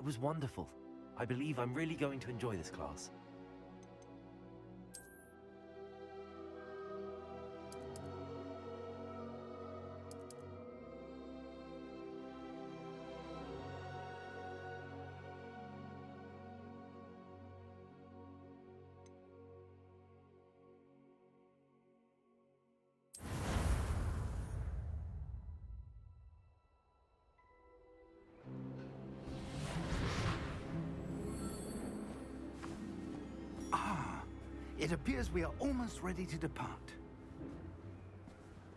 was wonderful. I believe I'm really going to enjoy this class. It appears we are almost ready to depart.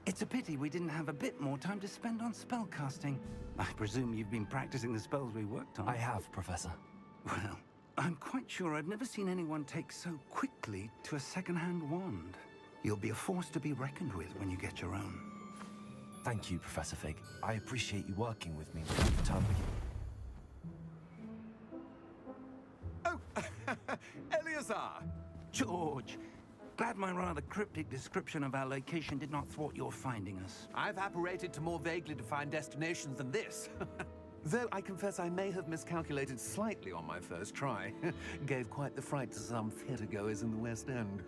It's a pity we didn't have a bit more time to spend on spellcasting. I presume you've been practicing the spells we worked on. I have, Professor. Well, I'm quite sure I've never seen anyone take so quickly to a second-hand wand. You'll be a force to be reckoned with when you get your own. Thank you, Professor Fig. I appreciate you working with me from the time Oh, Eleazar! George, glad my rather cryptic description of our location did not thwart your finding us. I've apparated to more vaguely defined destinations than this. Though I confess I may have miscalculated slightly on my first try. Gave quite the fright to some theatre-goers in the West End.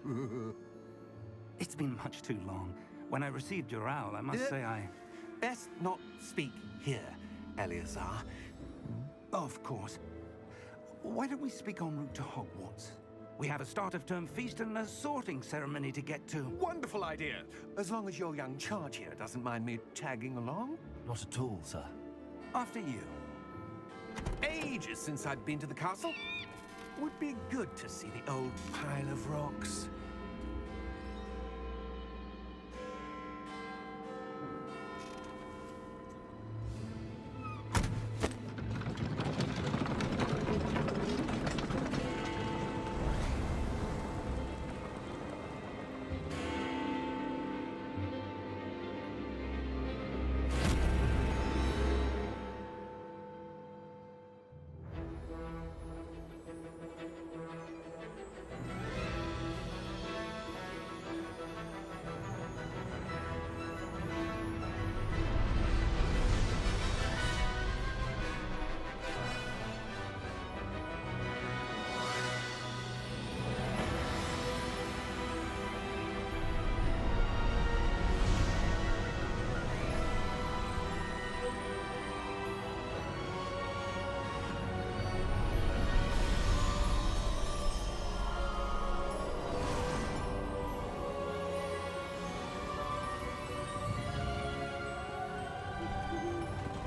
It's been much too long. When I received your owl, I must say I... Best not speak here, Eleazar. Of course. Why don't we speak en route to Hogwarts? We have a start-of-term feast and a sorting ceremony to get to. Wonderful idea! As long as your young charge here doesn't mind me tagging along. Not at all, sir. After you. Ages since I'd been to the castle. Would be good to see the old pile of rocks.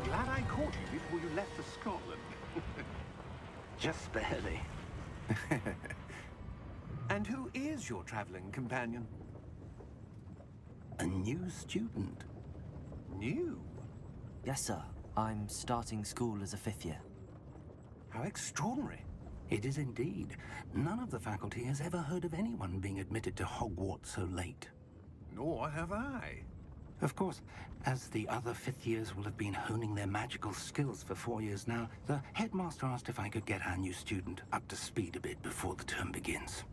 Glad I caught you before you left for Scotland. Just barely. And who is your traveling companion? A new student. New? Yes, sir. I'm starting school as a 5th year. How extraordinary. It is indeed. None of the faculty has ever heard of anyone being admitted to Hogwarts so late. Nor have I. Of course, as the other 5th years will have been honing their magical skills for 4 years now, the headmaster asked if I could get our new student up to speed a bit before the term begins.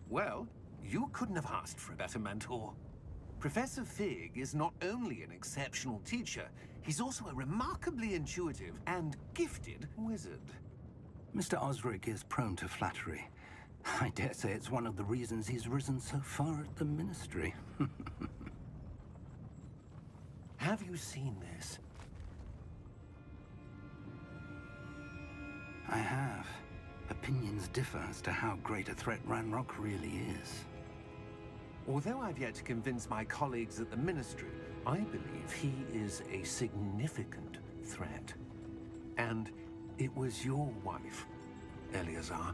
Well, you couldn't have asked for a better mentor. Professor Fig is not only an exceptional teacher, he's also a remarkably intuitive and gifted wizard. Mr. Osric is prone to flattery. I dare say it's one of the reasons he's risen so far at the Ministry. Have you seen this? I have. Opinions differ as to how great a threat Ranrock really is. Although I've yet to convince my colleagues at the Ministry, I believe he is a significant threat. And it was your wife, Eleazar,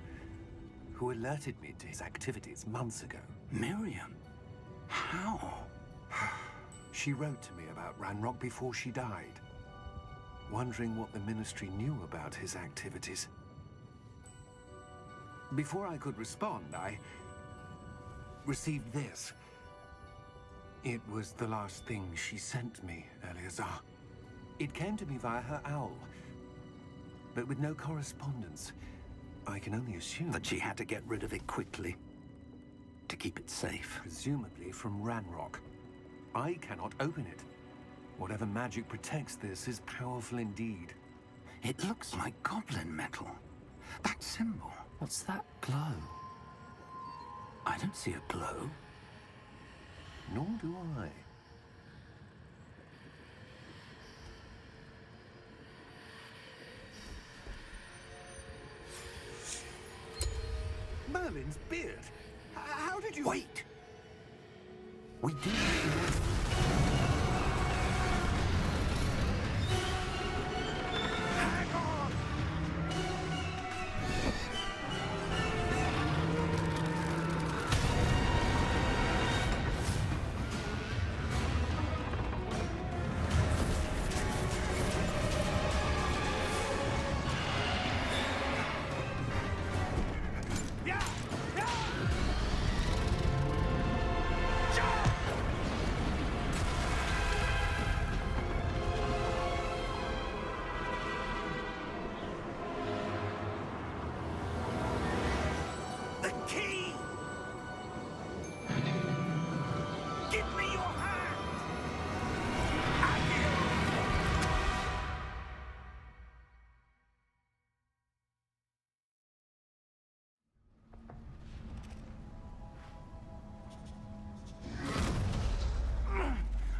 who alerted me to his activities months ago. Miriam? How? She wrote to me about Ranrock before she died, wondering what the Ministry knew about his activities. Before I could respond, I received this. It was the last thing she sent me, Eleazar. It came to me via her owl, but with no correspondence. I can only assume That she had to get rid of it quickly, to keep it safe. presumably from Ranrock. I cannot open it. Whatever magic protects this is powerful indeed. It looks like goblin metal. That symbol. What's that glow? I don't see a glow. Nor do I. Merlin's beard. How did you... Wait! We do. Hang on! Yeah! Yeah! Jump! The key! Give me your hand!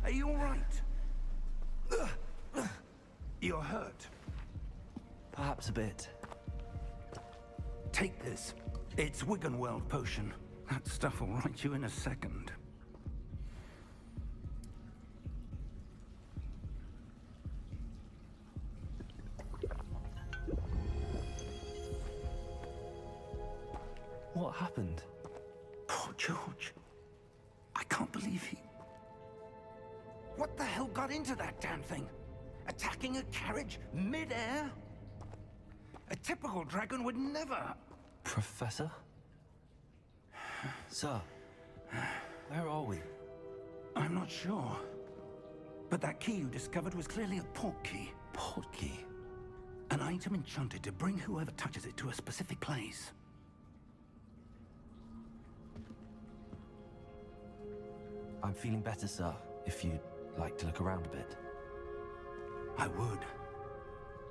Are you all right? You're hurt. Perhaps a bit. Take this. It's Wiggenweld potion. That stuff will right you in a second. What happened? Poor George. I can't believe he... What the hell got into that damn thing? Attacking a carriage mid-air? A typical dragon would never... Professor? Sir, where are we? I'm not sure. But that key you discovered was clearly a portkey. Portkey? An item enchanted to bring whoever touches it to a specific place. I'm feeling better, sir, if you'd like to look around a bit. I would.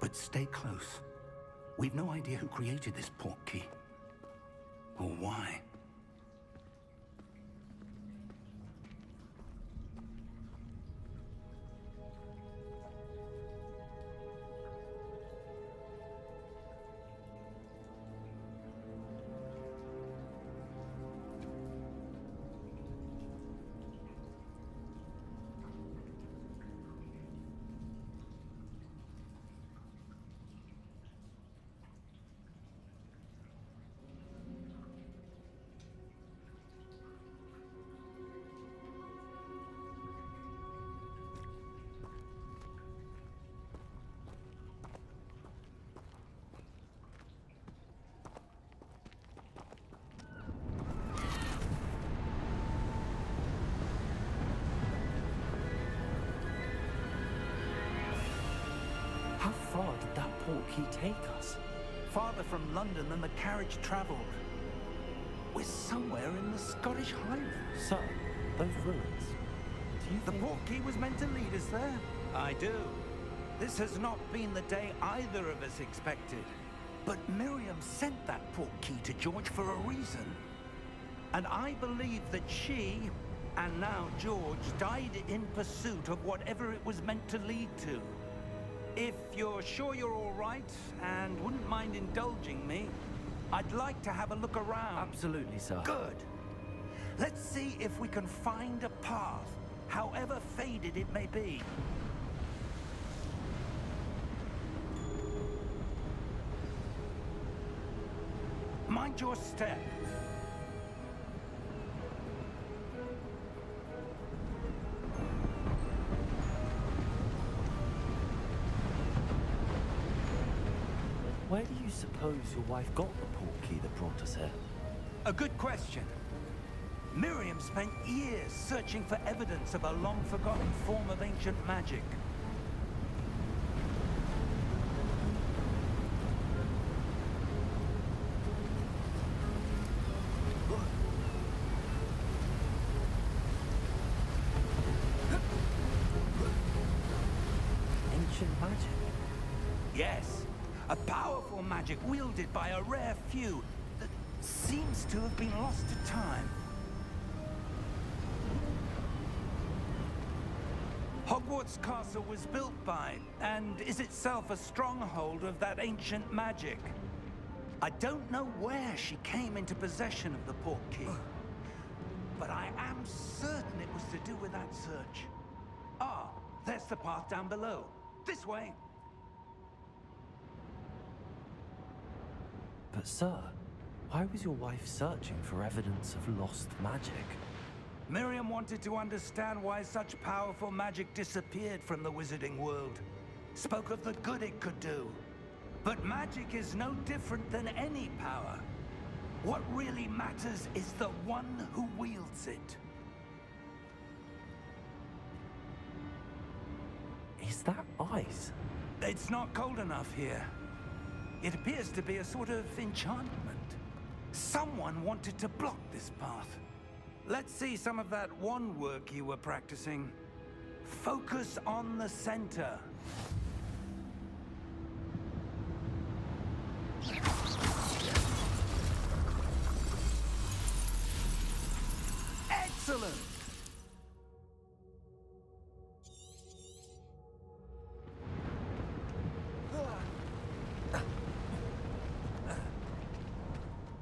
But stay close. We've no idea who created this portkey. Or why. How far did that portkey take us? Farther from London than the carriage traveled. We're somewhere in the Scottish Highlands. Sir, those ruins. Do you The think... portkey was meant to lead us there? I do. This has not been the day either of us expected. But Miriam sent that portkey to George for a reason. And I believe that she, and now George, died in pursuit of whatever it was meant to lead to. If you're sure you're all right, and wouldn't mind indulging me, I'd like to have a look around. Absolutely, sir. Good. Let's see if we can find a path, however faded it may be. Mind your step. Where do you suppose your wife got the portkey that brought us here? A good question. Miriam spent years searching for evidence of a long-forgotten form of ancient magic. Ancient magic? Yes. A powerful magic wielded by a rare few that seems to have been lost to time. Hogwarts Castle was built by, and is itself a stronghold of that ancient magic. I don't know where she came into possession of the portkey, but I am certain it was to do with that search. Ah, there's the path down below. This way. But sir, why was your wife searching for evidence of lost magic? Miriam wanted to understand why such powerful magic disappeared from the wizarding world. Spoke of the good it could do. But magic is no different than any power. What really matters is the one who wields it. Is that ice? It's not cold enough here. It appears to be a sort of enchantment. Someone wanted to block this path. Let's see some of that wand work you were practicing. Focus on the center. Excellent!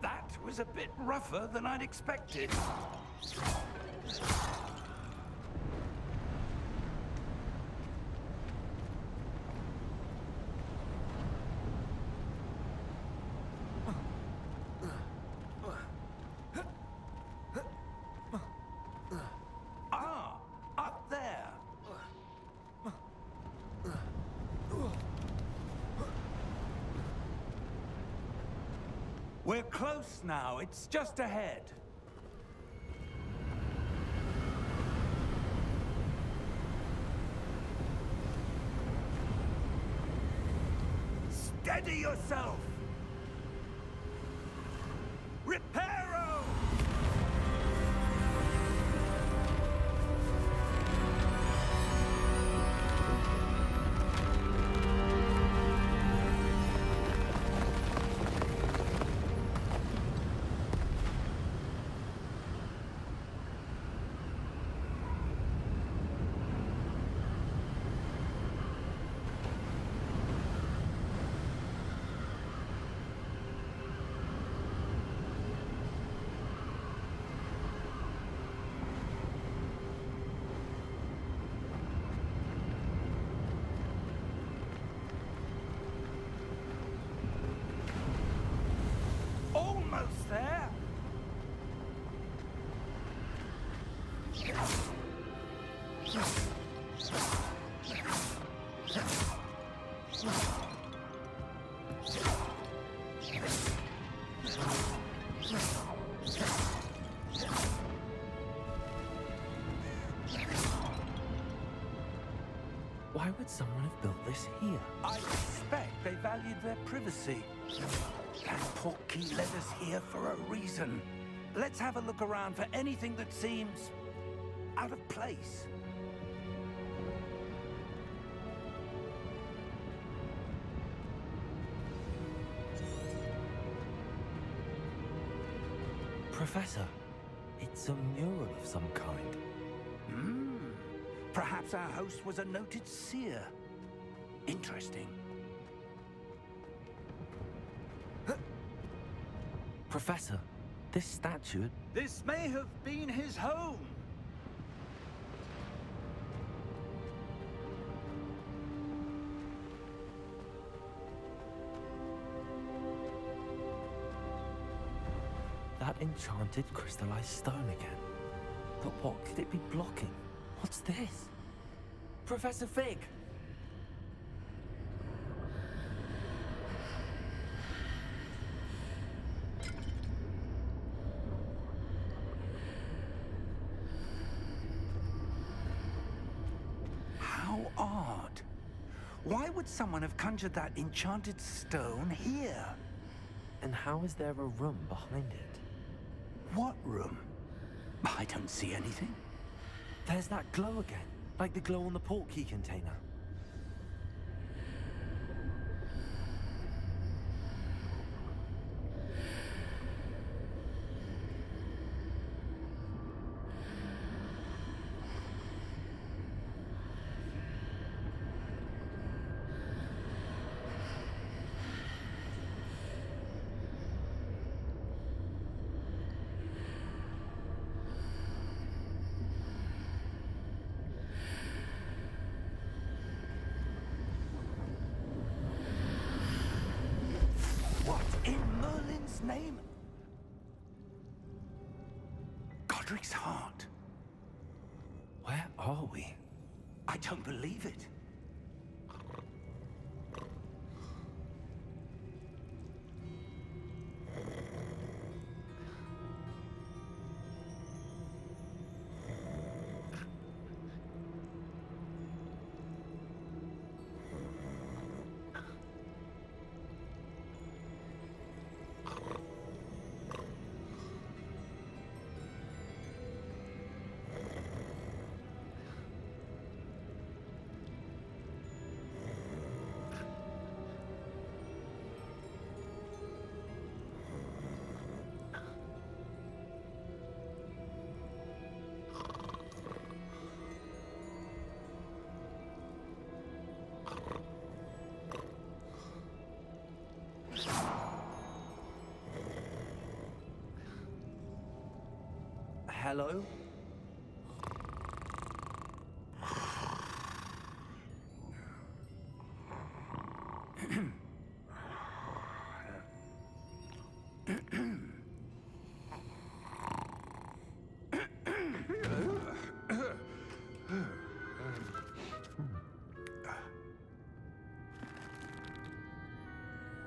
That was a bit rougher than I'd expected. Ah, up there. We're close now. It's just ahead. Steady yourself! Reparo! Almost there. Why would someone have built this here? I suspect they valued their privacy. That portkey led us here for a reason. Let's have a look around for anything that seems out of place. Professor, it's a mural of some kind. Perhaps our host was a noted seer. Interesting. Professor, this statue... This may have been his home. That enchanted crystallized stone again. But what could it be blocking? What's this? Professor Fig! How odd. Why would someone have conjured that enchanted stone here? And how is there a room behind it? What room? I don't see anything. There's that glow again, like the glow on the portkey container. Cedric's heart. Where are we? I don't believe it. Hello?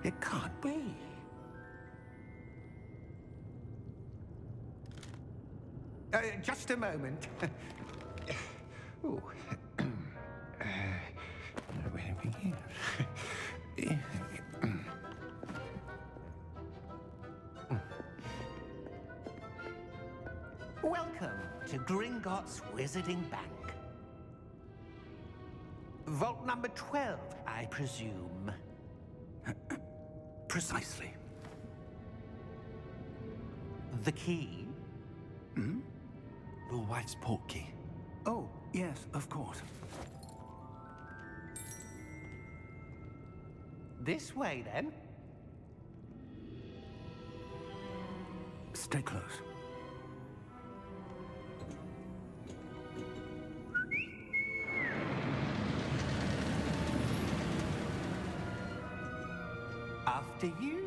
It can't be. Just a moment. Ooh. Where are we? Welcome to Gringotts Wizarding Bank. Vault number 12, I presume. Precisely. The key? Your wife's portkey. Oh, yes, of course. This way, then. Stay close. After you.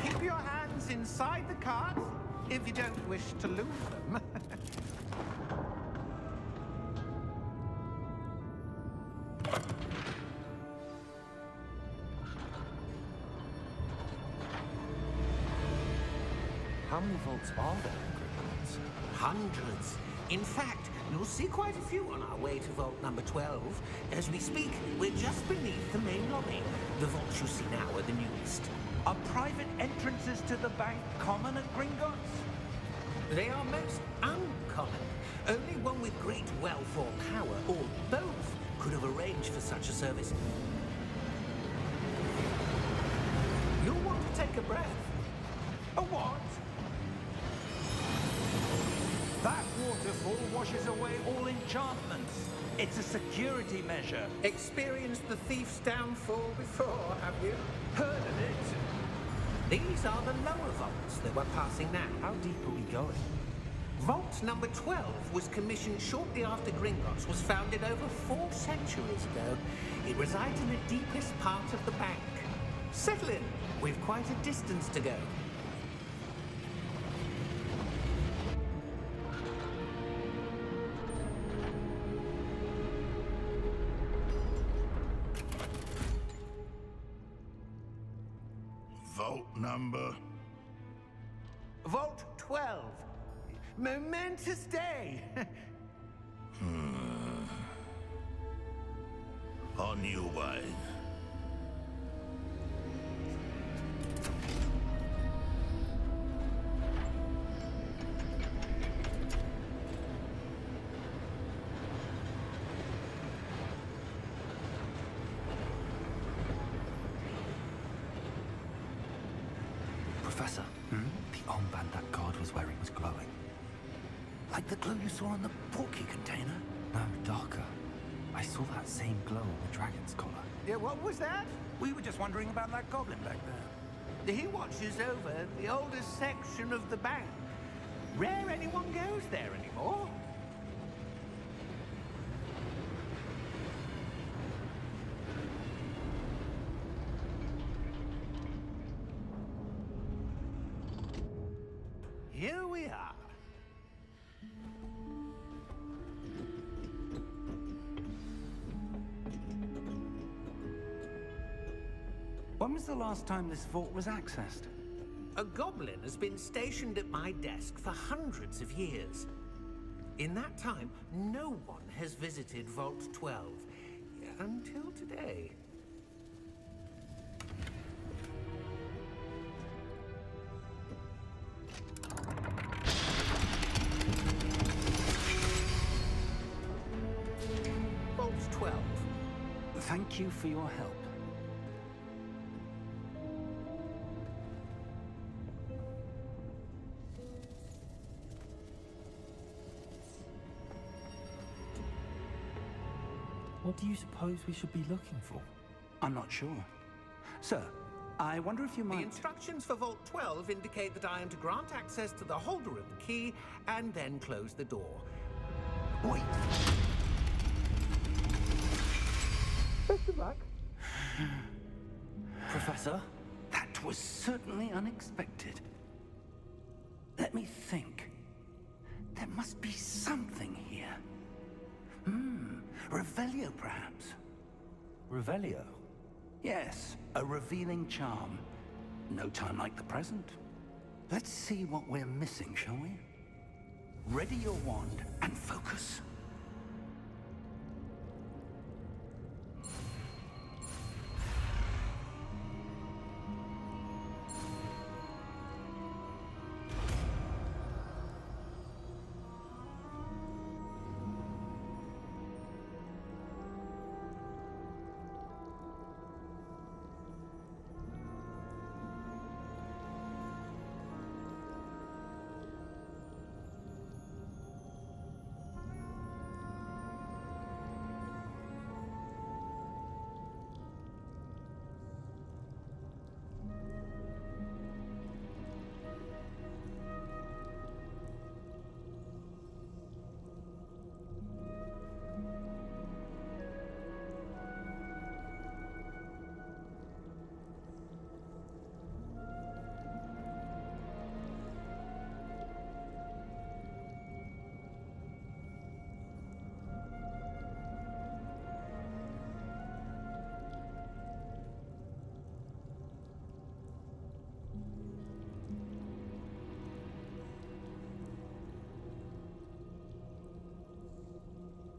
Keep your hands inside the cart if you don't wish to lose them. How many vaults are there in Gringotts? Hundreds. In fact, you'll see quite a few on our way to vault number 12. As we speak, we're just beneath the main lobby. The vaults you see now are the newest. Are private entrances to the bank common at Gringotts? They are most uncommon. Only one with great wealth or power, or both, could have arranged for such a service. You'll want to take a breath. A what? That waterfall washes away all enchantments. It's a security measure. Experienced the thief's downfall before, have you? Heard of it? These are the lower vaults that we're passing now. How deep are we going? Vault number 12 was commissioned shortly after Gringotts was founded over 4 centuries ago. It resides in the deepest part of the bank. Settle in. We've quite a distance to go. Vault number? Vault 12. Momentous day. On your way. Professor, the armband that guard was wearing was glowing. Like the glow you saw on the portkey container? No, darker. I saw that same glow on the dragon's collar. Yeah, what was that? We were just wondering about that goblin back there. He watches over the oldest section of the bank. Rare anyone goes there anymore. here we are. When was the last time this vault was accessed? A goblin has been stationed at my desk for hundreds of years. In that time, no one has visited Vault 12. Until today. Vault 12. Thank you for your help. What do you suppose we should be looking for? I'm not sure. Sir, I wonder if you The might... instructions for Vault 12 indicate that I am to grant access to the holder of the key and then close the door. Wait! Best of luck. Professor? That was certainly unexpected. Let me think. There must be something here. Revelio, perhaps? Revelio? Yes, a revealing charm. No time like the present. Let's see what we're missing, shall we? Ready your wand and focus.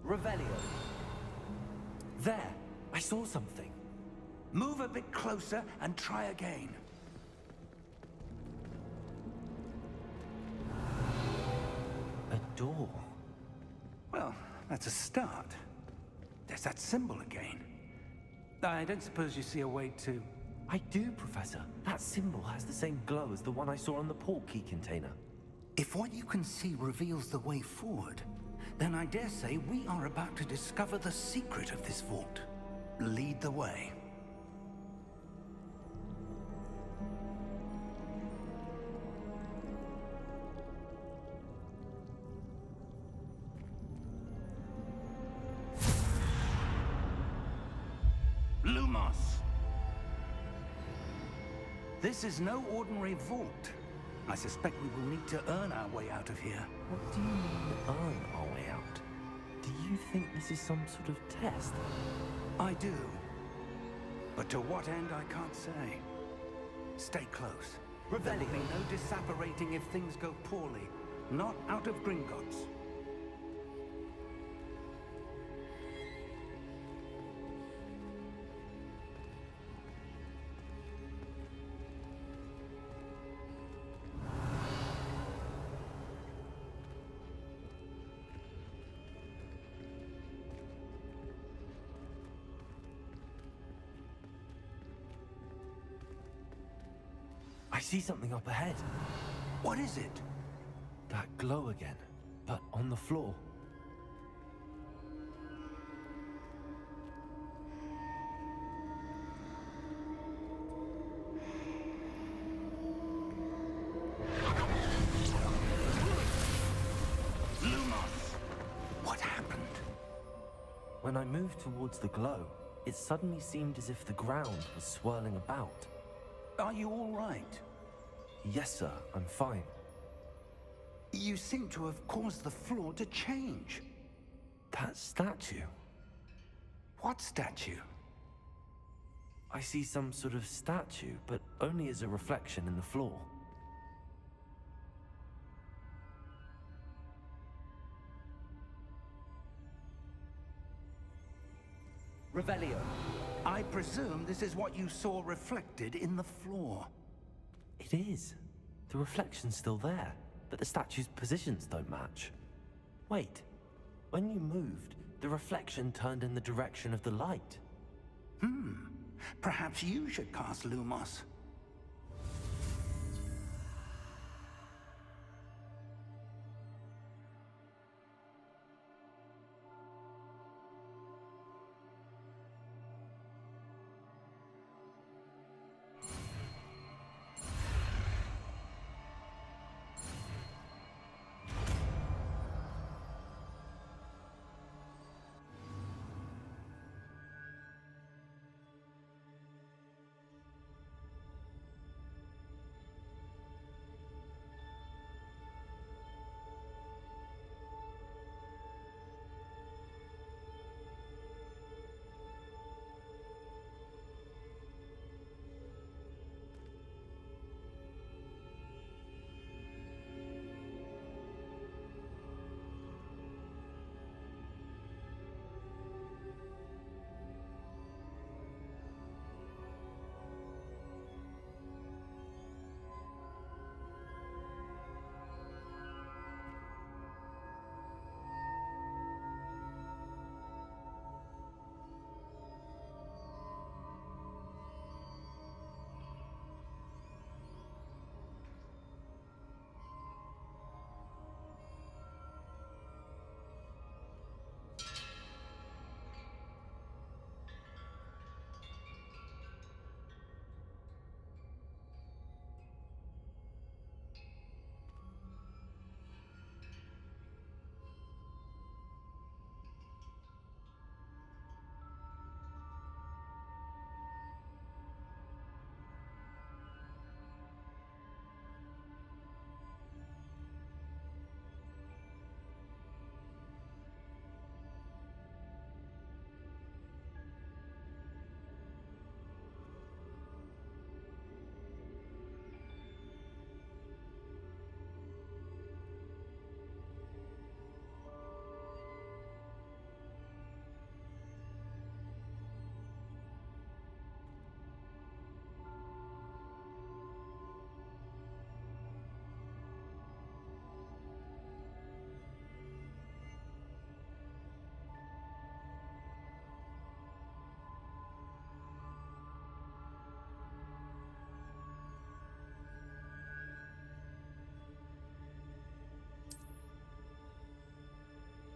Revelio. There! I saw something. Move a bit closer and try again. A door. Well, that's a start. There's that symbol again. I don't suppose you see a way to... I do, Professor. That symbol has the same glow as the one I saw on the port key container. If what you can see reveals the way forward, then I dare say we are about to discover the secret of this vault. Lead the way. Lumos! This is no ordinary vault. I suspect we will need to earn our way out of here. What do you mean, earn our way out? Do you think this is some sort of test? I do. But to what end, I can't say. Stay close. There will be no disapparating if things go poorly. Not out of Gringotts. I see something up ahead. What is it? That glow again, but on the floor. Lumos! What happened? When I moved towards the glow, it suddenly seemed as if the ground was swirling about. Are you all right? Yes, sir, I'm fine. You seem to have caused the floor to change. That statue. What statue? I see some sort of statue, but only as a reflection in the floor. Revelio. I presume this is what you saw reflected in the floor. It is. The reflection's still there, but the statue's positions don't match. Wait. When you moved, the reflection turned in the direction of the light. Perhaps you should cast Lumos.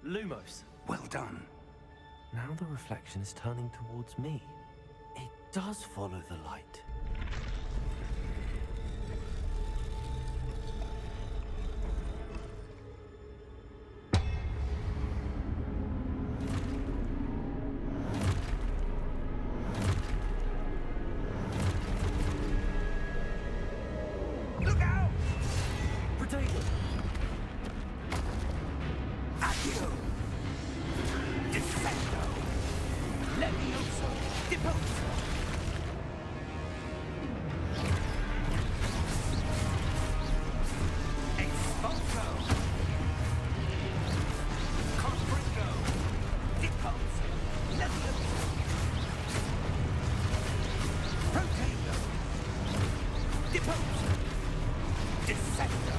Lumos. Well done. Now the reflection is turning towards me. It does follow the light. Look out! Protego! Accio! Defendo! Levioso! Deposo! Expulso! Confringo! Deposo! Levioso! Protego! Deposo! Descendo!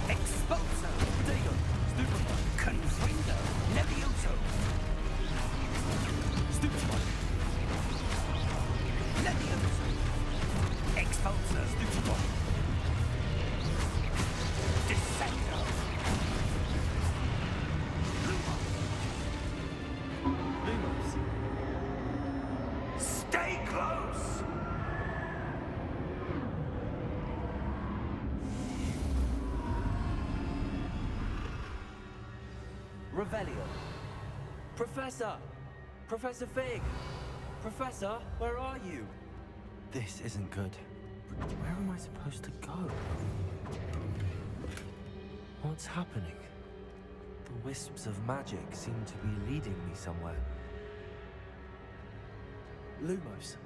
Expulso! Protego! Stupefy! Confringo! Levioso! Stupefy! Levioso! Expulso! Stupefy! Descendo! Lumos! Lumos! Stay close! Revelio! Professor! Professor Fig! Professor, where are you? This isn't good. Where am I supposed to go? What's happening? The wisps of magic seem to be leading me somewhere. Lumos.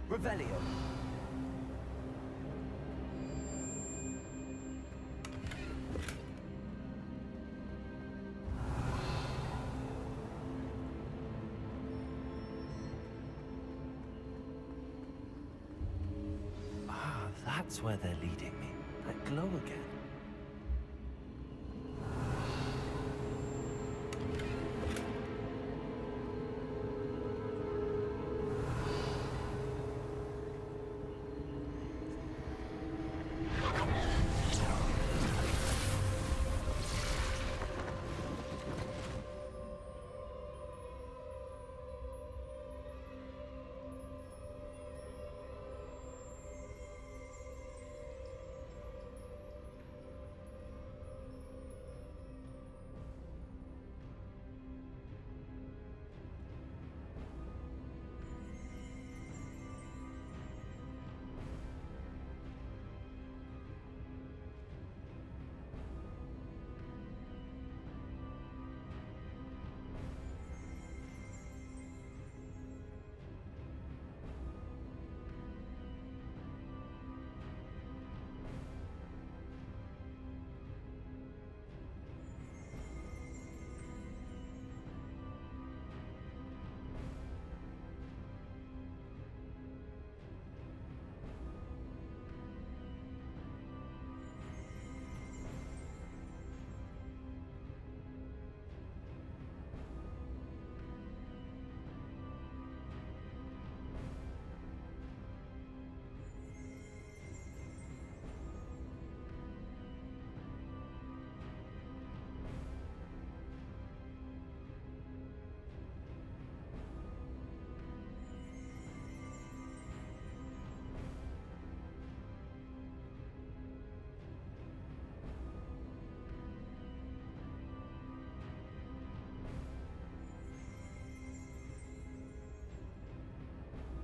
Revelio. Ah, that's where they're leading me. That glow again.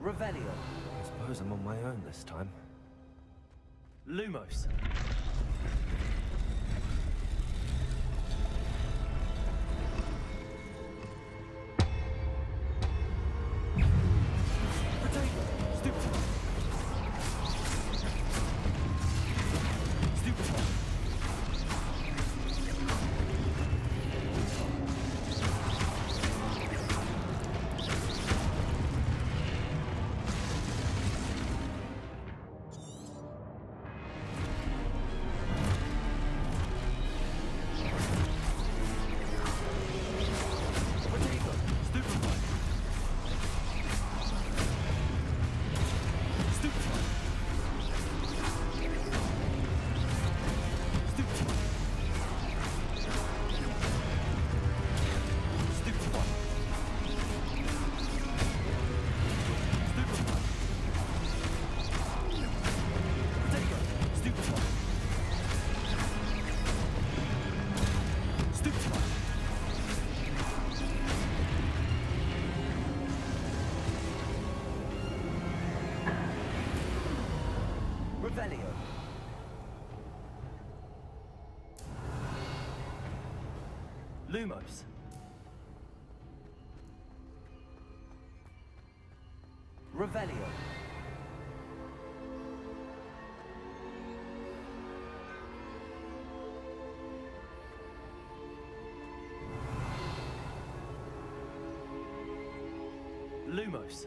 Revelio. I suppose I'm on my own this time. Lumos. Revelio. Lumos. Revelio. Lumos.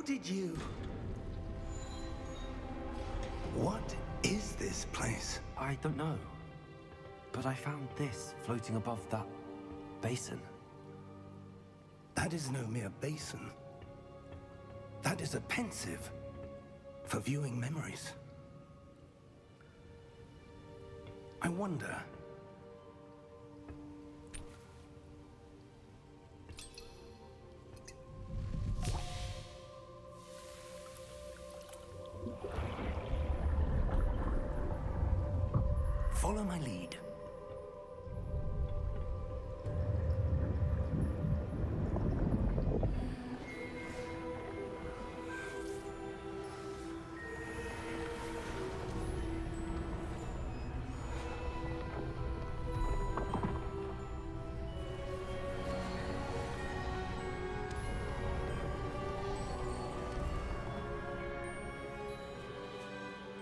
did you... What is this place? I don't know. But I found this floating above that basin. That is no mere basin. That is a pensive for viewing memories. I wonder... Follow my lead.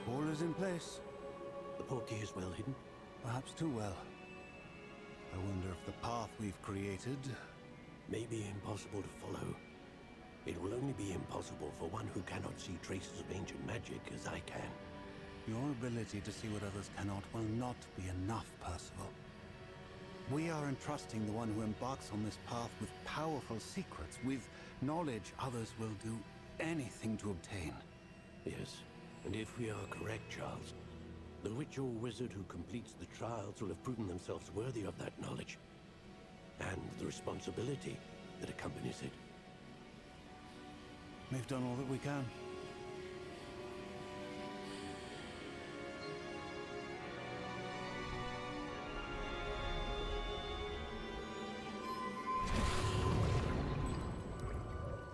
All is in place. The portkey is well hidden. Perhaps too well. I wonder if the path we've created... May be impossible to follow. It will only be impossible for one who cannot see traces of ancient magic as I can. Your ability to see what others cannot will not be enough, Percival. We are entrusting the one who embarks on this path with powerful secrets, with knowledge others will do anything to obtain. Yes, and if we are correct, Charles, the witch or wizard who completes the trials will have proven themselves worthy of that knowledge, and the responsibility that accompanies it. We've done all that we can.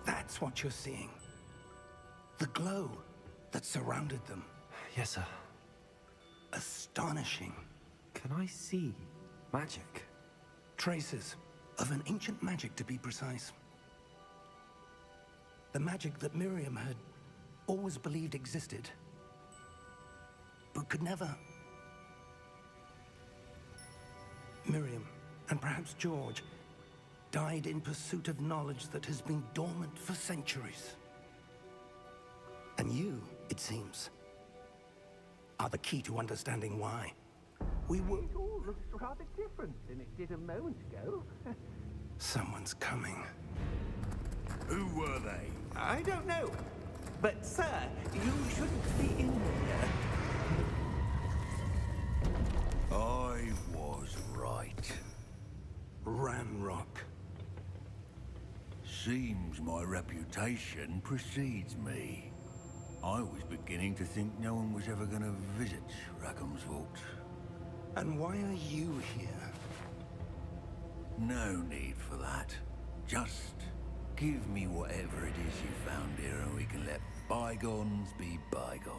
That's what you're seeing. The glow that surrounded them. Yes, sir. Astonishing. Can I see magic? Traces of an ancient magic, to be precise. The magic that Miriam had always believed existed, but could never. Miriam, and perhaps George, died in pursuit of knowledge that has been dormant for centuries. And you, it seems, are the key to understanding why. We were... It all looks rather different than it did a moment ago. Someone's coming. Who were they? I don't know. But, sir, you shouldn't be in here. I was right. Ramrock. Seems my reputation precedes me. I was beginning to think no one was ever going to visit Rackham's vault. And why are you here? No need for that. Just give me whatever it is you found here and we can let bygones be bygones.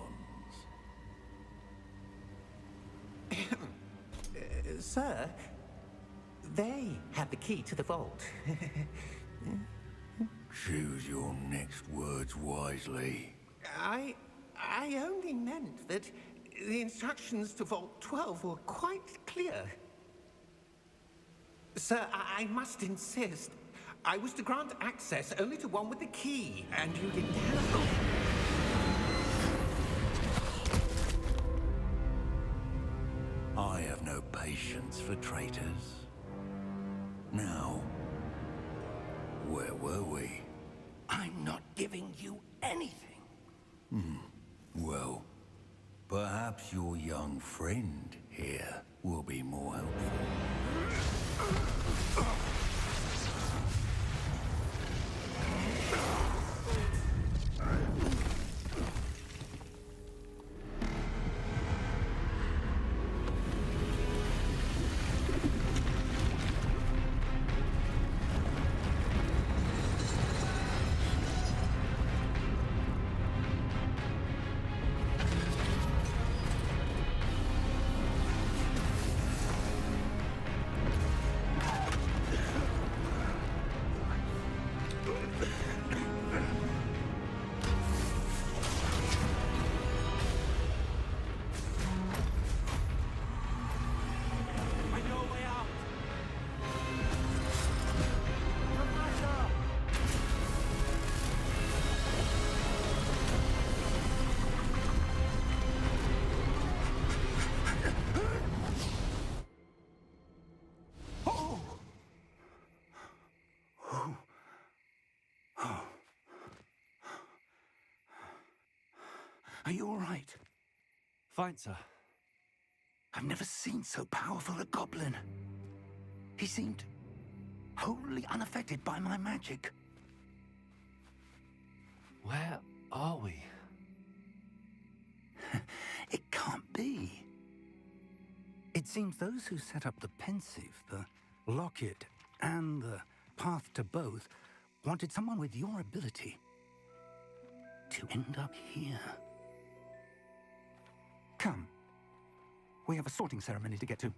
Sir, they have the key to the vault. Choose your next words wisely. I only meant that the instructions to Vault 12 were quite clear. Sir, I must insist. I was to grant access only to one with the key, and you didn't have. I have no patience for traitors. Now, where were we? I'm not giving you anything. Well, perhaps your young friend here will be more helpful. Are you all right? Fine, sir. I've never seen so powerful a goblin. He seemed wholly unaffected by my magic. Where are we? It can't be. It seems those who set up the pensive, the locket, and the path to both wanted someone with your ability to end up here. Come. We have a sorting ceremony to get to.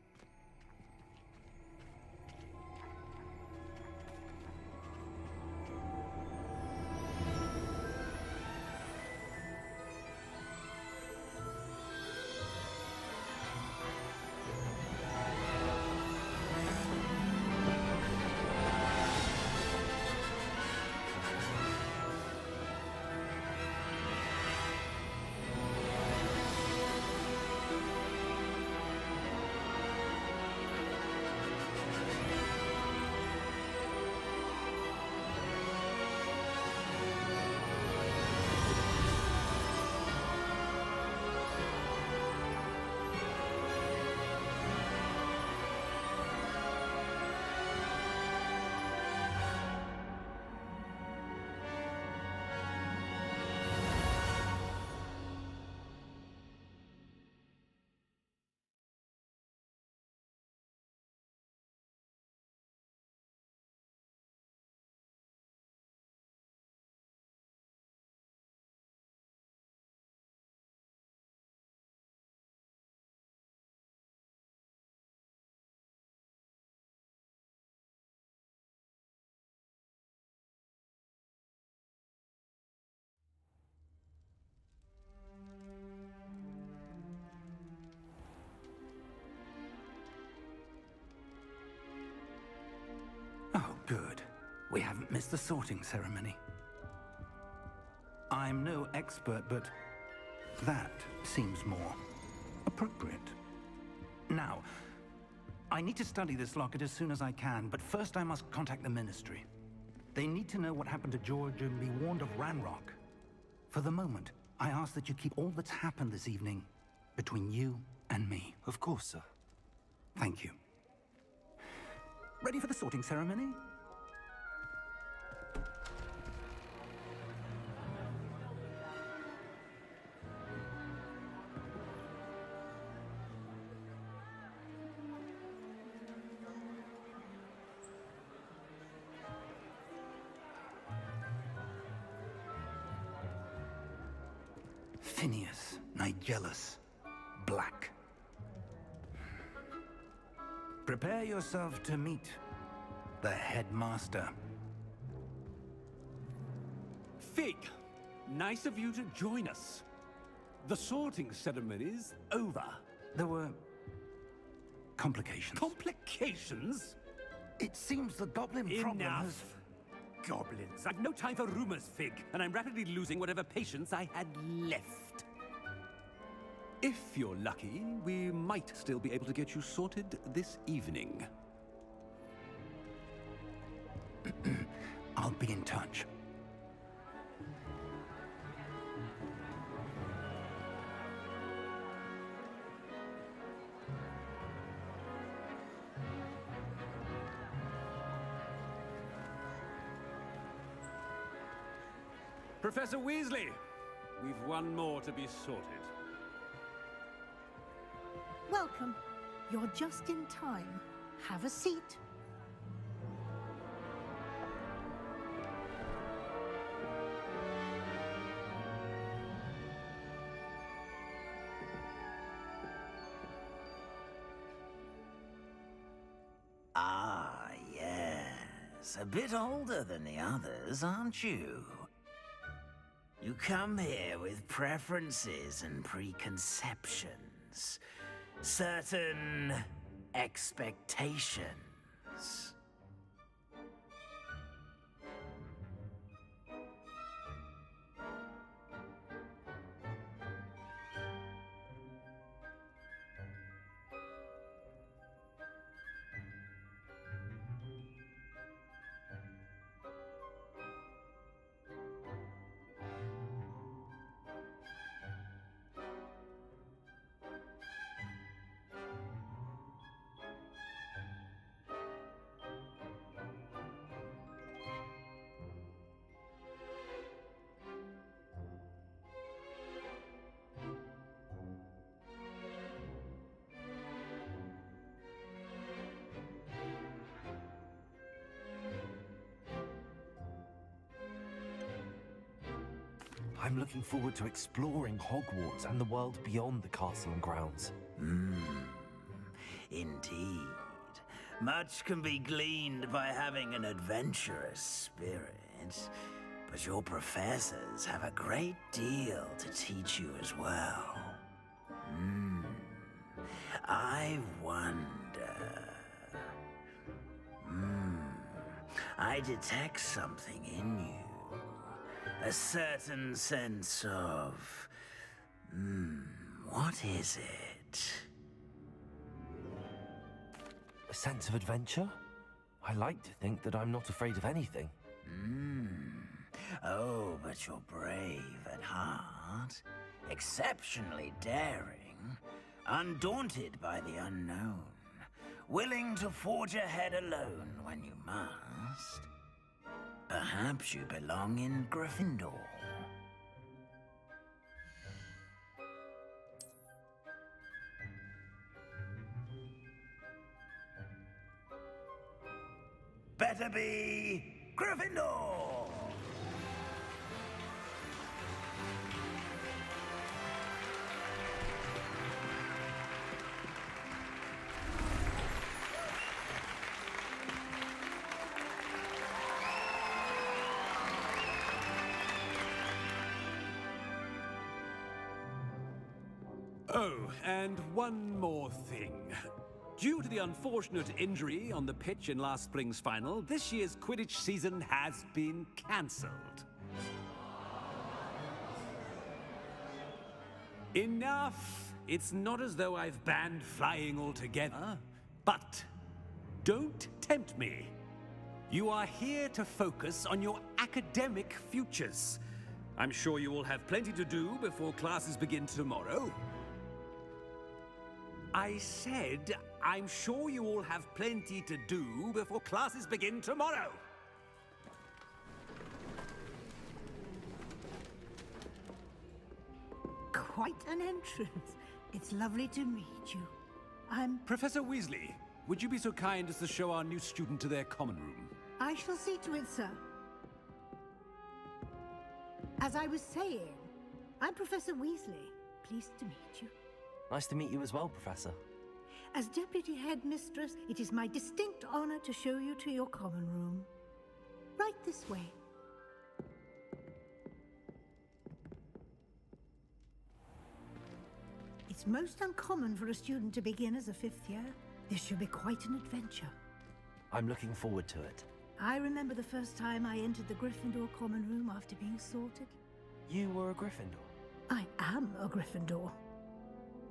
Oh, good. We haven't missed the sorting ceremony. I'm no expert, but that seems more appropriate. Now, I need to study this locket as soon as I can, but first I must contact the Ministry. They need to know what happened to George and be warned of Ranrock. For the moment, I ask that you keep all that's happened this evening between you and me. Of course, sir. Thank you. Ready for the sorting ceremony? Phineas, Nigellus, Black. Prepare yourself to meet the headmaster. Fig, nice of you to join us. The sorting ceremony's over. There were complications. Complications? It seems the goblin problem has... Enough! Goblins. I've no time for rumors, Fig, and I'm rapidly losing whatever patience I had left. If you're lucky, we might still be able to get you sorted this evening. I'll be in touch. Professor Weasley, we've one more to be sorted. Welcome. You're just in time. Have a seat. Ah, yes. A bit older than the others, aren't you? You come here with preferences and preconceptions. Certain expectations. I'm looking forward to exploring Hogwarts and the world beyond the castle and grounds. Indeed. Much can be gleaned by having an adventurous spirit, but your professors have a great deal to teach you as well. I wonder... I detect something in you. A certain sense of... what is it? A sense of adventure? I like to think that I'm not afraid of anything. Oh, but you're brave at heart, exceptionally daring, undaunted by the unknown, willing to forge ahead alone when you must. Perhaps you belong in Gryffindor. Better be Gryffindor! Oh, and one more thing. Due to the unfortunate injury on the pitch in last spring's final, this year's Quidditch season has been cancelled. Enough! It's not as though I've banned flying altogether, but don't tempt me. You are here to focus on your academic futures. I'm sure you will have plenty to do before classes begin tomorrow. I said, I'm sure you all have plenty to do before classes begin tomorrow. Quite an entrance. It's lovely to meet you. I'm... Professor Weasley, would you be so kind as to show our new student to their common room? I shall see to it, sir. As I was saying, I'm Professor Weasley. Pleased to meet you. Nice to meet you as well, Professor. As Deputy Headmistress, it is my distinct honor to show you to your common room. Right this way. It's most uncommon for a student to begin as a fifth year. This should be quite an adventure. I'm looking forward to it. I remember the first time I entered the Gryffindor common room after being sorted. You were a Gryffindor? I am a Gryffindor.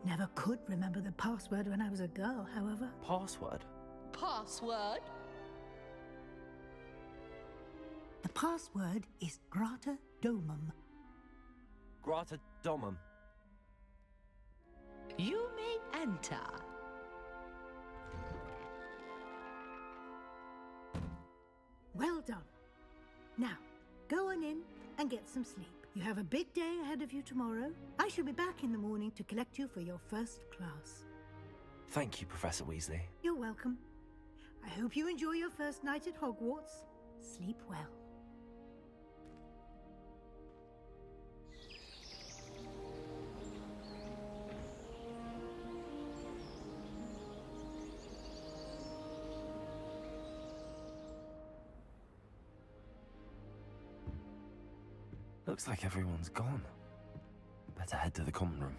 Never could remember the password when I was a girl, however. Password? Password? The password is Grata Domum. Grata Domum. You may enter. Well done. Now, go on in and get some sleep. You have a big day ahead of you tomorrow. I shall be back in the morning to collect you for your first class. Thank you, Professor Weasley. You're welcome. I hope you enjoy your first night at Hogwarts. Sleep well. Looks like everyone's gone. Better head to the common room.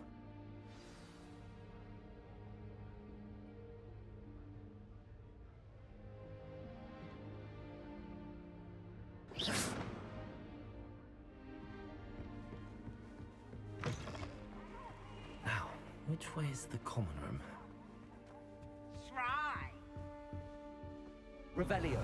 Now, which way is the common room? Try! Revelio.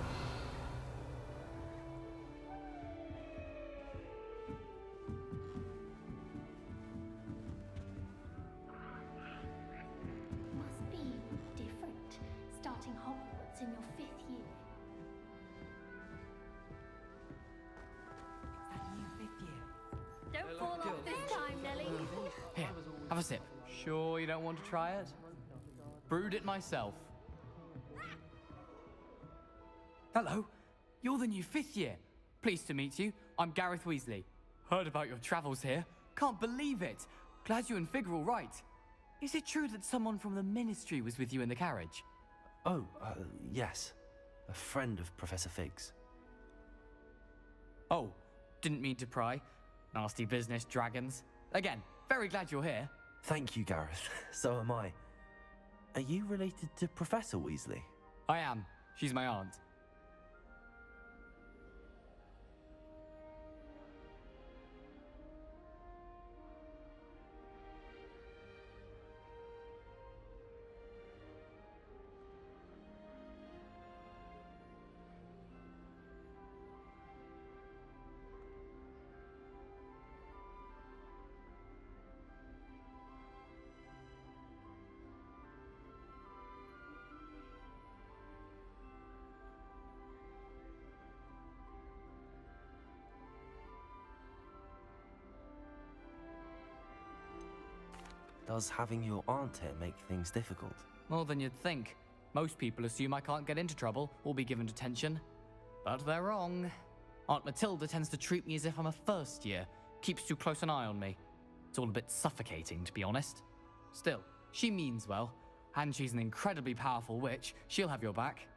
Must be different, starting Hogwarts in your 5th year. Don't fall off this time, Nelly. Here, have a sip. Sure you don't want to try it? Brewed it myself. Hello, you're the new 5th year. Pleased to meet you. I'm Gareth Weasley. Heard about your travels here. Can't believe it. Glad you and Fig are all right. Is it true that someone from the Ministry was with you in the carriage? Oh, yes. A friend of Professor Fig's. Oh, didn't mean to pry. Nasty business, dragons. Again, very glad you're here. Thank you, Gareth. So am I. Are you related to Professor Weasley? I am. She's my aunt. Does having your aunt here make things difficult? More than you'd think. Most people assume I can't get into trouble or be given detention. But they're wrong. Aunt Matilda tends to treat me as if I'm a first year, keeps too close an eye on me. It's all a bit suffocating, to be honest. Still, she means well, and she's an incredibly powerful witch. She'll have your back.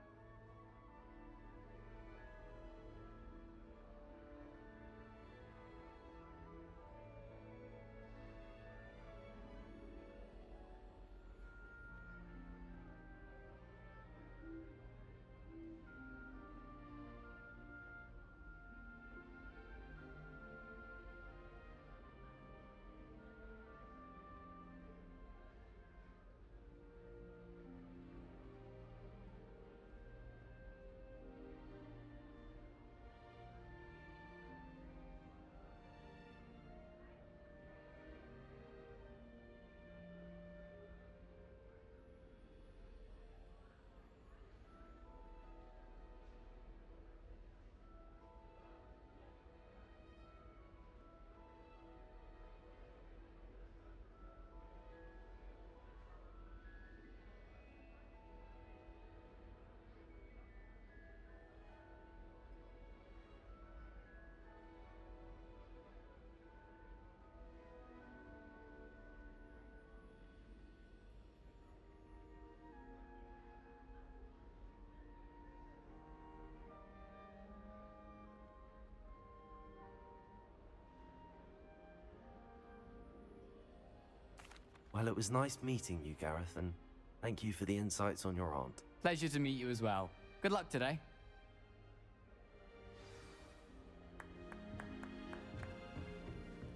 Well, it was nice meeting you, Gareth, and thank you for the insights on your aunt. Pleasure to meet you as well. Good luck today.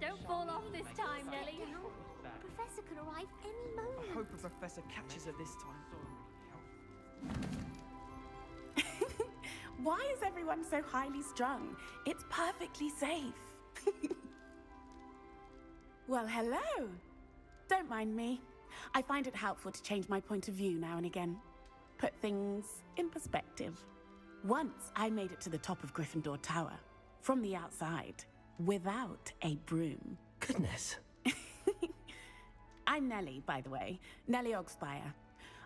Don't fall off this time, Nellie. The professor could arrive any moment. I hope a professor catches her this time. Why is everyone so highly strung? It's perfectly safe. Well, hello. Don't mind me. I find it helpful to change my point of view now and again. Put things in perspective. Once I made it to the top of Gryffindor Tower, from the outside, without a broom. Goodness. I'm Nellie, by the way. Nellie Ogspire.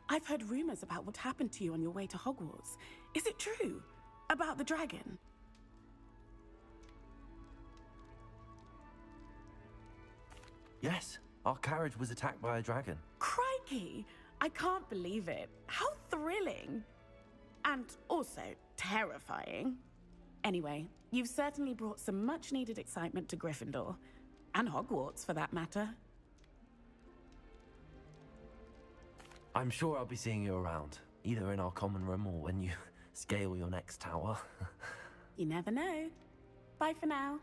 I've heard rumors about what happened to you on your way to Hogwarts. Is it true? About the dragon? Yes, our carriage was attacked by a dragon. Crikey! I can't believe it. How thrilling! And also terrifying. Anyway, you've certainly brought some much-needed excitement to Gryffindor. And Hogwarts, for that matter. I'm sure I'll be seeing you around, either in our common room or when you scale your next tower. You never know. Bye for now.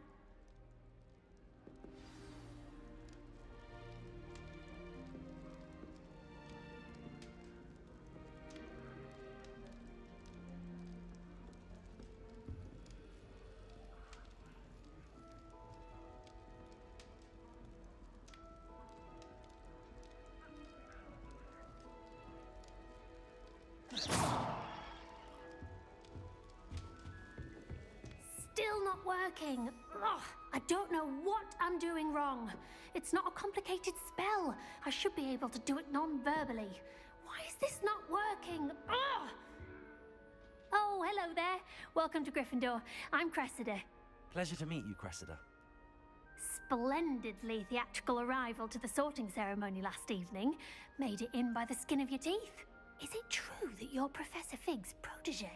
Still not working. Ugh, I don't know what I'm doing wrong. It's not a complicated spell. I should be able to do it non-verbally. Why is this not working? Ugh! Oh, hello there. Welcome to Gryffindor. I'm Cressida. Pleasure to meet you, Cressida. splendidly theatrical arrival to the sorting ceremony last evening made it in by the skin of your teeth. Is it true that you're Professor Fig's protege?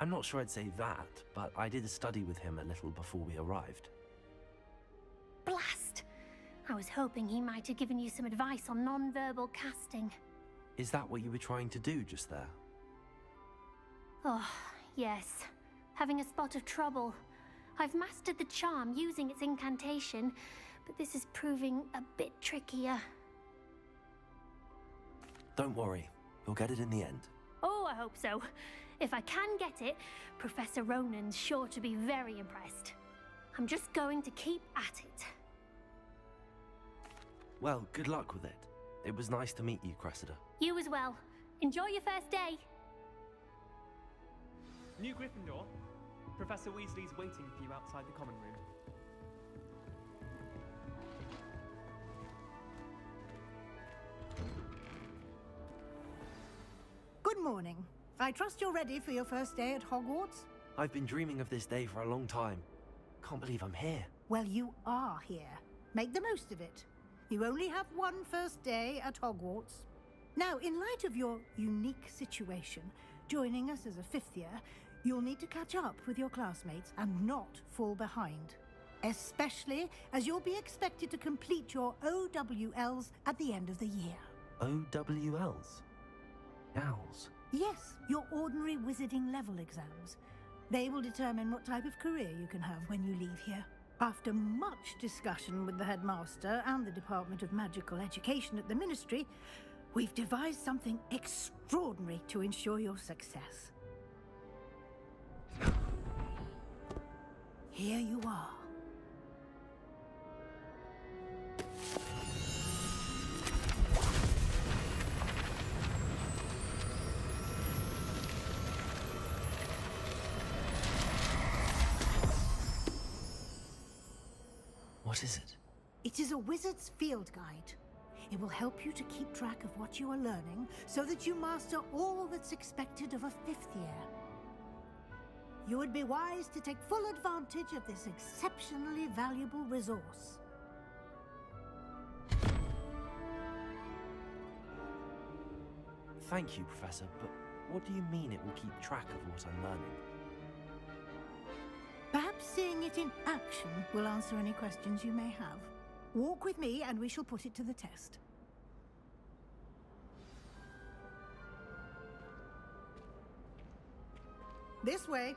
I'm not sure I'd say that, but I did study with him a little before we arrived. Blast! I was hoping he might have given you some advice on non-verbal casting. Is that what you were trying to do just there? Oh, yes. Having a spot of trouble. I've mastered the charm using its incantation, but this is proving a bit trickier. Don't worry, you'll get it in the end. Oh, I hope so. If I can get it, Professor Ronan's sure to be very impressed. I'm just going to keep at it. Well, good luck with it. It was nice to meet you, Cressida. You as well. Enjoy your first day. New Gryffindor. Professor Weasley's waiting for you outside the common room. Good morning. I trust you're ready for your first day at Hogwarts? I've been dreaming of this day for a long time. Can't believe I'm here. Well, you are here. Make the most of it. You only have one first day at Hogwarts. Now, in light of your unique situation, joining us as a fifth year, you'll need to catch up with your classmates and not fall behind. Especially as you'll be expected to complete your OWLs at the end of the year. OWLs? Owls? Yes, your ordinary wizarding level exams. They will determine what type of career you can have when you leave here. After much discussion with the headmaster and the Department of Magical Education at the Ministry, we've devised something extraordinary to ensure your success. Here you are. What is it? It is a wizard's field guide. It will help you to keep track of what you are learning so that you master all that's expected of a fifth year. You would be wise to take full advantage of this exceptionally valuable resource. Thank you, Professor, but what do you mean it will keep track of what I'm learning? Perhaps seeing it in action will answer any questions you may have. Walk with me and we shall put it to the test. This way.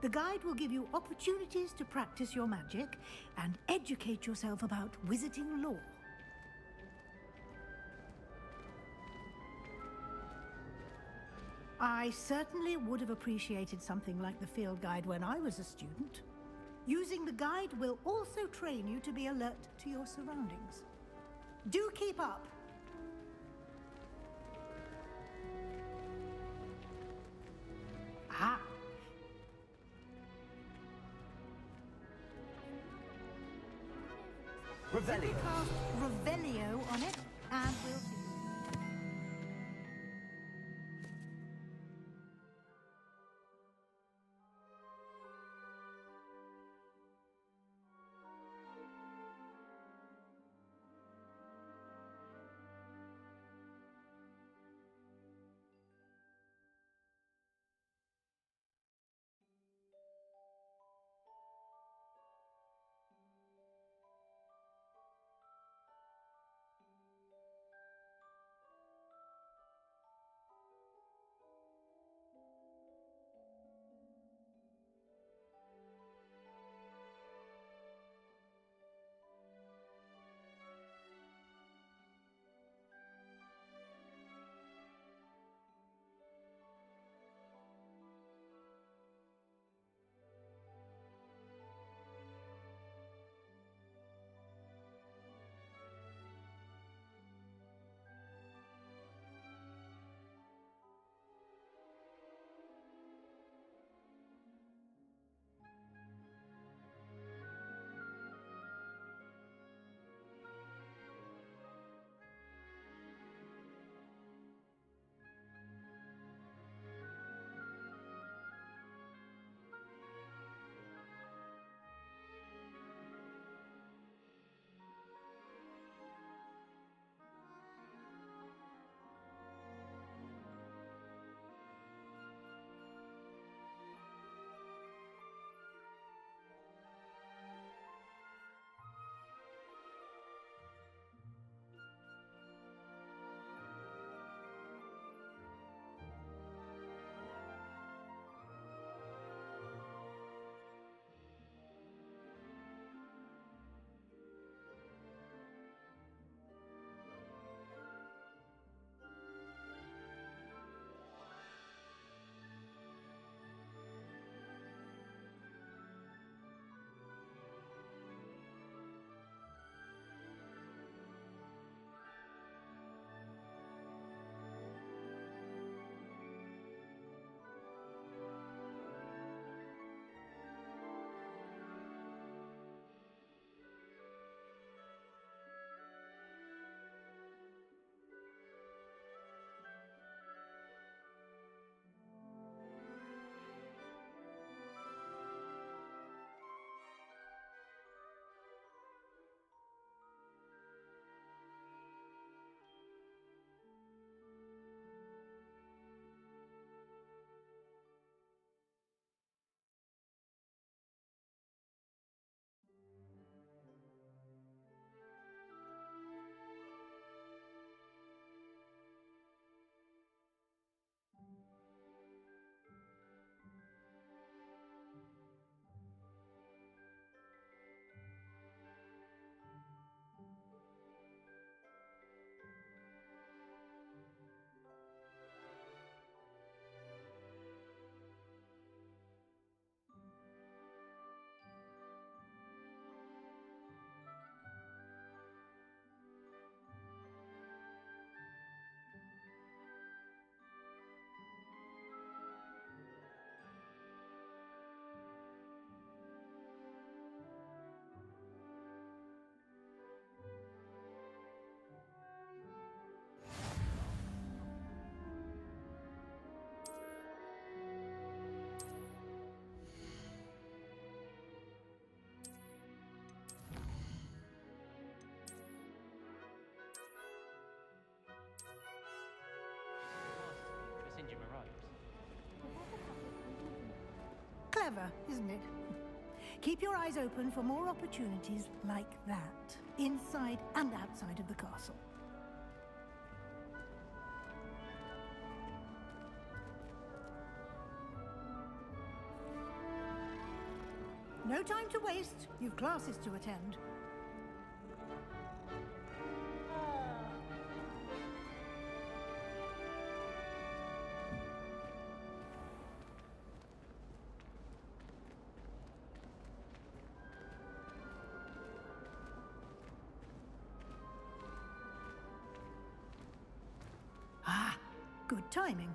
The guide will give you opportunities to practice your magic and educate yourself about wizarding lore. I certainly would have appreciated something like the field guide when I was a student. Using the guide will also train you to be alert to your surroundings. Do keep up! Ah! Simply cast Revelio on it, and we'll see. Clever, isn't it? Keep your eyes open for more opportunities like that, inside and outside of the castle. No time to waste. You've classes to attend. Ah, good timing.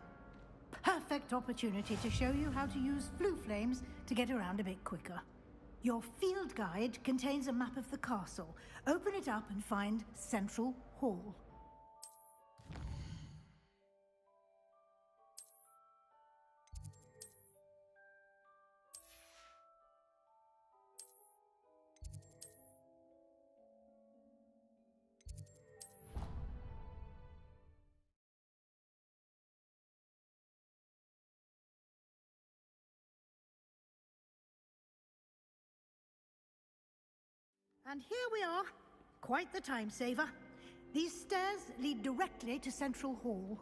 Perfect opportunity to show you how to use flue flames to get around a bit quicker. Your field guide contains a map of the castle. Open it up and find Central Hall. And here we are. Quite the time saver. These stairs lead directly to Central Hall.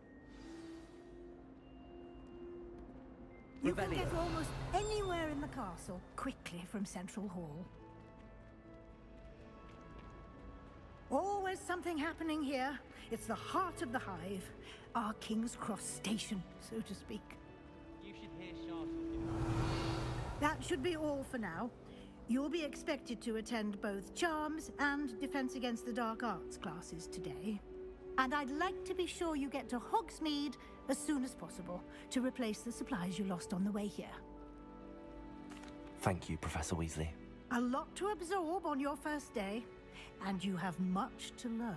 You can get almost anywhere in the castle quickly from Central Hall. Always something happening here. It's the heart of the hive. Our King's Cross station, so to speak. You should hear Shah. That should be all for now. You'll be expected to attend both Charms and Defense Against the Dark Arts classes today. And I'd like to be sure you get to Hogsmeade as soon as possible to replace the supplies you lost on the way here. Thank you, Professor Weasley. A lot to absorb on your first day, and you have much to learn.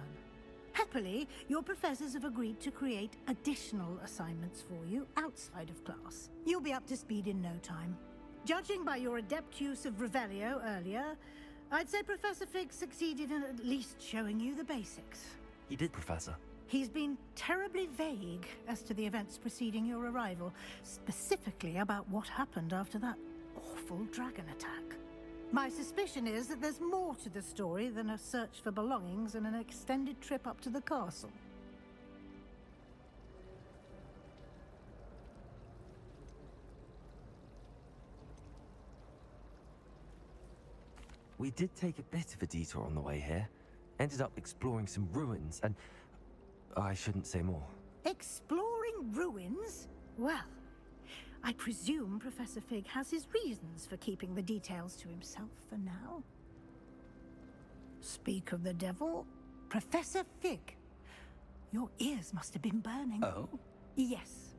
Happily, your professors have agreed to create additional assignments for you outside of class. You'll be up to speed in no time. Judging by your adept use of Revelio earlier, I'd say Professor Fig succeeded in at least showing you the basics. He did, Professor. He's been terribly vague as to the events preceding your arrival, specifically about what happened after that awful dragon attack. My suspicion is that there's more to the story than a search for belongings and an extended trip up to the castle. We did take a bit of a detour on the way here. Ended up exploring some ruins and... I shouldn't say more. Exploring ruins? Well, I presume Professor Fig has his reasons for keeping the details to himself for now. Speak of the devil, Professor Fig. Your ears must have been burning. Oh? Yes.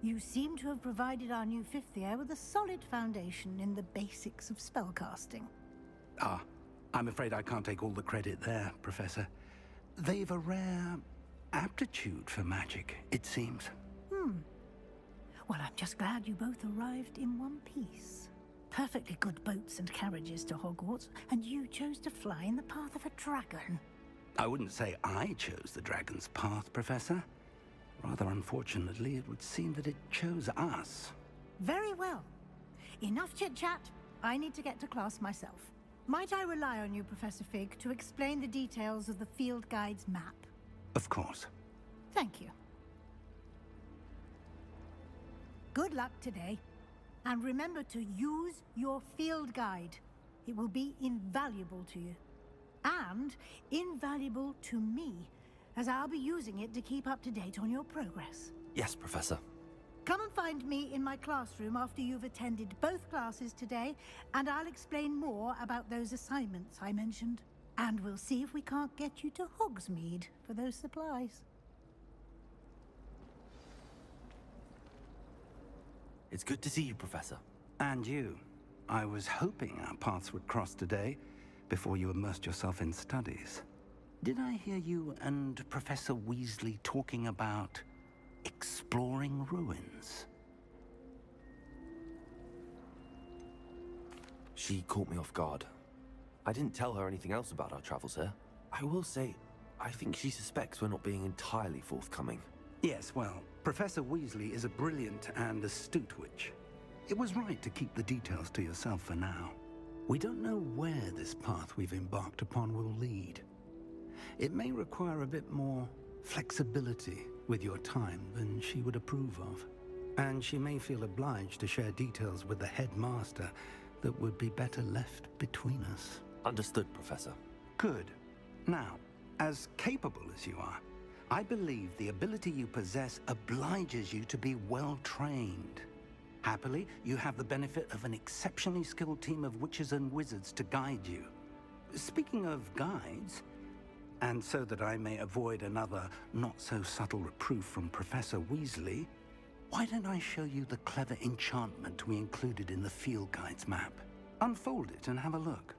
You seem to have provided our new fifth year with a solid foundation in the basics of spellcasting. Ah, I'm afraid I can't take all the credit there, Professor. They've a rare aptitude for magic, it seems. Well, I'm just glad you both arrived in one piece. Perfectly good boats and carriages to Hogwarts, and you chose to fly in the path of a dragon. I wouldn't say I chose the dragon's path, Professor. Rather unfortunately, it would seem that it chose us. Very well. Enough chit-chat. I need to get to class myself. Might I rely on you, Professor Fig, to explain the details of the field guide's map? Of course. Thank you. Good luck today. And remember to use your field guide. It will be invaluable to you. And invaluable to me, as I'll be using it to keep up to date on your progress. Yes, Professor. Come and find me in my classroom after you've attended both classes today, and I'll explain more about those assignments I mentioned. And we'll see if we can't get you to Hogsmeade for those supplies. It's good to see you, Professor. And you. I was hoping our paths would cross today, before you immersed yourself in studies. Did I hear you and Professor Weasley talking about exploring ruins? She caught me off guard. I didn't tell her anything else about our travels here. I will say, I think she suspects we're not being entirely forthcoming. Yes, well, Professor Weasley is a brilliant and astute witch. It was right to keep the details to yourself for now. We don't know where this path we've embarked upon will lead. It may require a bit more flexibility with your time than she would approve of. And she may feel obliged to share details with the headmaster that would be better left between us. Understood, Professor. Good. Now, as capable as you are, I believe the ability you possess obliges you to be well trained. Happily, you have the benefit of an exceptionally skilled team of witches and wizards to guide you. Speaking of guides, and so that I may avoid another not-so-subtle reproof from Professor Weasley, why don't I show you the clever enchantment we included in the field guide's map? Unfold it and have a look.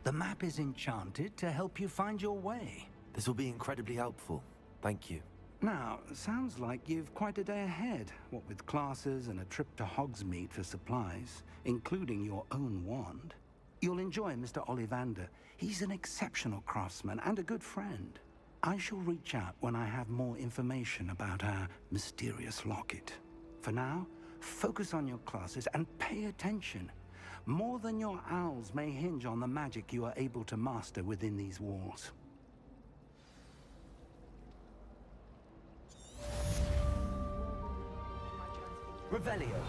The map is enchanted to help you find your way. This will be incredibly helpful. Thank you. Now, sounds like you've quite a day ahead, what with classes and a trip to Hogsmeade for supplies, including your own wand. You'll enjoy Mr. Ollivander. He's an exceptional craftsman and a good friend. I shall reach out when I have more information about our mysterious locket. For now, focus on your classes and pay attention. More than your owls may hinge on the magic you are able to master within these walls. Revelio.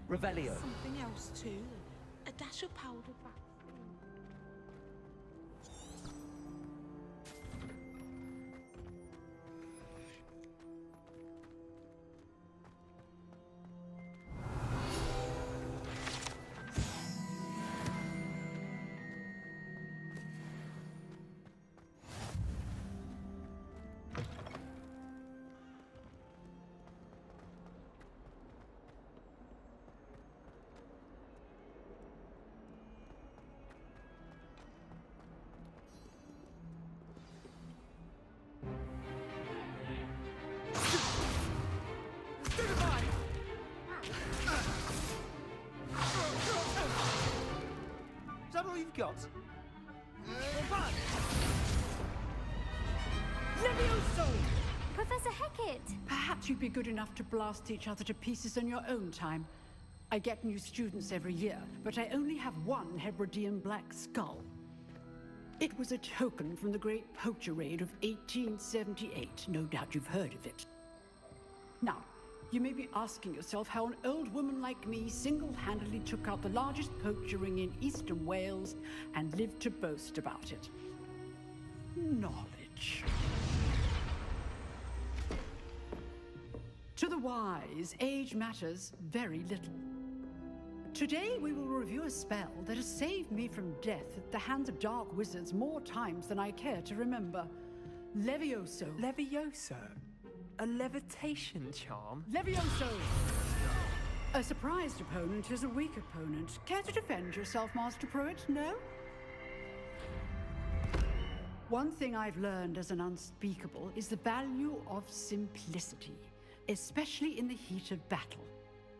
Revelio. Something else too. A dash of powder vaseline. Is that all you've got? Levioso! Professor Hecat! Perhaps you'd be good enough to blast each other to pieces in your own time. I get new students every year, but I only have one Hebridean black skull. It was a token from the Great Poacher Raid of 1878. No doubt you've heard of it. Now, you may be asking yourself how an old woman like me single-handedly took out the largest poacher ring in eastern Wales and lived to boast about it. Knowledge. To the wise, age matters very little. Today we will review a spell that has saved me from death at the hands of dark wizards more times than I care to remember. Levioso. Levioso? A levitation charm? Levioso! A surprised opponent is a weak opponent. Care to defend yourself, Master Pruitt? No? One thing I've learned as an unspeakable is the value of simplicity, especially in the heat of battle.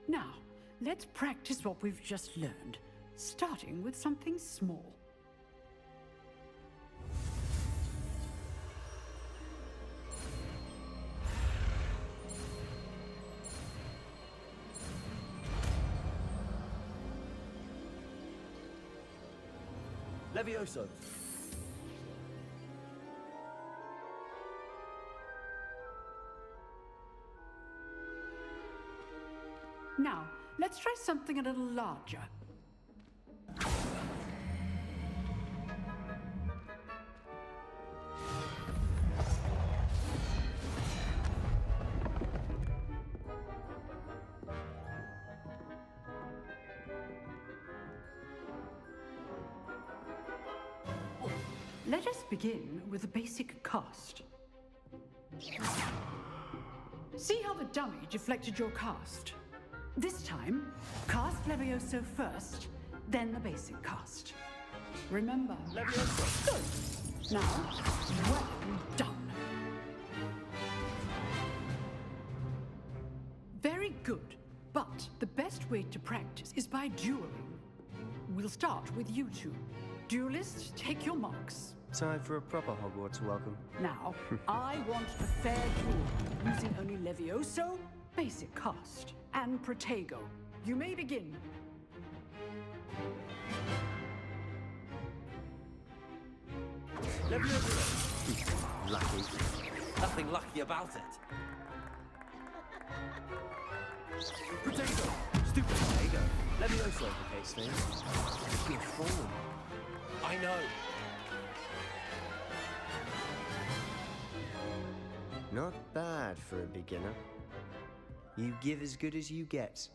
Now, let's practice what we've just learned, starting with something small. Levioso. Now, let's try something a little larger. Let us begin with a basic cast. See how the dummy deflected your cast? This time, cast Levioso first, then the basic cast. Remember, Levioso. Good. Now, well done. Very good, but the best way to practice is by dueling. We'll start with you two. Duelists, take your marks. Time for a proper Hogwarts welcome. Now, I want a fair duel, using only Levioso basic cast, and Protego. You may begin. Lucky. Nothing lucky about it. Potato! Stupid potato. Levioso complicates things. Good form. I know. Not bad for a beginner. You give as good as you get.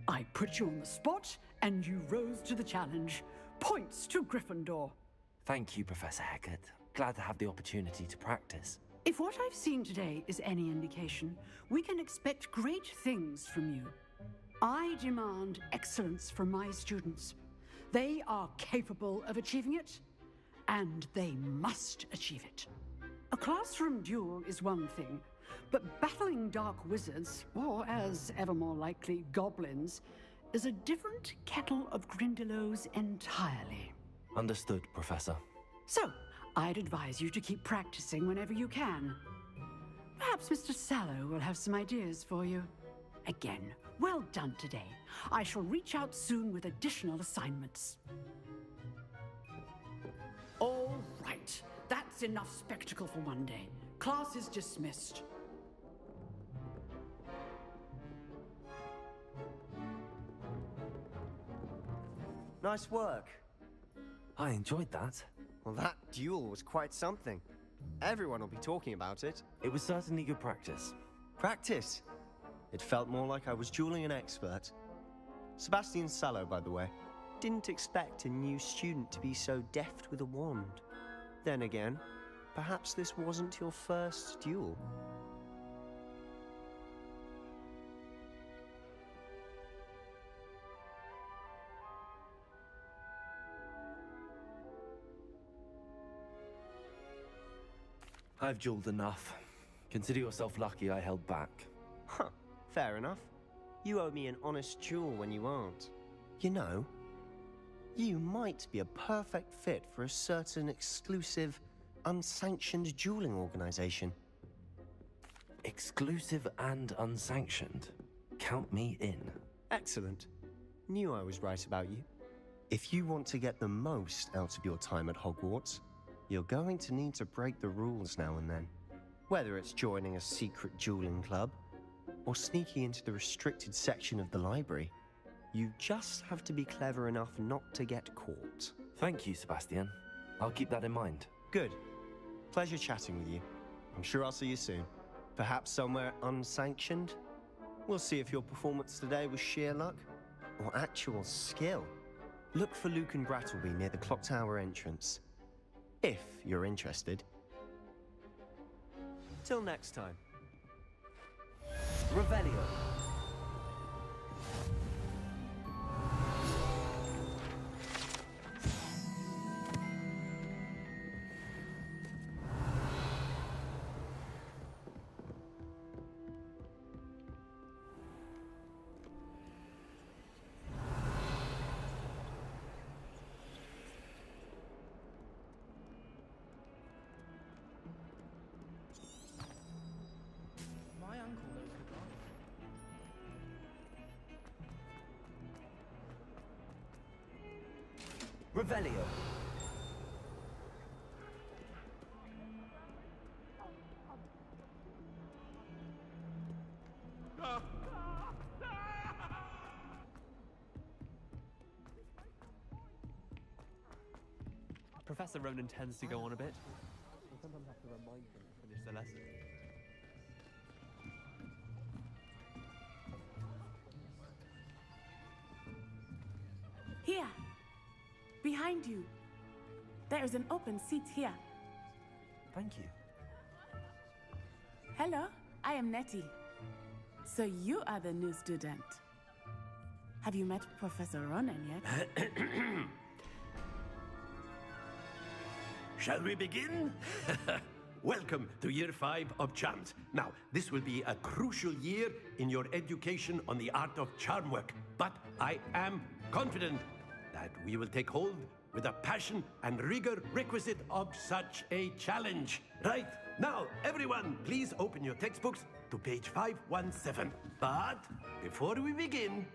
I put you on the spot, and you rose to the challenge. Points to Gryffindor. Thank you, Professor Hecat. Glad to have the opportunity to practice. If what I've seen today is any indication, we can expect great things from you. I demand excellence from my students. They are capable of achieving it, and they must achieve it. A classroom duel is one thing, but battling dark wizards, or as ever more likely, goblins, is a different kettle of Grindylows entirely. Understood, Professor. So, I'd advise you to keep practicing whenever you can. Perhaps Mr. Sallow will have some ideas for you. Again, well done today. I shall reach out soon with additional assignments. All right, that's enough spectacle for one day. Class is dismissed. Nice work. I enjoyed that. Well, that duel was quite something. Everyone will be talking about it. It was certainly good practice. Practice? It felt more like I was dueling an expert. Sebastian Sallow, by the way. Didn't expect a new student to be so deft with a wand. Then again, perhaps this wasn't your first duel. I've dueled enough. Consider yourself lucky I held back. Huh, fair enough. You owe me an honest duel when you aren't. You know, you might be a perfect fit for a certain exclusive, unsanctioned dueling organization. Exclusive and unsanctioned? Count me in. Excellent. Knew I was right about you. If you want to get the most out of your time at Hogwarts, you're going to need to break the rules now and then. Whether it's joining a secret dueling club, or sneaking into the restricted section of the library, you just have to be clever enough not to get caught. Thank you, Sebastian. I'll keep that in mind. Good. Pleasure chatting with you. I'm sure I'll see you soon. Perhaps somewhere unsanctioned? We'll see if your performance today was sheer luck, or actual skill. Look for Luke and Brattleby near the clock tower entrance. If you're interested. Till next time. Revelio. My uncle knows the guy. Revelio. Professor Ronan tends to go on a bit. I sometimes have to remind him to finish the lesson. Here. Behind you. There is an open seat here. Thank you. Hello, I am Nettie. So you are the new student. Have you met Professor Ronan yet? Shall we begin? Welcome to Year 5 of Charms. Now, this will be a crucial year in your education on the art of charm work, but I am confident that we will take hold with the passion and rigor requisite of such a challenge. Right, now, everyone, please open your textbooks to page 517. But before we begin,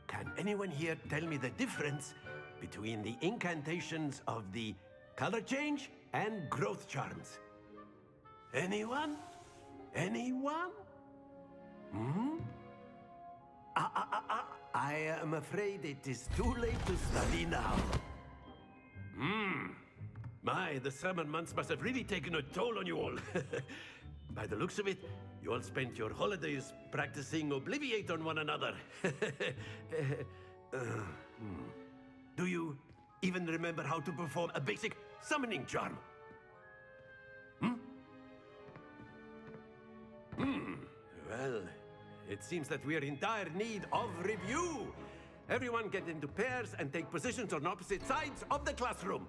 can anyone here tell me the difference between the incantations of the color change and growth charms? Anyone? Anyone? Hmm? I am afraid it is too late to study now. My, the summer months must have really taken a toll on you all. By the looks of it, you all spent your holidays practicing Obliviate on one another. Do you even remember how to perform a basic summoning charm? Well, it seems that we are in dire need of review. Everyone get into pairs and take positions on opposite sides of the classroom.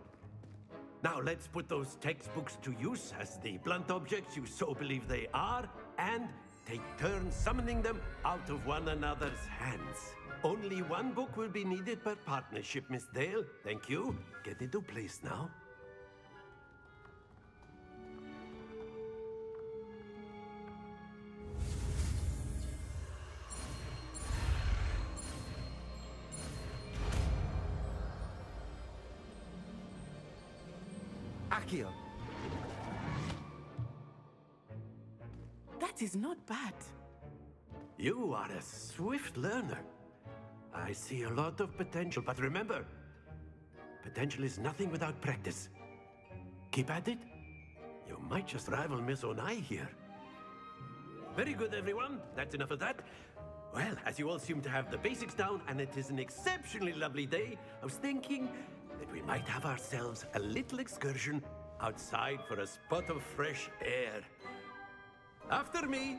Now let's put those textbooks to use as the blunt objects you so believe they are, and take turns summoning them out of one another's hands. Only one book will be needed per partnership, Miss Dale. Thank you. Get into place now. Accio. That is not bad. You are a swift learner. I see a lot of potential, but remember, potential is nothing without practice. Keep at it. You might just rival Miss Onai here. Very good, everyone. That's enough of that. Well, as you all seem to have the basics down, and it is an exceptionally lovely day, I was thinking that we might have ourselves a little excursion outside for a spot of fresh air. After me.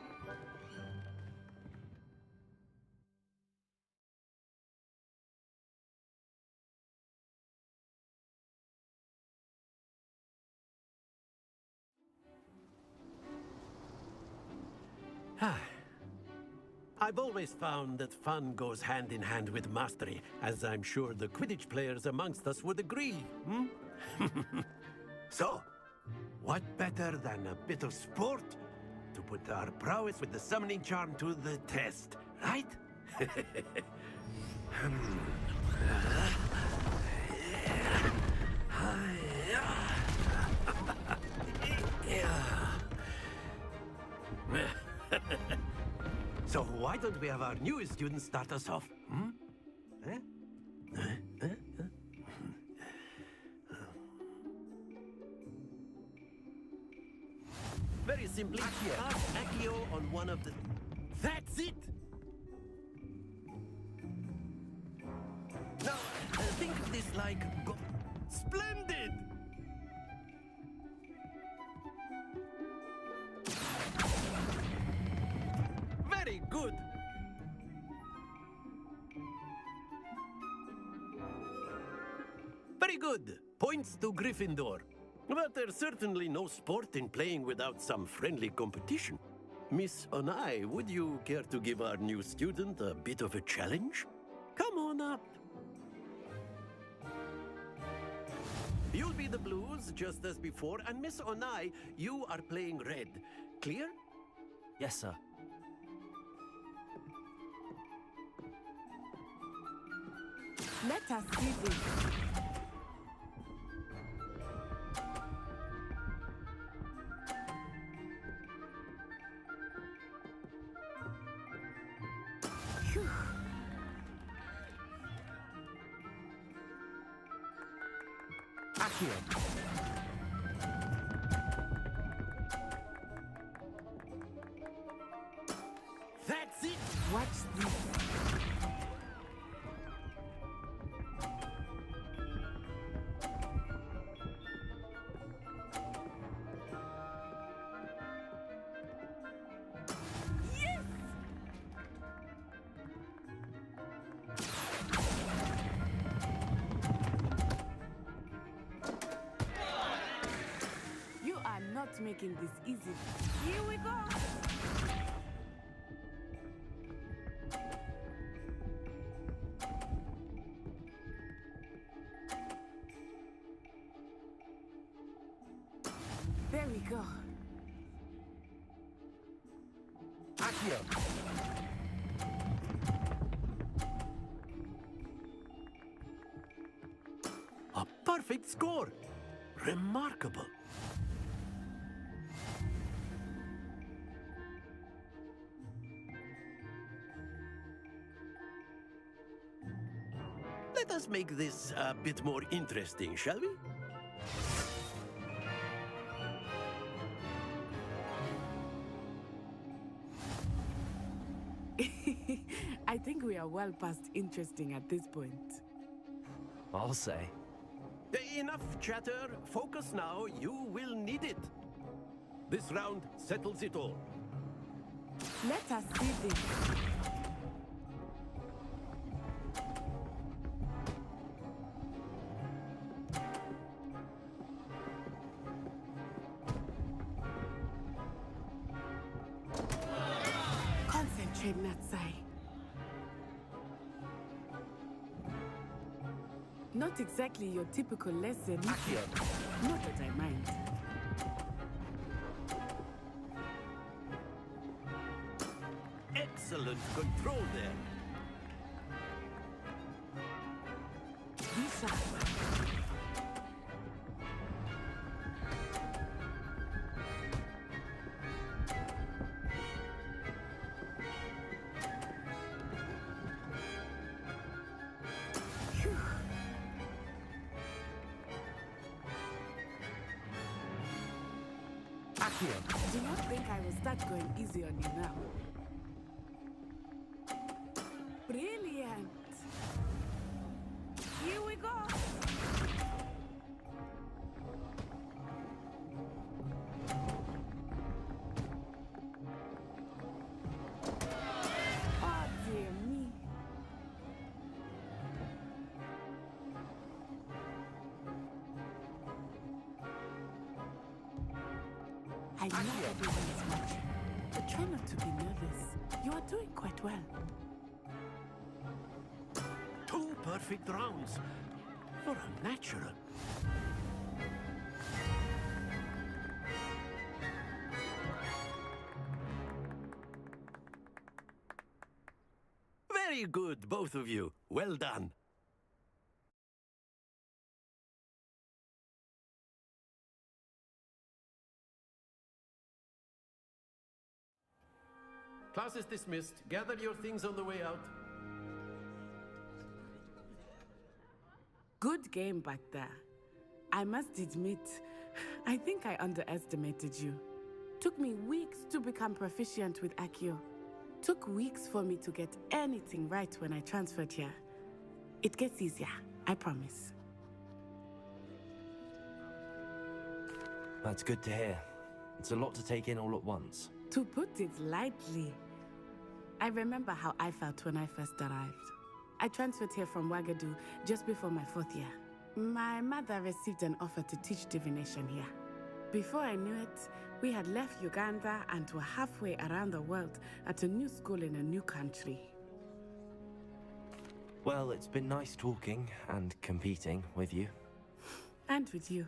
I've always found that fun goes hand in hand with mastery, as I'm sure the Quidditch players amongst us would agree. So, what better than a bit of sport to put our prowess with the summoning charm to the test, right? So why don't we have our newest student start us off? Very simply, cast Accio on one of the... That's it! Now, think of this like... Splendid! Very good! Very good! Points to Gryffindor. But there's certainly no sport in playing without some friendly competition. Miss Onai, would you care to give our new student a bit of a challenge? Come on up. You'll be the blues, just as before, and Miss Onai, you are playing red. Clear? Yes, sir. Let us see this. Phew. Accio. That's it! Watch this. You are not making this easy. Here we go. go. Accio! A perfect score! Remarkable! Let us make this a bit more interesting, shall we? I think we are well past interesting at this point. I'll say. Enough chatter. Focus now. You will need it. This round settles it all. Let us see this. Concentrate, Natsai. Not exactly your typical lesson. Not that I mind. Excellent control there. Lisa. Do not think I will start going easy on you now. Brilliant. Here we go. Oh, dear me. I know everyone is watching, but try not to be nervous. You are doing quite well. 2 perfect rounds. You're a natural. Very good, both of you. Well done. Class is dismissed. Gather your things on the way out. Good game back there. I must admit, I think I underestimated you. Took me weeks to become proficient with Accio. Took weeks for me to get anything right when I transferred here. It gets easier, I promise. That's good to hear. It's a lot to take in all at once. To put it lightly, I remember how I felt when I first arrived. I transferred here from Wagadu just before my 4th year. My mother received an offer to teach divination here. Before I knew it, we had left Uganda and were halfway around the world at a new school in a new country. Well, it's been nice talking and competing with you. And with you.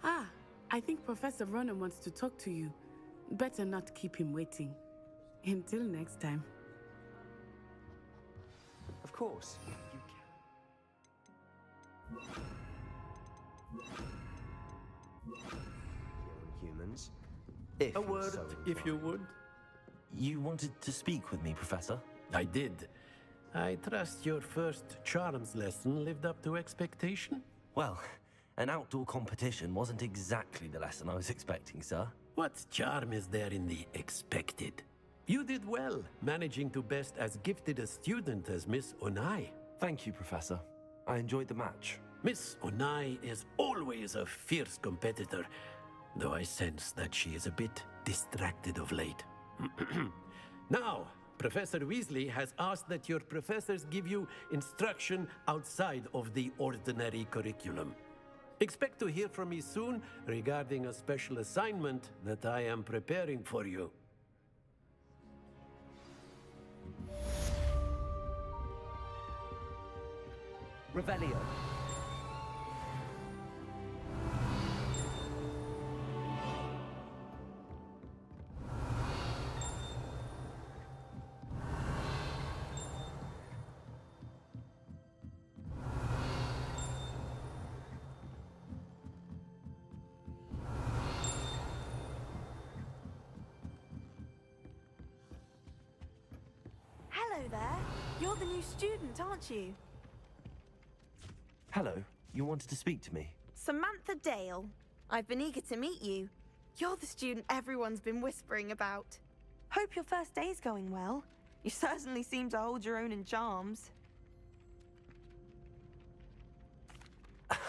Ah, I think Professor Ronan wants to talk to you. Better not keep him waiting. Until next time. Of course. Humans. A word, if you would. You wanted to speak with me, Professor? I did. I trust your first charms lesson lived up to expectation? Well, an outdoor competition wasn't exactly the lesson I was expecting, sir. What charm is there in the expected? You did well, managing to best as gifted a student as Miss Onai. Thank you, Professor. I enjoyed the match. Miss Onai is always a fierce competitor, though I sense that she is a bit distracted of late. Now, Professor Weasley has asked that your professors give you instruction outside of the ordinary curriculum. Expect to hear from me soon regarding a special assignment that I am preparing for you. Revelio. Hello there. You're the new student, aren't you? Hello, you wanted to speak to me? Samantha Dale. I've been eager to meet you. You're the student everyone's been whispering about. Hope your first day's going well. You certainly seem to hold your own in charms.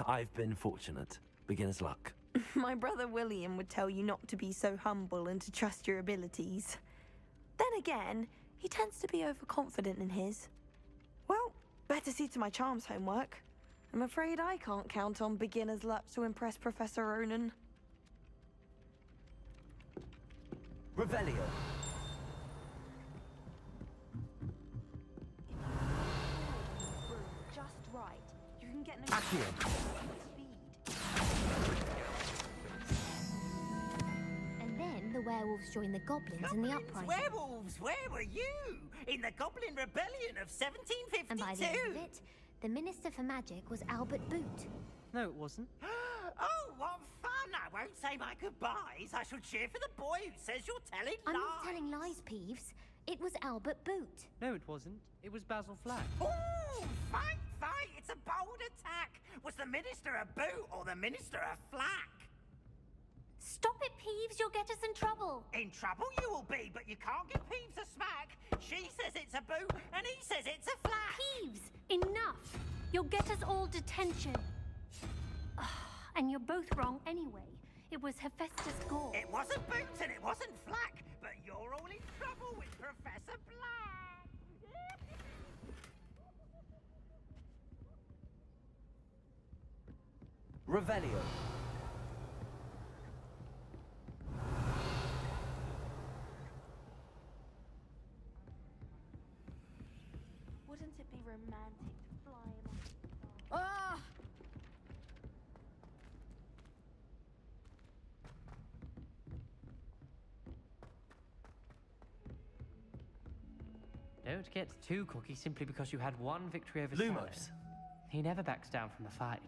I've been fortunate. Beginner's luck. My brother William would tell you not to be so humble and to trust your abilities. Then again, he tends to be overconfident in his. Well, better see to my charms homework. I'm afraid I can't count on beginner's luck to impress Professor Ronan. Revelio. Just right. You can get Accio. And then the werewolves joined the goblins in the uprising. Werewolves, where were you? In the Goblin Rebellion of 1752? And by the end of it, the Minister for Magic was Albert Boot. No, it wasn't. Oh, what fun! I won't say my goodbyes. I shall cheer for the boy who says you're telling I'm lies. not telling lies, Peeves. It was Albert Boot. No, it wasn't. It was Basil Flack. Ooh, fight, fight! It's a bold attack. Was the Minister a boot or the Minister a flack? Stop it, Peeves. You'll get us in trouble. In trouble you will be, but you can't give Peeves a smack. She says it's a boot, and he says it's a flack. Peeves, enough. You'll get us all detention. And you're both wrong anyway. It was Hephaestus Gore. It wasn't boot and it wasn't flack, but you're all in trouble with Professor Black. Revelio. Wouldn't it be romantic to fly among the stars? Ah! Don't get too cocky simply because you had one victory over Lumos. Saturn. He never backs down from the fight.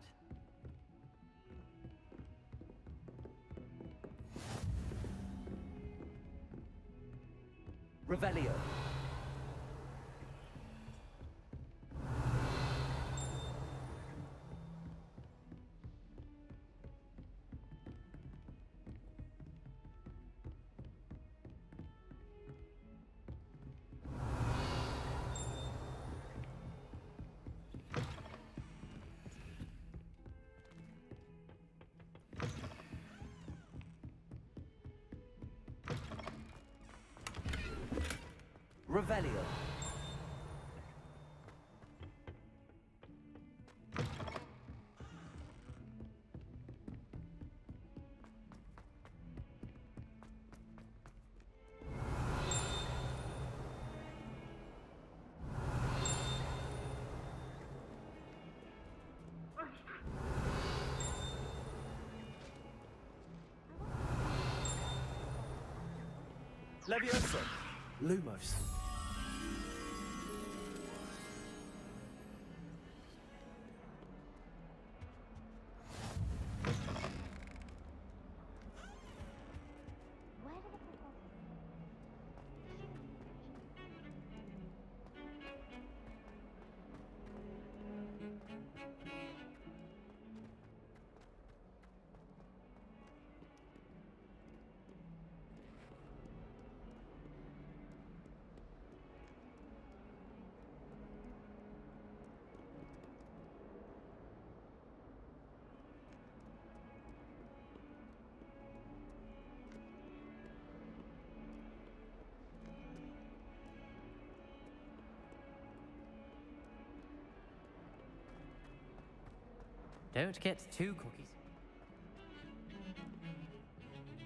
Revelio. Revelio. Leviosa. Lumos. Don't get too cocky.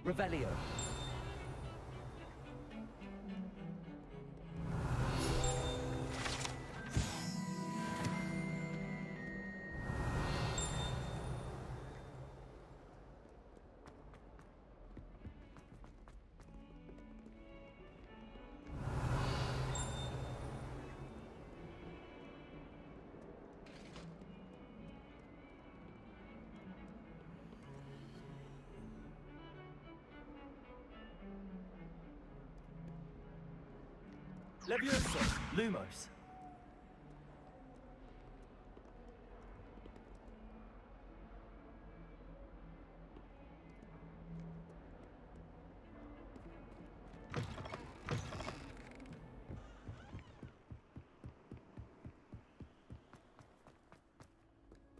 Revelio. Levioso! Lumos.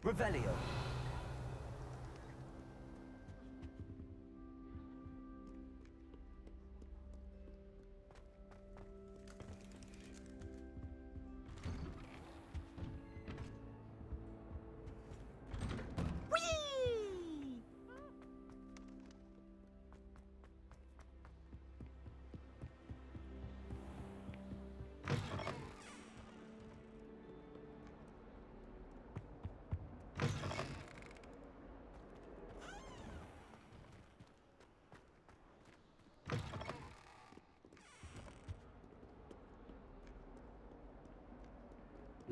Revelio.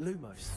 Lumos.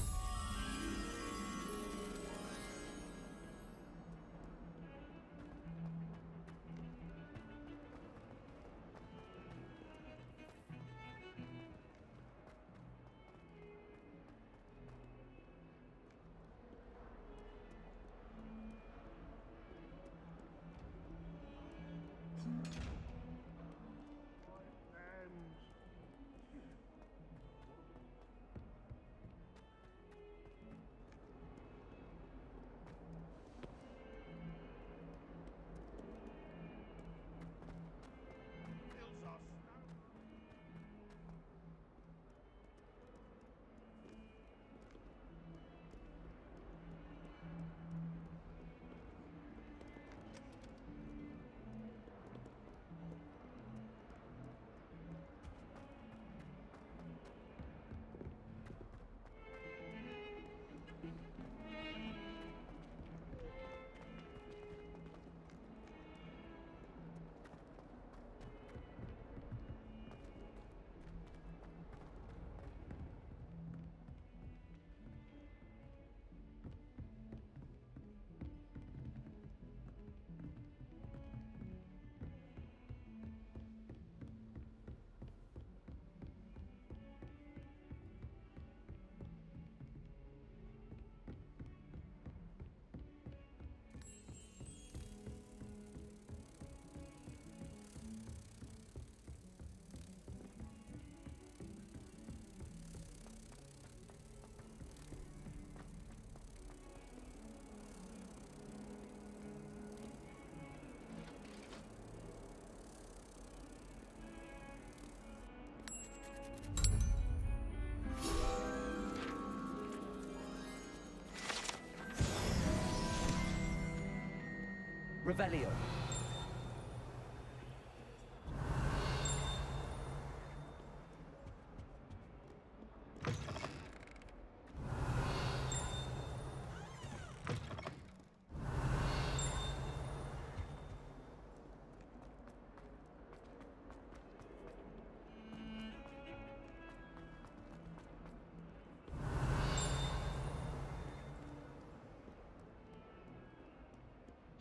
Revelio.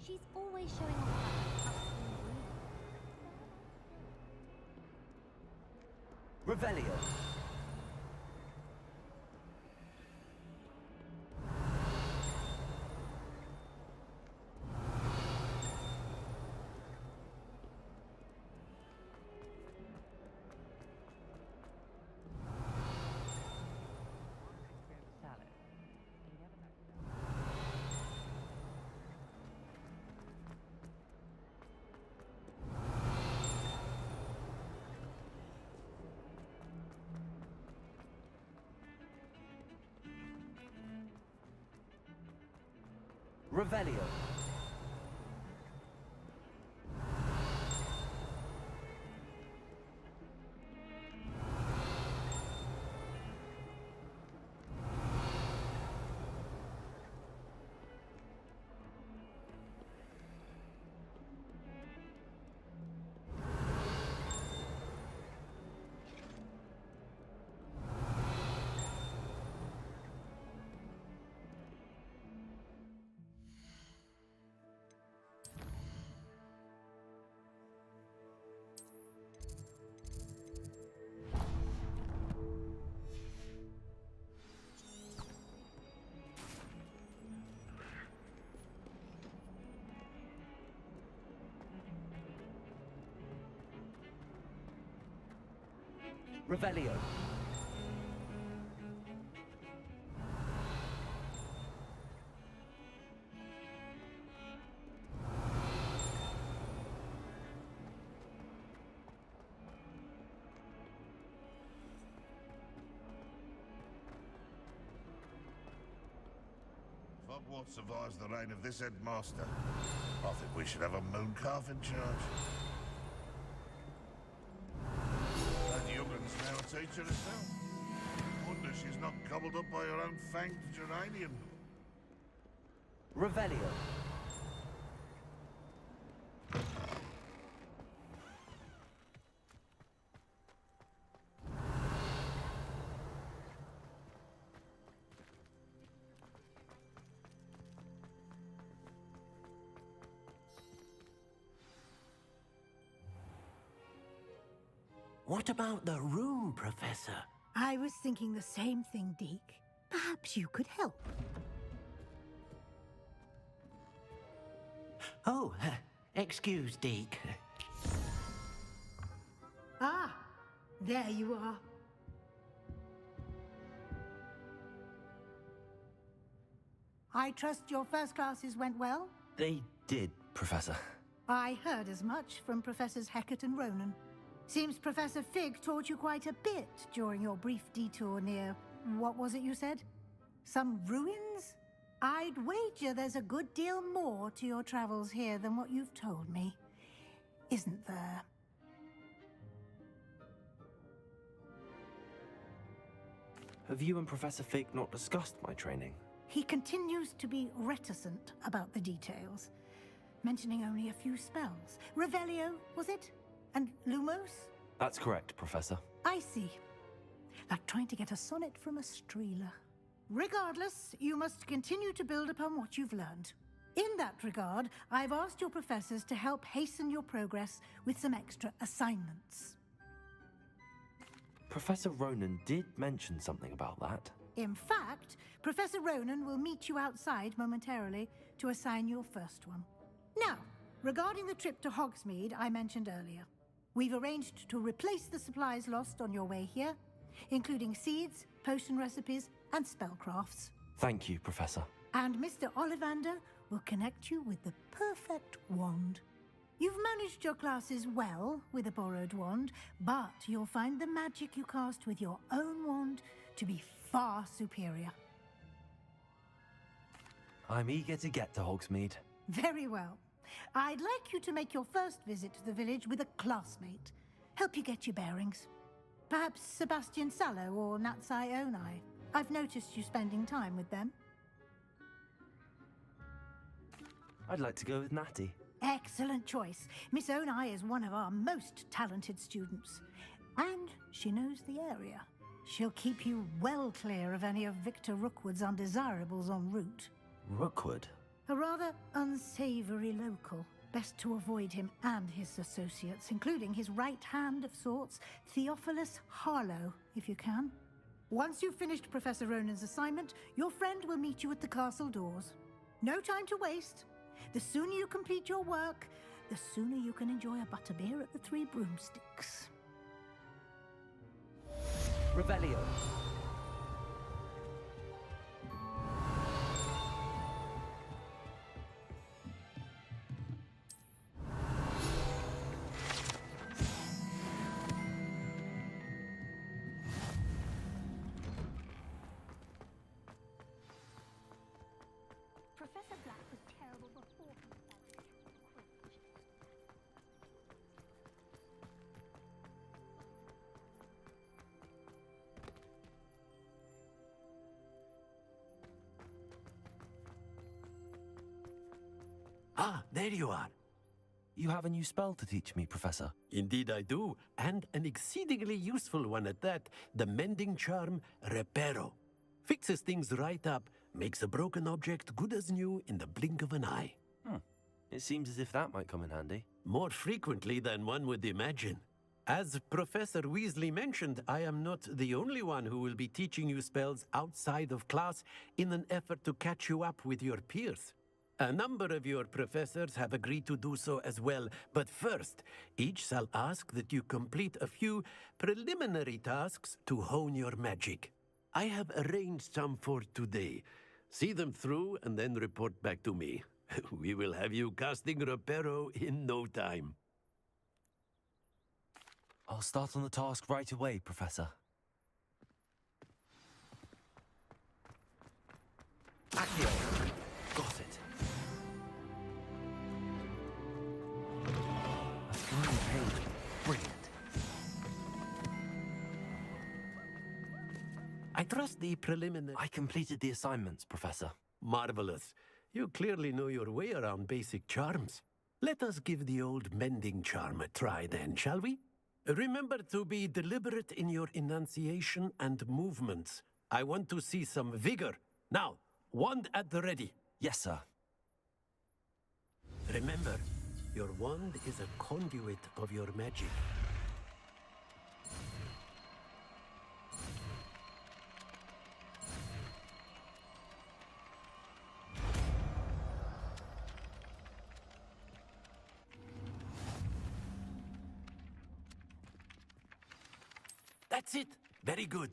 She's always showing off about her Revelio. Revelio. Revelio. Hogwarts survives the reign of this headmaster. I think we should have a moon calf in charge. That youngun's now a teacher herself. Wonder she's not gobbled up by her own fanged geranium. Revelio. What about the room, Professor? I was thinking the same thing, Deke. Perhaps you could help. Oh, excuse, Deke. Ah, there you are. I trust your first classes went well? They did, Professor. I heard as much from Professors Hecat and Ronan. Seems Professor Fig taught you quite a bit during your brief detour near... what was it you said? Some ruins? I'd wager there's a good deal more to your travels here than what you've told me. Isn't there? Have you and Professor Fig not discussed my training? He continues to be reticent about the details, mentioning only a few spells. Revelio, was it? And Lumos? That's correct, Professor. I see. Like trying to get a sonnet from a streeler. Regardless, you must continue to build upon what you've learned. In that regard, I've asked your professors to help hasten your progress with some extra assignments. Professor Ronan did mention something about that. In fact, Professor Ronan will meet you outside momentarily to assign your first one. Now, regarding the trip to Hogsmeade I mentioned earlier, we've arranged to replace the supplies lost on your way here, including seeds, potion recipes, and spellcrafts. Thank you, Professor. And Mr. Ollivander will connect you with the perfect wand. You've managed your classes well with a borrowed wand, but you'll find the magic you cast with your own wand to be far superior. I'm eager to get to Hogsmeade. Very well. I'd like you to make your first visit to the village with a classmate. Help you get your bearings. Perhaps Sebastian Sallow or Natsai Onai. I've noticed you spending time with them. I'd like to go with Natty. Excellent choice. Miss Onai is one of our most talented students. And she knows the area. She'll keep you well clear of any of Victor Rookwood's undesirables en route. Rookwood? A rather unsavory local. Best to avoid him and his associates, including his right hand of sorts, Theophilus Harlow, if you can. Once you've finished Professor Ronan's assignment, your friend will meet you at the castle doors. No time to waste. The sooner you complete your work, the sooner you can enjoy a butterbeer at the Three Broomsticks. Revelio. Professor Black was terrible before he fell. Ah, there you are. You have a new spell to teach me, Professor. Indeed I do, and an exceedingly useful one at that, the mending charm Reparo. Fixes things right up, makes a broken object good as new in the blink of an eye. It seems as if that might come in handy. More frequently than one would imagine. As Professor Weasley mentioned, I am not the only one who will be teaching you spells outside of class in an effort to catch you up with your peers. A number of your professors have agreed to do so as well, but first, each shall ask that you complete a few preliminary tasks to hone your magic. I have arranged some for today. See them through and then report back to me. We will have you casting Reparo in no time. I'll start on the task right away, Professor. Accio! Got it. A flying page. Brilliant. I trust the preliminary... I completed the assignments, Professor. Marvelous. You clearly know your way around basic charms. Let us give the old mending charm a try then, shall we? Remember to be deliberate in your enunciation and movements. I want to see some vigor. Now, wand at the ready. Yes, sir. Remember, your wand is a conduit of your magic. That's it. Very good.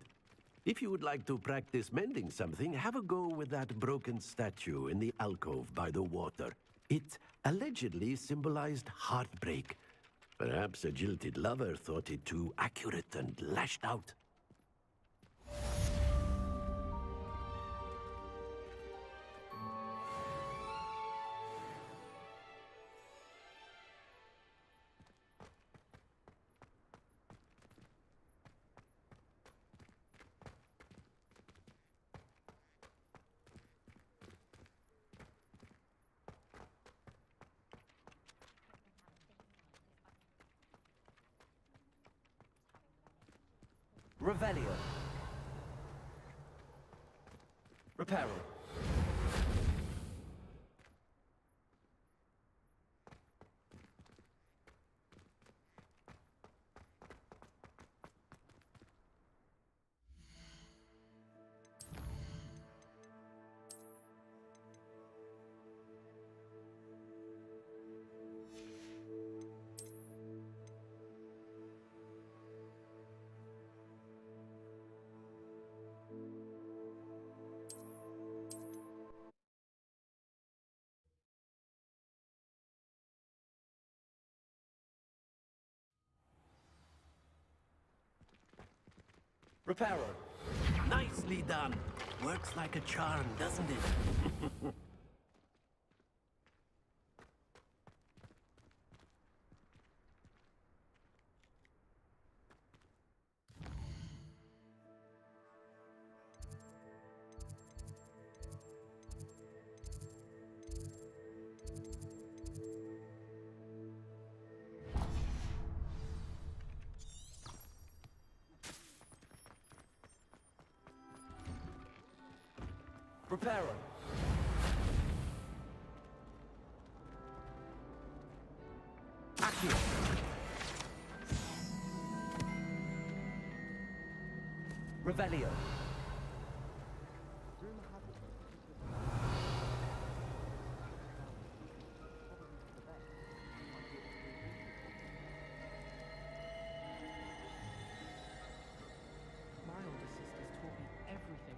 If you would like to practice mending something, have a go with that broken statue in the alcove by the water. It allegedly symbolized heartbreak. Perhaps a jilted lover thought it too accurate and lashed out. Revelio. Reparo. Reparo. Nicely done. Works like a charm, doesn't it? Reparo. Accio. Revelio.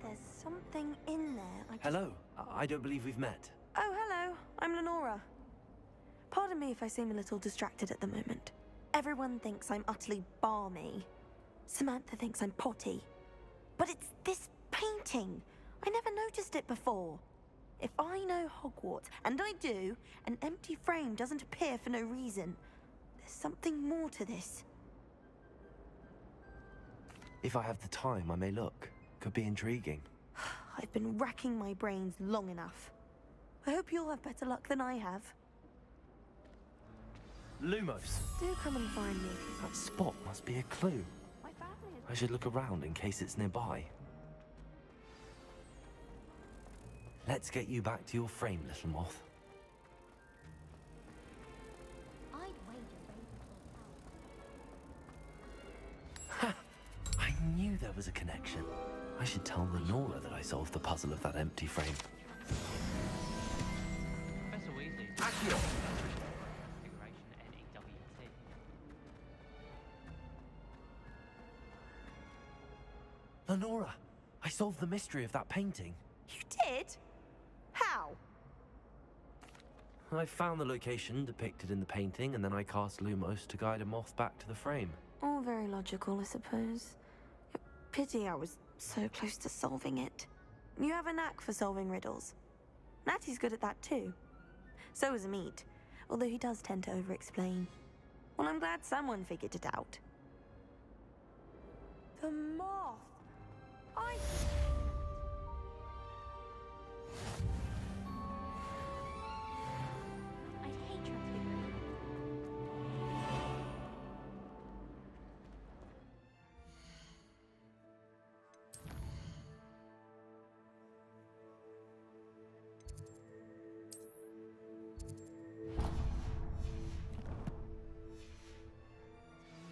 There's something in there. Hello. I don't believe we've met. Oh, hello. I'm Lenora. Pardon me if I seem a little distracted at the moment. Everyone thinks I'm utterly balmy. Samantha thinks I'm potty. But it's this painting. I never noticed it before. If I know Hogwarts, and I do, an empty frame doesn't appear for no reason. There's something more to this. If I have the time, I may look. Could be intriguing. I've been racking my brains long enough. I hope you'll have better luck than I have. Lumos. Do come and find me. That spot must be a clue. I should look around in case it's nearby. Let's get you back to your frame, little moth. Ha! I knew there was a connection. I should tell Lenora that I solved the puzzle of that empty frame. Accio! Configuration NEWT. Lenora, I solved the mystery of that painting. You did? How? I found the location depicted in the painting, and then I cast Lumos to guide a moth back to the frame. All very logical, I suppose. Pity I was so close to solving it. You have a knack for solving riddles. Natty's good at that too. So is Amit, although he does tend to over-explain. Well, I'm glad someone figured it out. The moth! I hate transfiguration.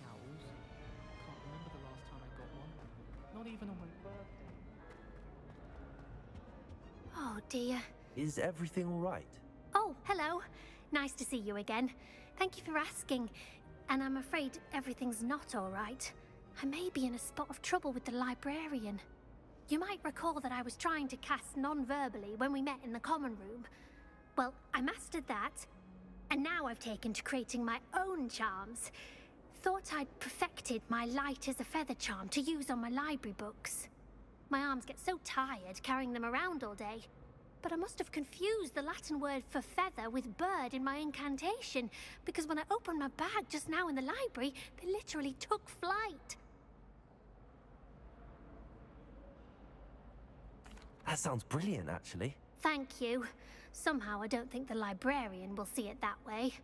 Owls? Can't remember the last time I got one. Not even on my birthday. Oh dear. Is everything all right? Oh, hello. Nice to see you again. Thank you for asking. And I'm afraid everything's not all right. I may be in a spot of trouble with the librarian. You might recall that I was trying to cast non-verbally when we met in the common room. Well, I mastered that, and now I've taken to creating my own charms. Thought I'd perfected my light as a feather charm to use on my library books. My arms get so tired carrying them around all day. But I must have confused the Latin word for feather with bird in my incantation, because when I opened my bag just now in the library, they literally took flight. That sounds brilliant, actually. Thank you. Somehow I don't think the librarian will see it that way.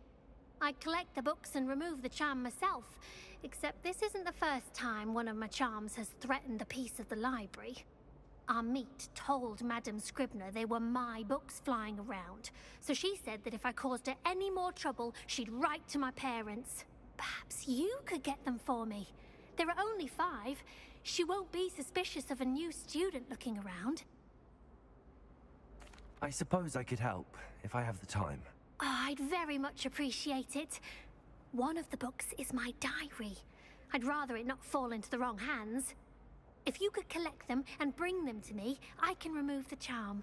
I collect the books and remove the charm myself, except this isn't the first time one of my charms has threatened the peace of the library. Amit told Madame Scribner they were my books flying around, so she said that if I caused her any more trouble, she'd write to my parents. Perhaps you could get them for me. There are only 5. She won't be suspicious of a new student looking around. I suppose I could help, if I have the time. Oh, I'd very much appreciate it. One of the books is my diary. I'd rather it not fall into the wrong hands. If you could collect them and bring them to me, I can remove the charm.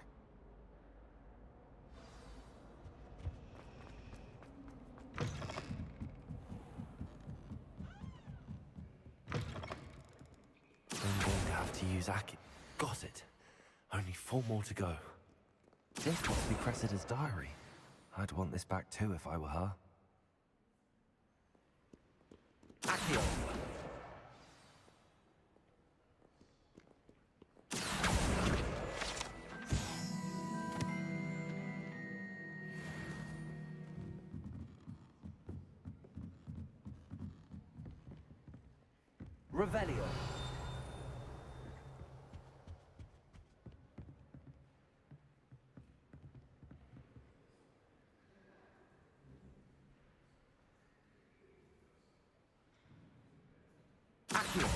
I'm going to have to use Aki. Got it. Only 4 more to go. This must be Cressida's diary. I'd want this back too if I were her. Accio! Revelio. Accio.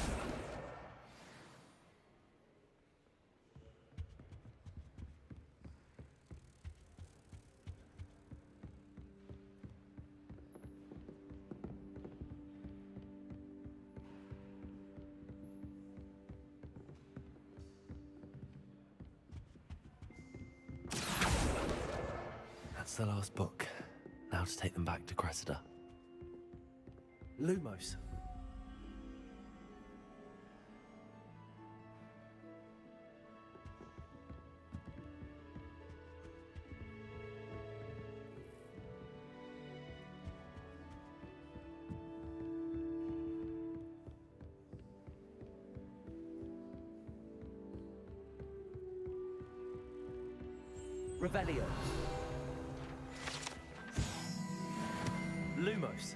That's the last book. Now to take them back to Cressida. Lumos. Revelio. Lumos.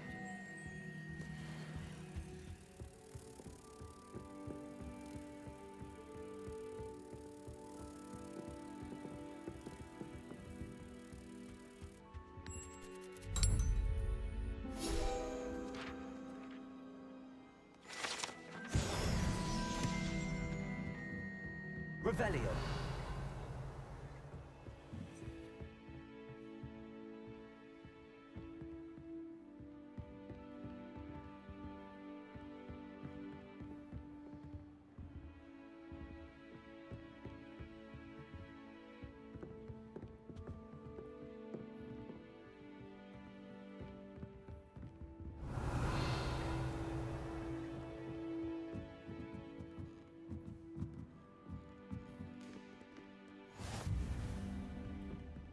Revelio.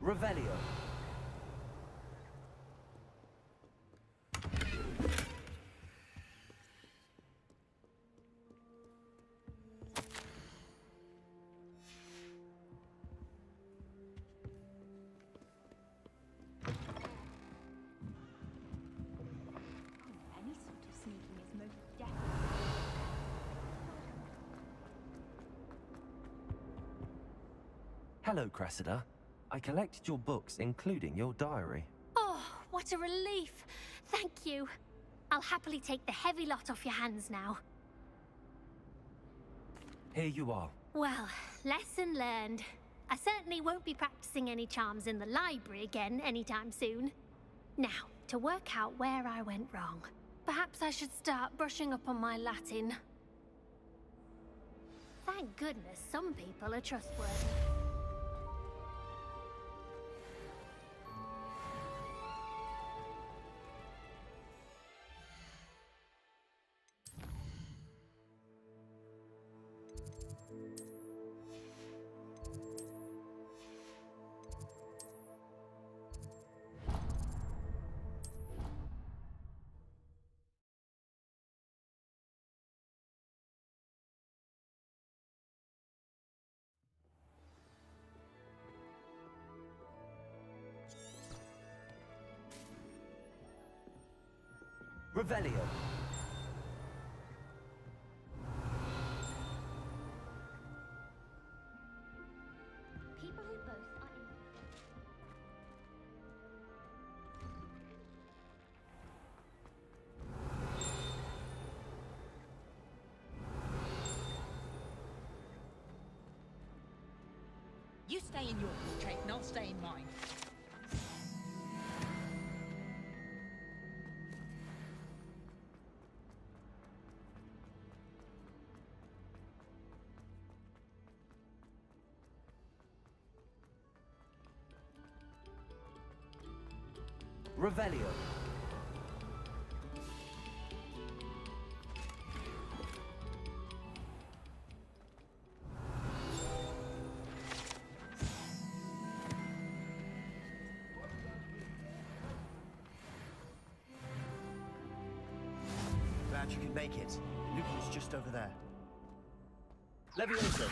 Revelio. Any sort of sneaking is most definitely. Hello, Cressida. I collected your books, including your diary. Oh, what a relief. Thank you. I'll happily take the heavy lot off your hands now. Here you are. Well, lesson learned. I certainly won't be practicing any charms in the library again anytime soon. Now, to work out where I went wrong. Perhaps I should start brushing up on my Latin. Thank goodness some people are trustworthy. Revelio. People who boast are in. You stay in your portrait and I'll stay in mine. Revelio. Glad you could make it. Lucan's just over there. Levioso.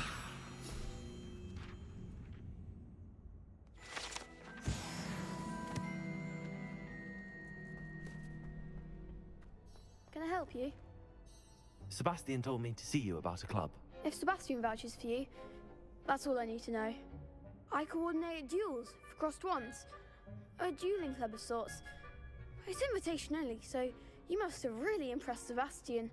Can I help you? Sebastian told me to see you about a club. If Sebastian vouches for you, that's all I need to know. I coordinate duels for crossed ones. A dueling club of sorts. It's invitation only, so you must have really impressed Sebastian.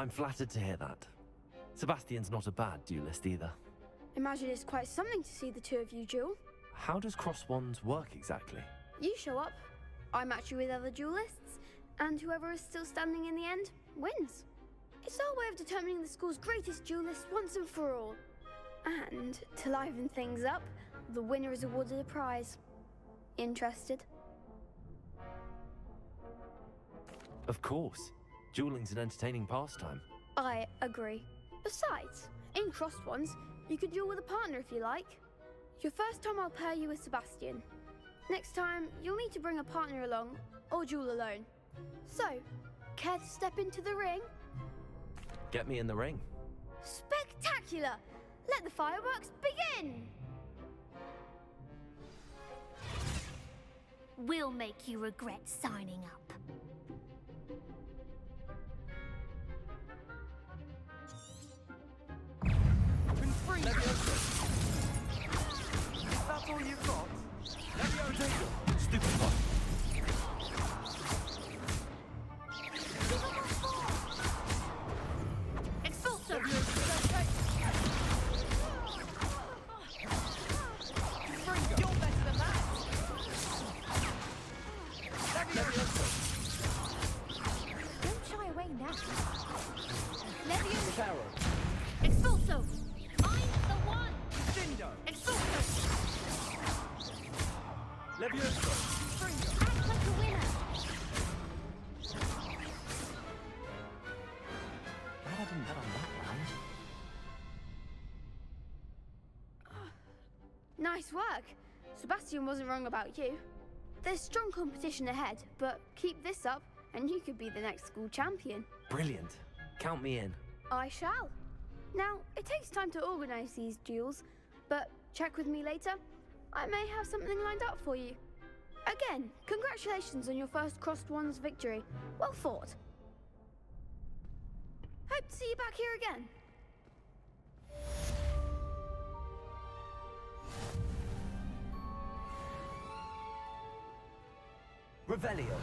I'm flattered to hear that. Sebastian's not a bad duelist either. Imagine it's quite something to see the two of you duel. How does cross wands work exactly? You show up, I match you with other duelists, and whoever is still standing in the end wins. It's our way of determining the school's greatest duelist once and for all. And to liven things up, the winner is awarded a prize. Interested? Of course. Dueling's an entertaining pastime. I agree. Besides, in crossed ones, you could duel with a partner if you like. Your first time I'll pair you with Sebastian. Next time, you'll need to bring a partner along, or duel alone. So, care to step into the ring? Get me in the ring. Spectacular! Let the fireworks begin! We'll make you regret signing up. That's all you've got? Stupid one. Expulso! You're better than that! Don't shy away now. Leviosa! Expulso! I'm the one! Dindo! Expulso! Leviosa! Act like a winner! Glad I didn't bet on that round. Nice work. Sebastian wasn't wrong about you. There's strong competition ahead, but keep this up and you could be the next school champion. Brilliant. Count me in. I shall. Now, it takes time to organise these duels, but check with me later. I may have something lined up for you. Again, congratulations on your first Crossed Wands victory. Well fought. Hope to see you back here again. Revelio.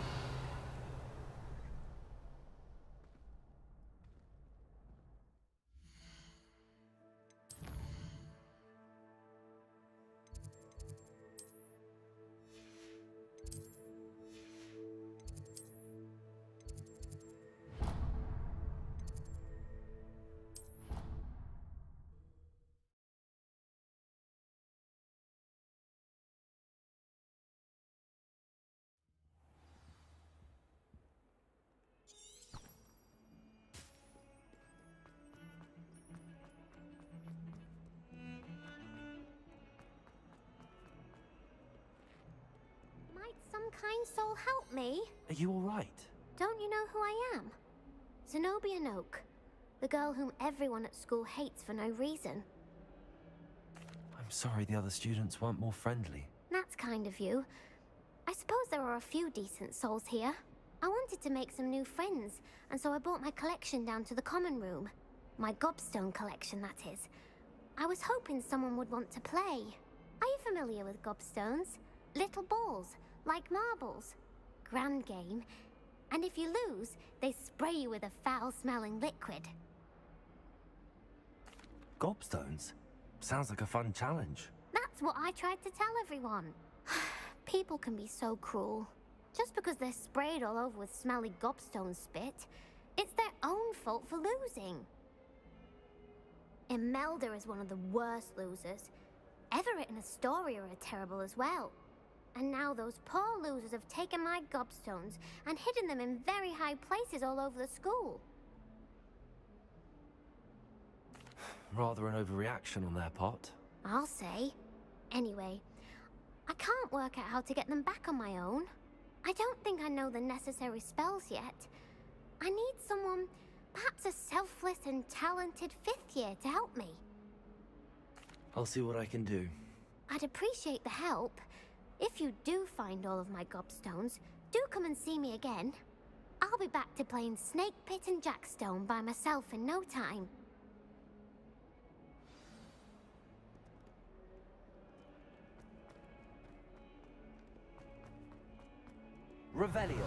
Might some kind soul help me? Are you all right? Don't you know who I am? Zenobia Noak, the girl whom everyone at school hates for no reason. I'm sorry the other students weren't more friendly. That's kind of you. I suppose there are a few decent souls here. I wanted to make some new friends, and so I brought my collection down to the common room. My gobstone collection, that is. I was hoping someone would want to play. Are you familiar with gobstones? Little balls, like marbles. Grand game. And if you lose, they spray you with a foul-smelling liquid. Gobstones? Sounds like a fun challenge. That's what I tried to tell everyone. People can be so cruel. Just because they're sprayed all over with smelly gobstone spit, it's their own fault for losing. Imelda is one of the worst losers. Everett and Astoria are terrible as well. And now those poor losers have taken my gobstones and hidden them in very high places all over the school. Rather an overreaction on their part. I'll say. Anyway, I can't work out how to get them back on my own. I don't think I know the necessary spells yet. I need someone, perhaps a selfless and talented 5th year to help me. I'll see what I can do. I'd appreciate the help. If you do find all of my gobstones, do come and see me again. I'll be back to playing Snake Pit and Jackstone by myself in no time. Revelio.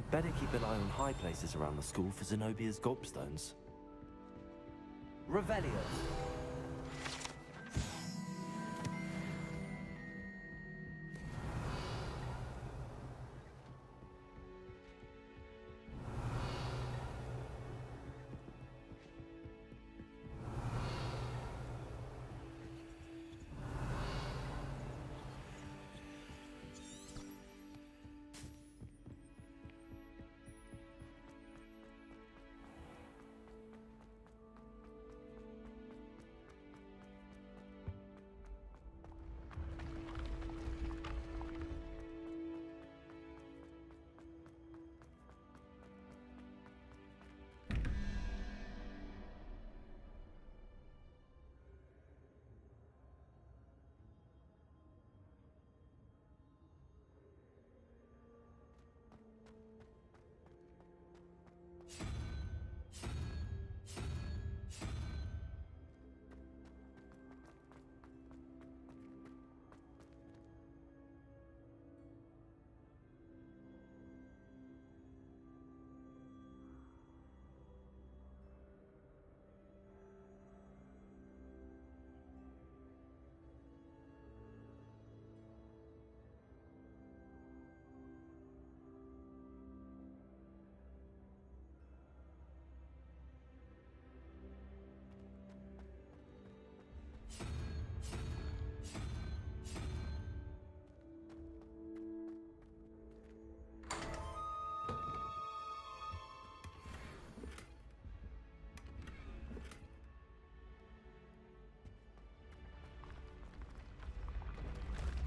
I'd better keep an eye on high places around the school for Zenobia's gobstones. Revelio.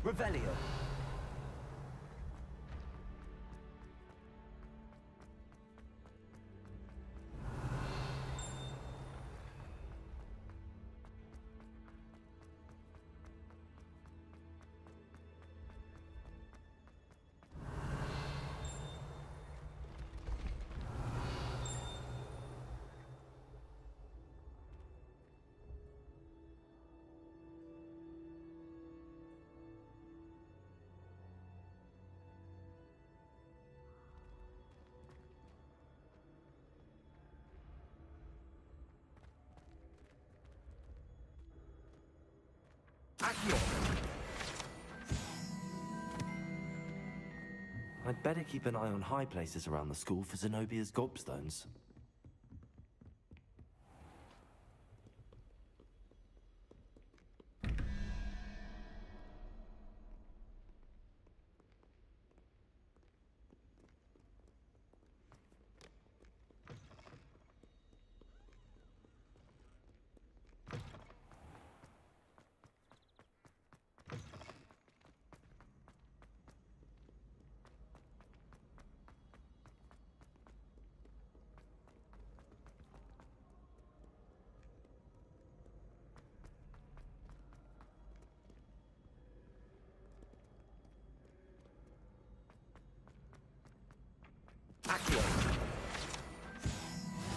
Revelio. I'd better keep an eye on high places around the school for Zenobia's gobstones.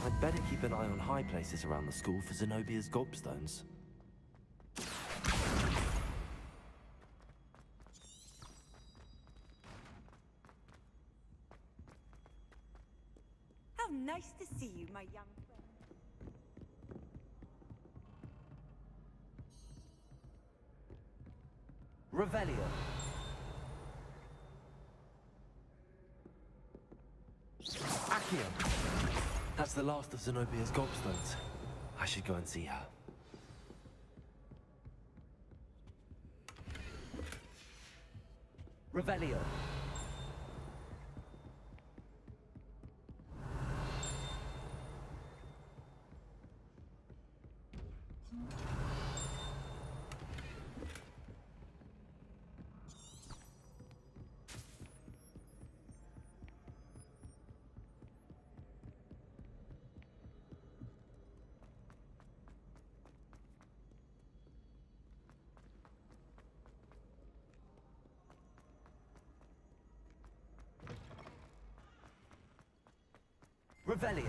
I'd better keep an eye on high places around the school for Zenobia's gobstones. How nice to see you, my young friend. Revelio. Accio! That's the last of Zenobia's gobstones. I should go and see her. Revelio. Revelio.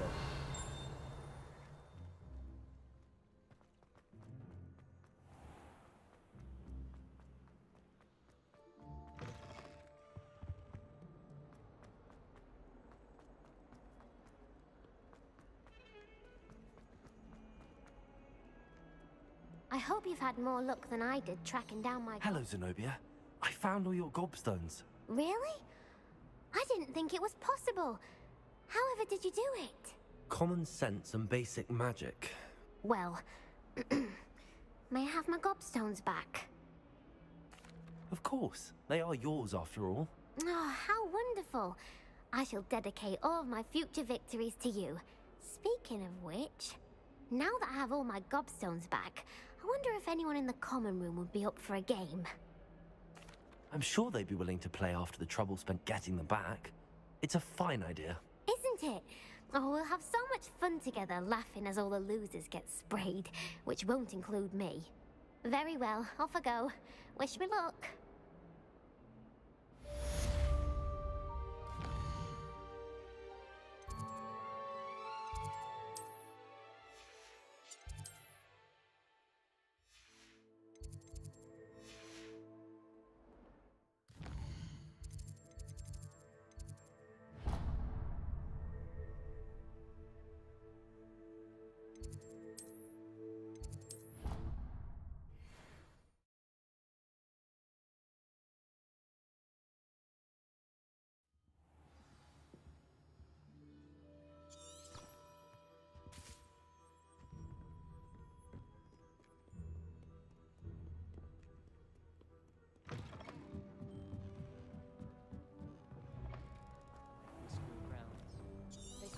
I hope you've had more luck than I did tracking down my... Hello, Zenobia. I found all your gobstones. Really? I didn't think it was possible. However did you do it? Common sense and basic magic. Well, may I have my gobstones back? Of course. They are yours after all. Oh, how wonderful. I shall dedicate all of my future victories to you. Speaking of which, now that I have all my gobstones back, I wonder if anyone in the common room would be up for a game. I'm sure they'd be willing to play after the trouble spent getting them back. It's a fine idea. Isn't it? Oh, we'll have so much fun together, laughing as all the losers get sprayed, which won't include me. Very well, off I go. Wish me luck.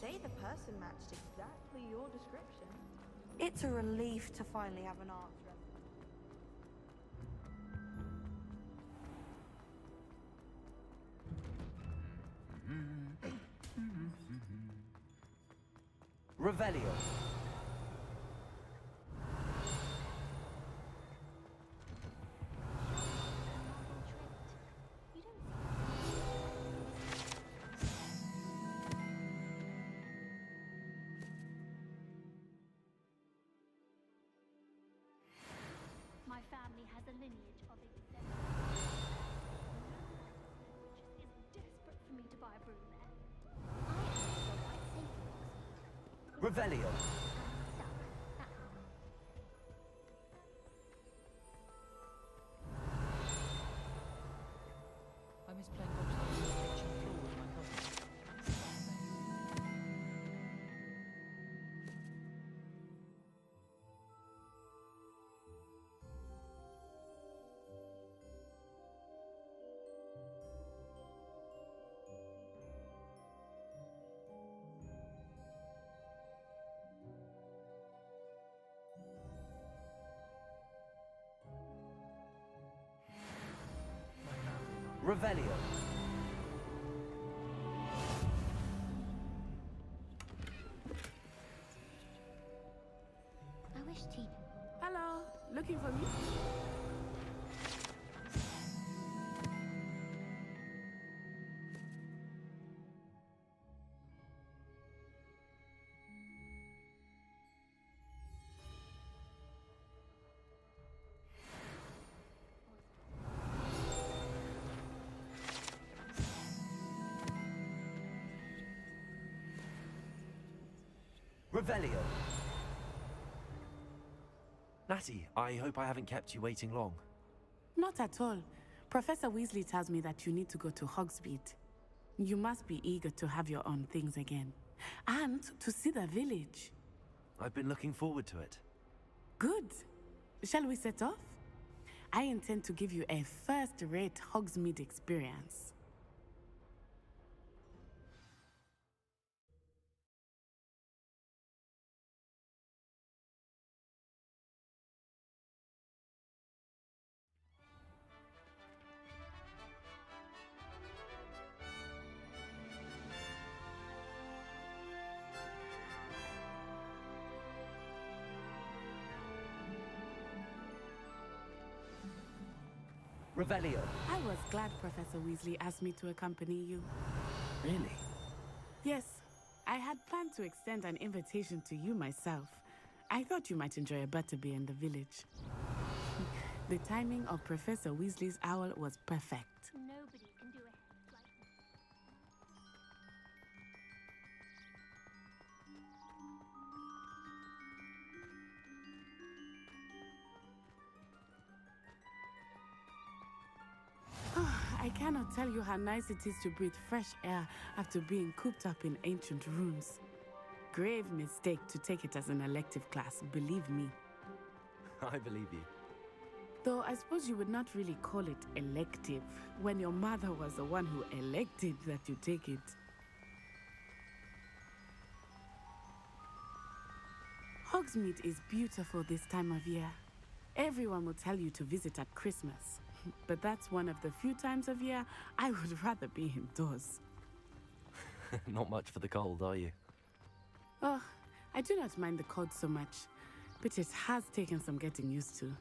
They say the person matched exactly your description. It's a relief to finally have an answer. Revelio. My family has a lineage of exemplary, which is desperate for me to buy a broom there. I also quite safe in Oxford. Revelio. I miss playing gobstones on the kitchen floor with my cousins. Revelio. I wish Tina... Hello, looking for me? Revelio. Natty, I hope I haven't kept you waiting long. Not at all. Professor Weasley tells me that you need to go to Hogsmeade. You must be eager to have your own things again. And to see the village. I've been looking forward to it. Good. Shall we set off? I intend to give you a first-rate Hogsmeade experience. Revelio. I was glad Professor Weasley asked me to accompany you. Really? Yes, I had planned to extend an invitation to you myself. I thought you might enjoy a butterbeer in the village. The timing of Professor Weasley's owl was perfect. Nobody can do a head like me. I cannot tell you how nice it is to breathe fresh air after being cooped up in ancient rooms. Grave mistake to take it as an elective class, believe me. I believe you. Though I suppose you would not really call it elective when your mother was the one who elected that you take it. Hogsmeade is beautiful this time of year. Everyone will tell you to visit at Christmas, but that's one of the few times of year I would rather be indoors. Not much for the cold, are you? Oh, I do not mind the cold so much, but it has taken some getting used to.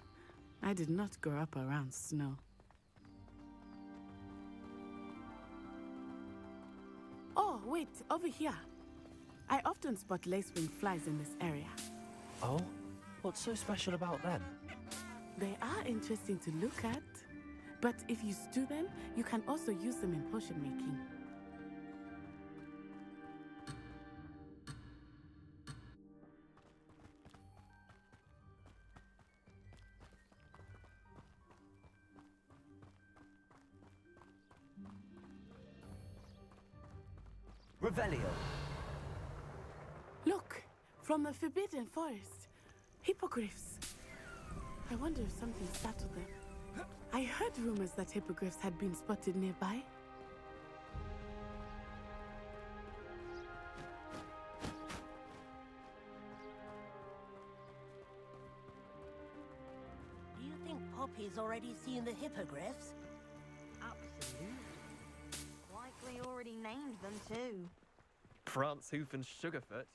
I did not grow up around snow. Oh, wait, over here. I often spot lacewing flies in this area. Oh? What's so special about them? They are interesting to look at, but if you stew them, you can also use them in potion making. Revelio. Look, from the Forbidden Forest. Hippogriffs. I wonder if something startled them. I heard rumors that hippogriffs had been spotted nearby. Do you think Poppy's already seen the hippogriffs? Absolutely. Likely already named them too. Prance, Hoof, and Sugarfoot.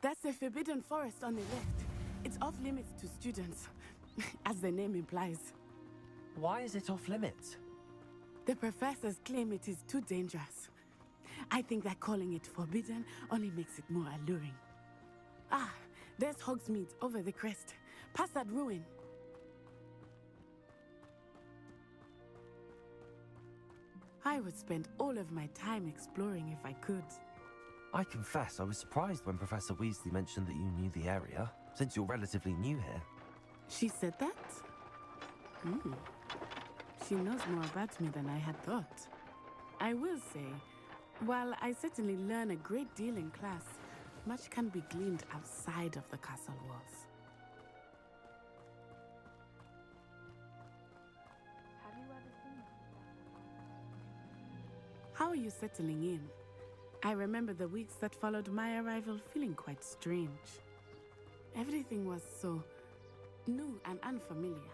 That's the Forbidden Forest on the left. It's off limits to students, as the name implies. Why is it off limits? The professors claim it is too dangerous. I think that calling it forbidden only makes it more alluring. Ah, there's Hogsmeade over the crest. Past that ruin. I would spend all of my time exploring if I could. I confess I was surprised when Professor Weasley mentioned that you knew the area, since you're relatively new here. She said that? She knows more about me than I had thought. I will say, while I certainly learn a great deal in class, much can be gleaned outside of the castle walls. Have you ever seen How are you settling in? I remember the weeks that followed my arrival feeling quite strange. Everything was so new and unfamiliar.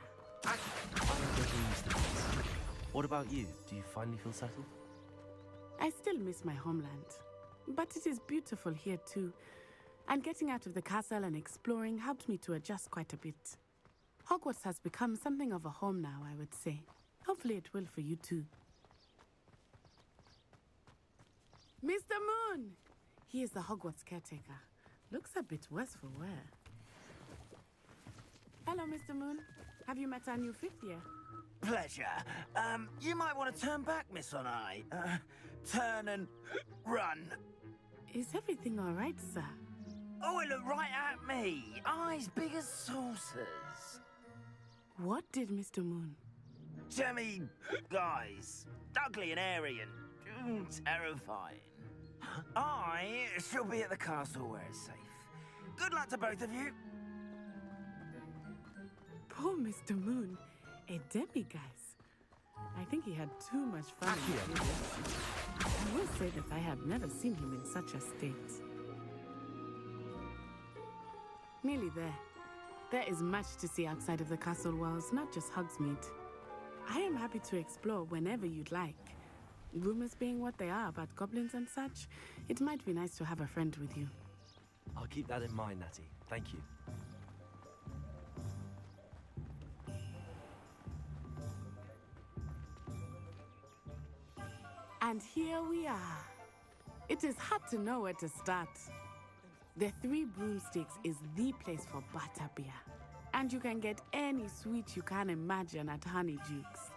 What about you? Do you finally feel settled? I still miss my homeland, but it is beautiful here too. And getting out of the castle and exploring helped me to adjust quite a bit. Hogwarts has become something of a home now, I would say. Hopefully it will for you too. Mr. Moon! He is the Hogwarts caretaker. Looks a bit worse for wear. Hello, Mr. Moon. Have you met our new fifth year? Pleasure. You might want to turn back, Miss On-Eye. Turn and run. Is everything all right, sir? Oh, it looked right at me. Eyes big as saucers. What did Mr. Moon? Jemmy guys. Ugly and airy and terrifying. I shall be at the castle where it's safe. Good luck to both of you. Poor Mr. Moon. A demiguise. I think he had too much fun. I will say that I have never seen him in such a state. Nearly there. There is much to see outside of the castle walls, not just Hogsmeade. I am happy to explore whenever you'd like. Rumors being what they are about goblins and such, it might be nice to have a friend with you. I'll keep that in mind, Natty. Thank you. And here we are. It is hard to know where to start. The Three Broomsticks is the place for butterbeer. And you can get any sweet you can imagine at Honeydukes.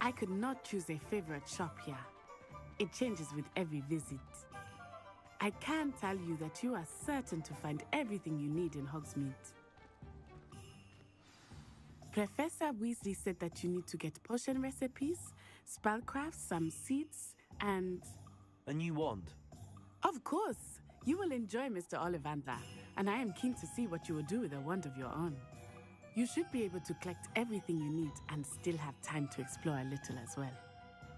I could not choose a favorite shop here. It changes with every visit. I can tell you that you are certain to find everything you need in Hogsmeade. Professor Weasley said that you need to get potion recipes, spellcrafts, some seeds, and... A new wand. Of course! You will enjoy Mr. Ollivander, and I am keen to see what you will do with a wand of your own. You should be able to collect everything you need and still have time to explore a little as well.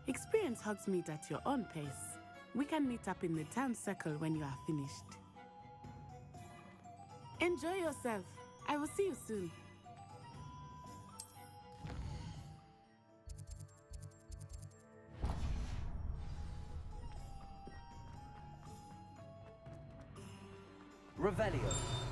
Experience Hogsmeade at your own pace. We can meet up in the town circle when you are finished. Enjoy yourself. I will see you soon. Revelio.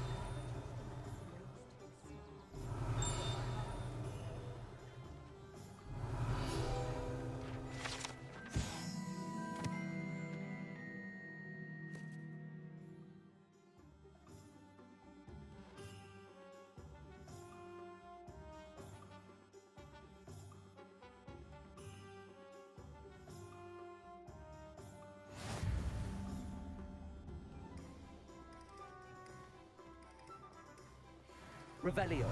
Revelio.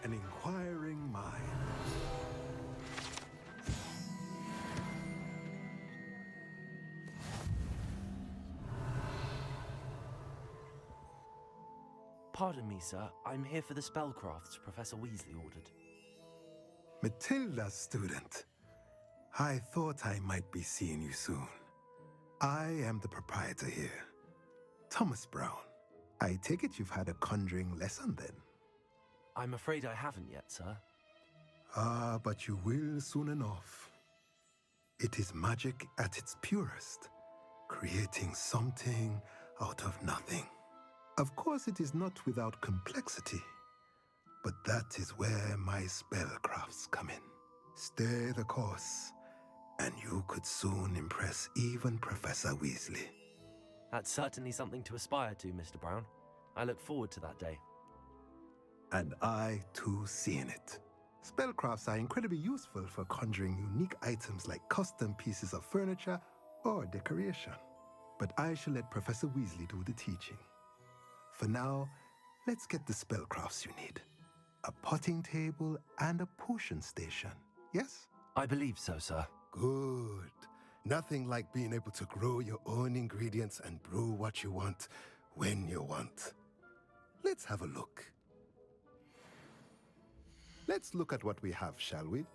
An inquiring mind. Pardon me, sir. I'm here for the spellcrafts Professor Weasley ordered. Matilda's student. I thought I might be seeing you soon. I am the proprietor here, Thomas Brown. I take it you've had a conjuring lesson then? I'm afraid I haven't yet, sir. Ah, but you will soon enough. It is magic at its purest, creating something out of nothing. Of course, it is not without complexity, but that is where my spellcrafts come in. Stay the course, and you could soon impress even Professor Weasley. That's certainly something to aspire to, Mr. Brown. I look forward to that day. And I, too, seeing it. Spellcrafts are incredibly useful for conjuring unique items like custom pieces of furniture or decoration. But I shall let Professor Weasley do the teaching. For now, let's get the spellcrafts you need. A potting table and a potion station, yes? I believe so, sir. Good. Nothing like being able to grow your own ingredients and brew what you want when you want. Let's have a look. Let's look at what we have, shall we?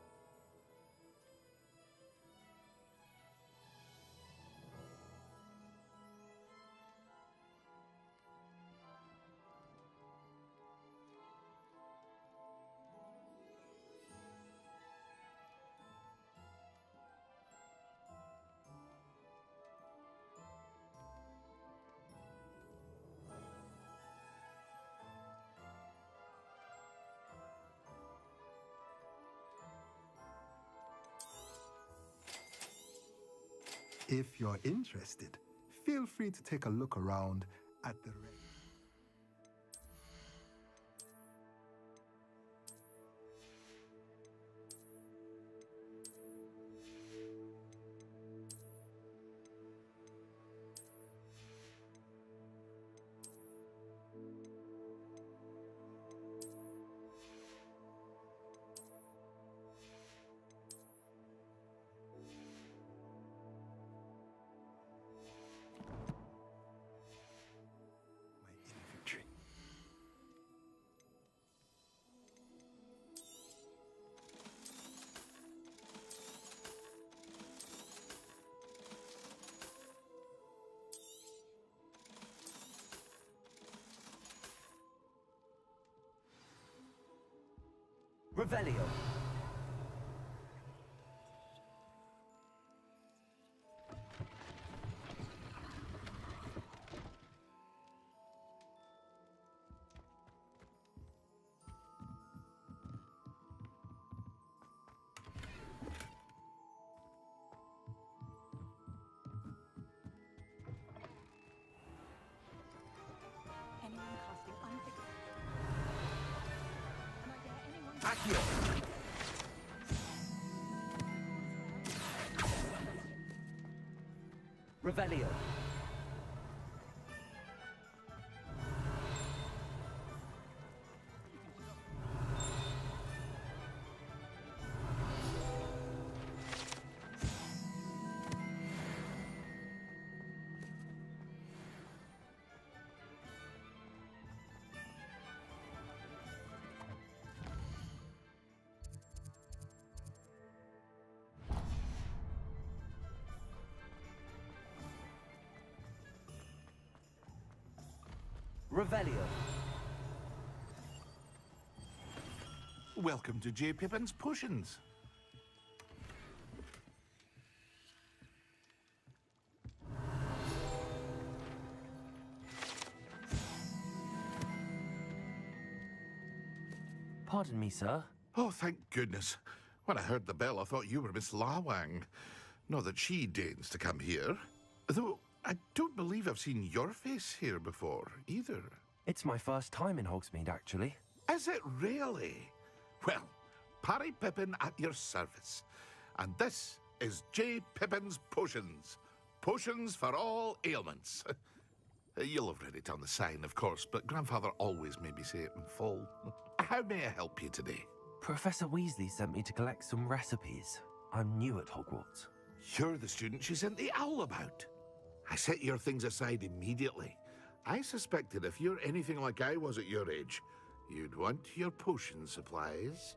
If you're interested, feel free to take a look around at the Revelio. Anyone casting unfixed. Accio. Revelio. Revelio. Welcome to J. Pippin's Potions. Pardon me, sir. Oh, thank goodness. When I heard the bell, I thought you were Miss Lawang. Not that she deigns to come here. Though, I don't believe I've seen your face here before, either. It's my first time in Hogsmeade, actually. Is it really? Well, Parry Pippin at your service. And this is J. Pippin's Potions. Potions for all ailments. You'll have read it on the sign, of course, but Grandfather always made me say it in full. How may I help you today? Professor Weasley sent me to collect some recipes. I'm new at Hogwarts. You're the student she sent the owl about. I set your things aside immediately. I suspected if you're anything like I was at your age, you'd want your potion supplies.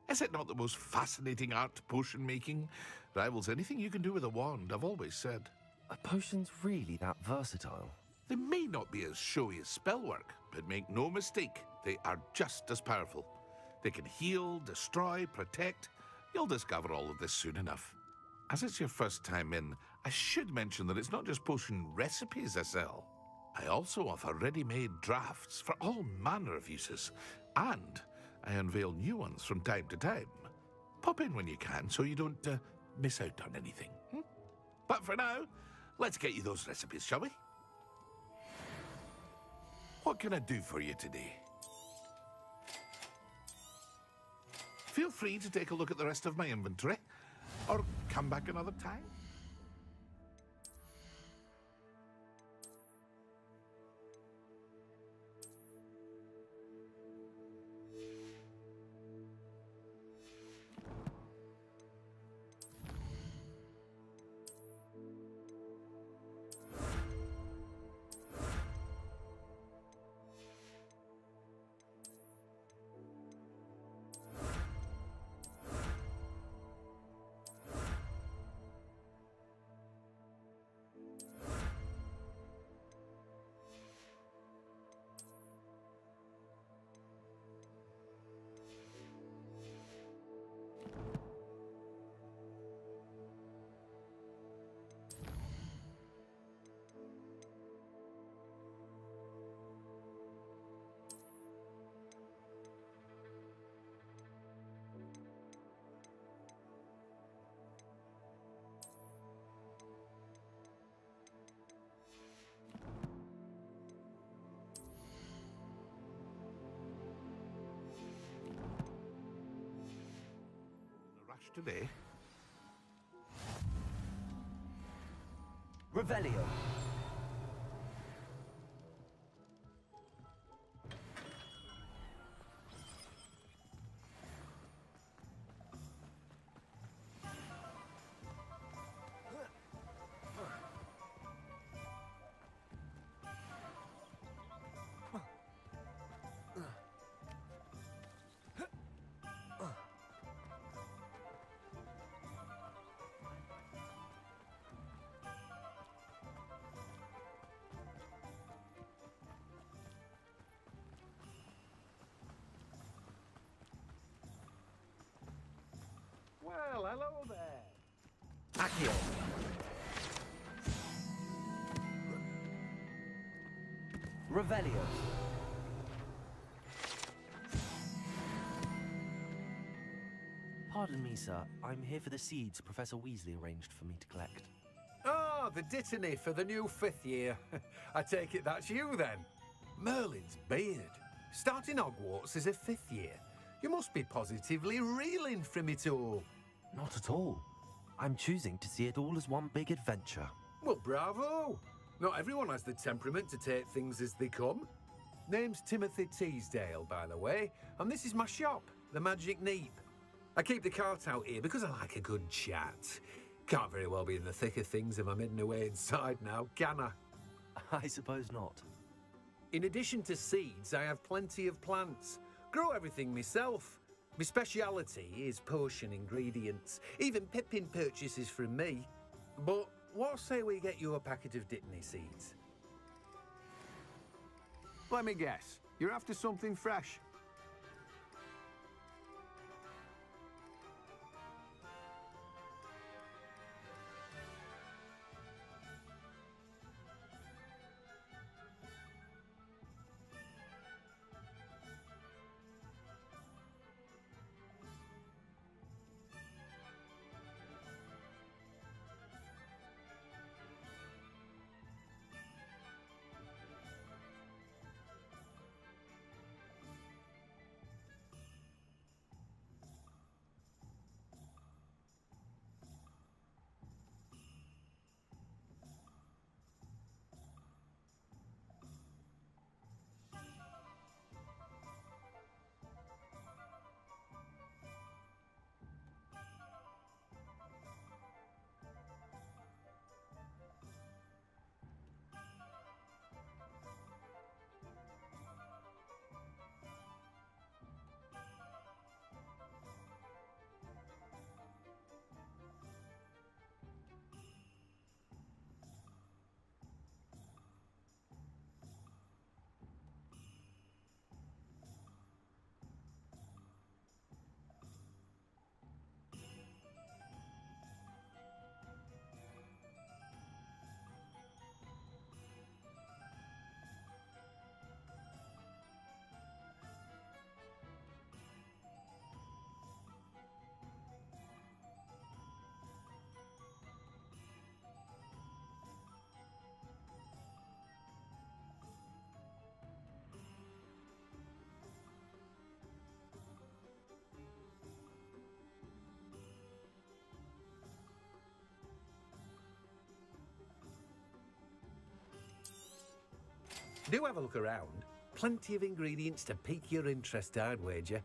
Is it not the most fascinating art, potion making? Rivals anything you can do with a wand, I've always said. Are potions really that versatile? They may not be as showy as spellwork, but make no mistake, they are just as powerful. They can heal, destroy, protect. You'll discover all of this soon enough. As it's your first time in, I should mention that it's not just potion recipes I sell. I also offer ready-made drafts for all manner of uses, and I unveil new ones from time to time. Pop in when you can so you don't miss out on anything. But for now, let's get you those recipes, shall we? What can I do for you today? Feel free to take a look at the rest of my inventory, or come back another time. Today. Revelio. Well, hello there. Accio. Revelio. Pardon me, sir. I'm here for the seeds Professor Weasley arranged for me to collect. Ah, the dittany for the new fifth year. I take it that's you, then. Merlin's beard. Starting Hogwarts as a fifth year. You must be positively reeling from it all. Not at all. I'm choosing to see it all as one big adventure. Well, bravo. Not everyone has the temperament to take things as they come. Name's Timothy Teasdale, by the way, and this is my shop, the Magic Neep. I keep the cart out here because I like a good chat. Can't very well be in the thick of things if I'm hidden away inside now, can I? I suppose not. In addition to seeds, I have plenty of plants. Grow everything myself. My speciality is potion ingredients. Even Pippin purchases from me. But what say we get you a packet of dittany seeds? Let me guess. You're after something fresh. Do have a look around. Plenty of ingredients to pique your interest, I'd wager.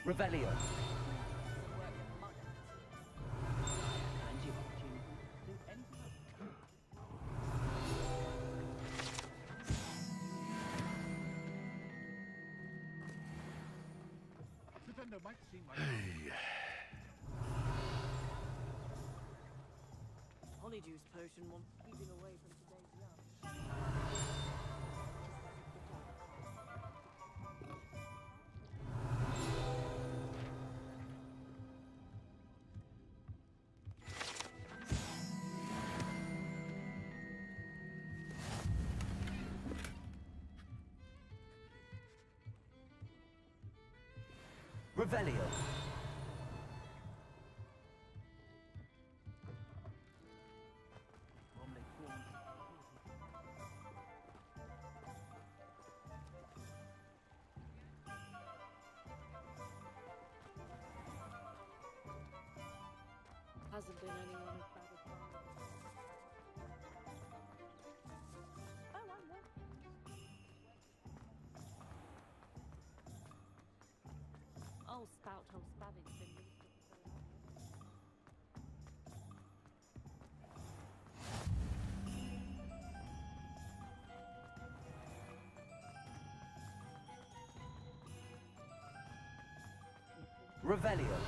Revelio. Honeyjuice potion won't keep it away from today's young. Revelio. Hasn't been anyone who's bad as mine. Oh, I know. Oh, spout hole spabbing's been used for so long. Revelio.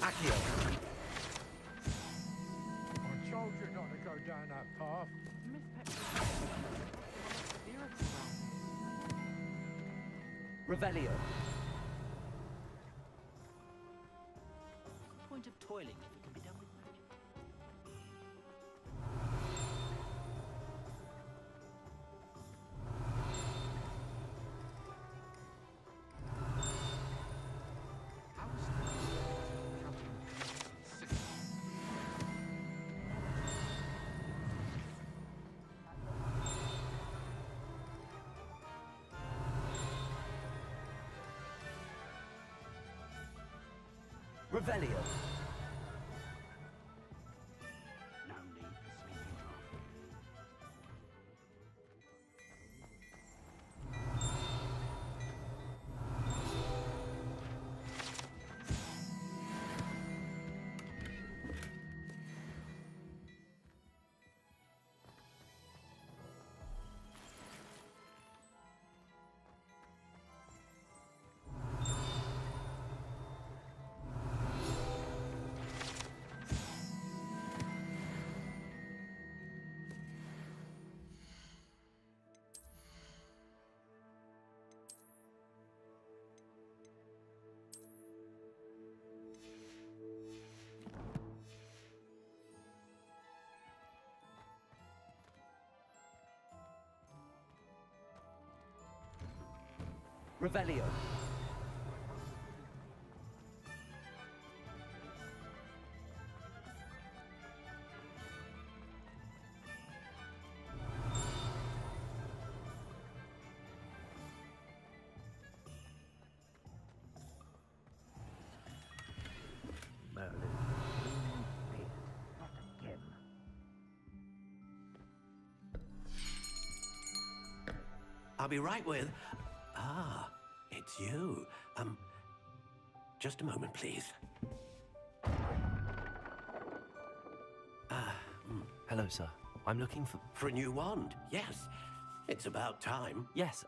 Accio. I told you not to go down that path. Miss Pepsi. Revelio. What's the point of toiling if it can be done with magic? Revelio. No need for sleeping draft. Revelio. Merlin. Not again. I'll be right with... Ah, it's you. Just a moment, please. Hello, sir. I'm looking for... For a new wand, yes. It's about time. Yes,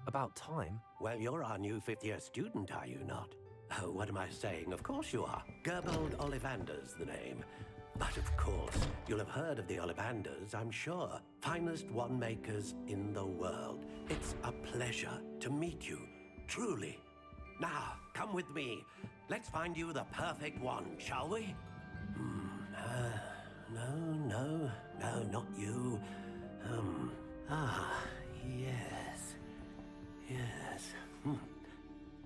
about time? Well, you're our new fifth-year student, are you not? Oh, what am I saying? Of course you are. Gerbold Ollivander's the name. But of course, you'll have heard of the Ollivanders, I'm sure. Finest wand makers in the world. It's a pleasure to meet you, truly. Now, come with me. Let's find you the perfect wand, shall we? No, not you. Yes.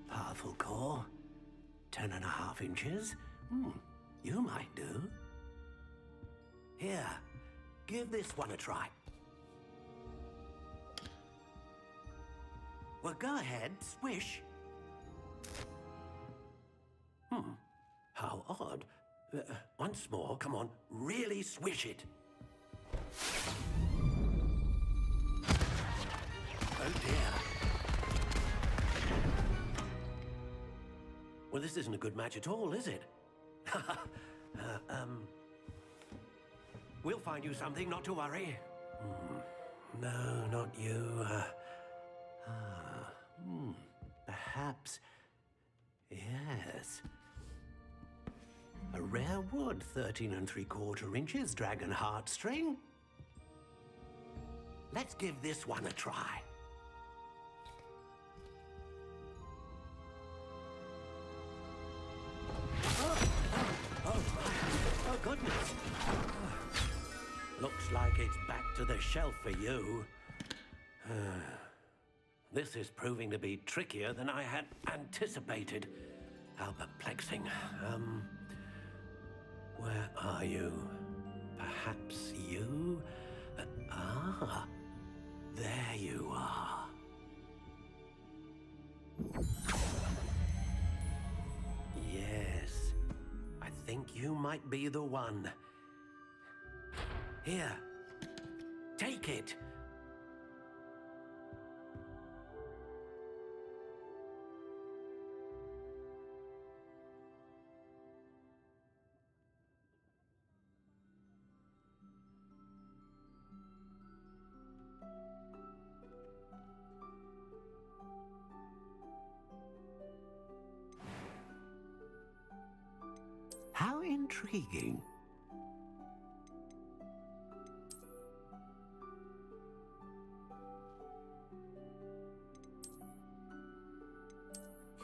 Powerful core. 10.5 inches. You might do. Here, give this one a try. Well, go ahead, swish. How odd. Once more, come on, really swish it. Oh dear. Well, this isn't a good match at all, is it? We'll find you something, not to worry. No, not you. Perhaps... Yes. A rare wood, 13 3/4 inches, dragon heartstring. Let's give this one a try. Oh, goodness. Looks like it's back to the shelf for you. This is proving to be trickier than I had anticipated. How perplexing. Where are you? Perhaps you? There you are. Yes, I think you might be the one. Here, take it. How intriguing.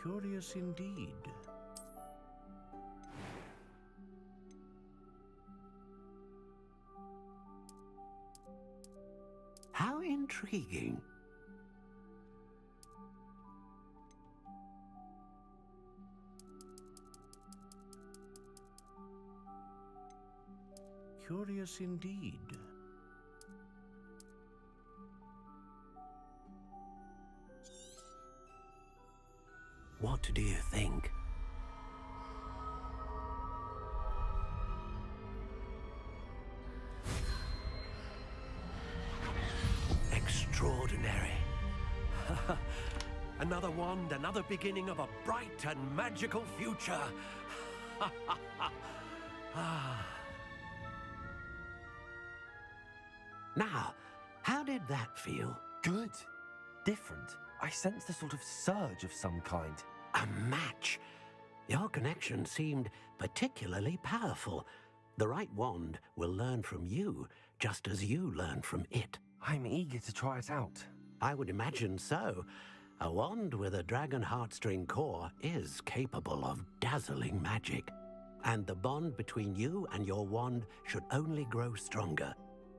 Curious indeed. How intriguing. Curious indeed. What do you think? Extraordinary. Another wand, another beginning of a bright and magical future. Now, how did that feel? Good. Different. I sensed a sort of surge of some kind. A match. Your connection seemed particularly powerful. The right wand will learn from you, just as you learn from it. I'm eager to try it out. I would imagine so. A wand with a dragon heartstring core is capable of dazzling magic. And the bond between you and your wand should only grow stronger.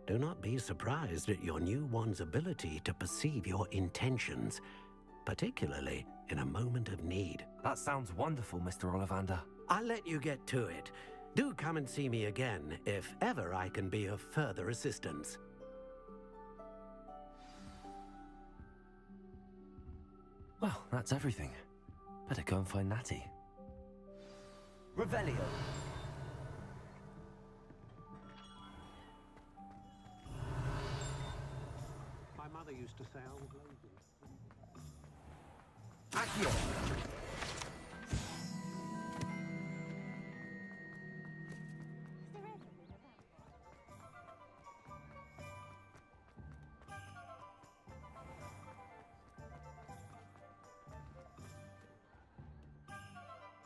Do not be surprised at your new wand's ability to perceive your intentions, particularly in a moment of need. That sounds wonderful, Mr. Ollivander. I'll let you get to it. Do come and see me again if ever I can be of further assistance. Well, that's everything. Better go and find Natty. Revelio. My mother used to say I was lazy. Accio.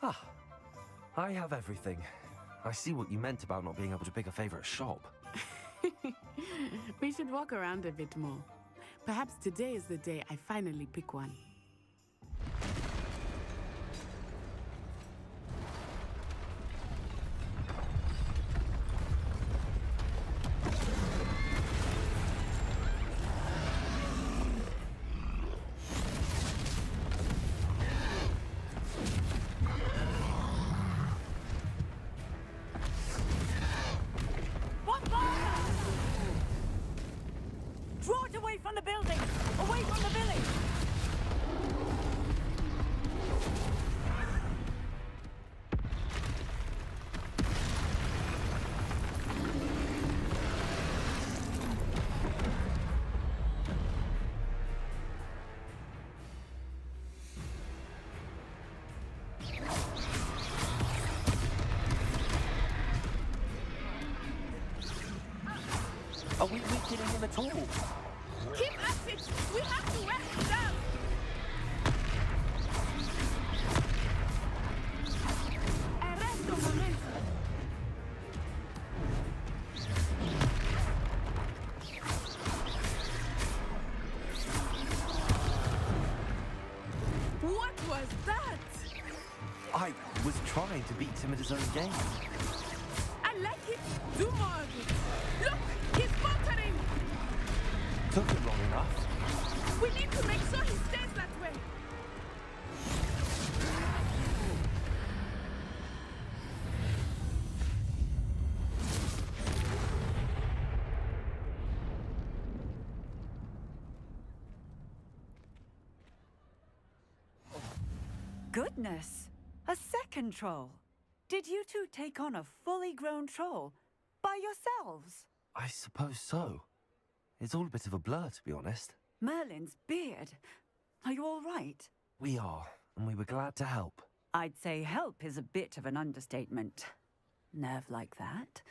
Ah, I have everything. I see what you meant about not being able to pick a favorite shop. We should walk around a bit more. Perhaps today is the day I finally pick one. Draw it away from the building! Away from the village! Are we weakening him at all? Keep at it! We have to wear him down! Arresto momento! What was that? I was trying to beat him at his own game. I like it! Do more of it! Look! He's faltering! Took him long enough. We need to make sure he stays that way! Goodness! A second troll! Did you two take on a fully grown troll? By yourselves? I suppose so. It's all a bit of a blur, to be honest. Merlin's beard. Are you all right? We are, and we were glad to help. I'd say help is a bit of an understatement. Nerve like that.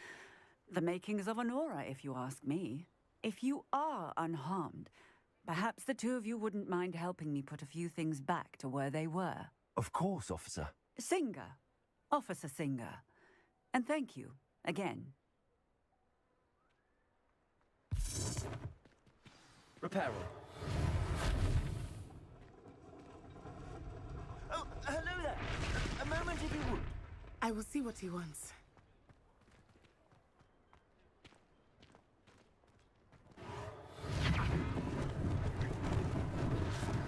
The makings of an aura, if you ask me. If you are unharmed, perhaps the two of you wouldn't mind helping me put a few things back to where they were. Of course, officer. Singer. Officer Singer. And thank you, again. Reparo. Oh, hello there. A moment if you would. I will see what he wants.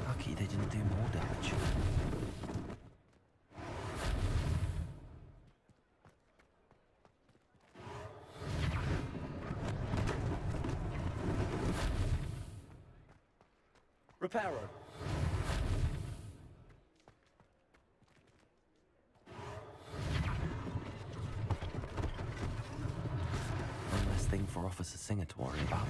Lucky they didn't do more damage. Reparo. One less thing for Officer Singer to worry about.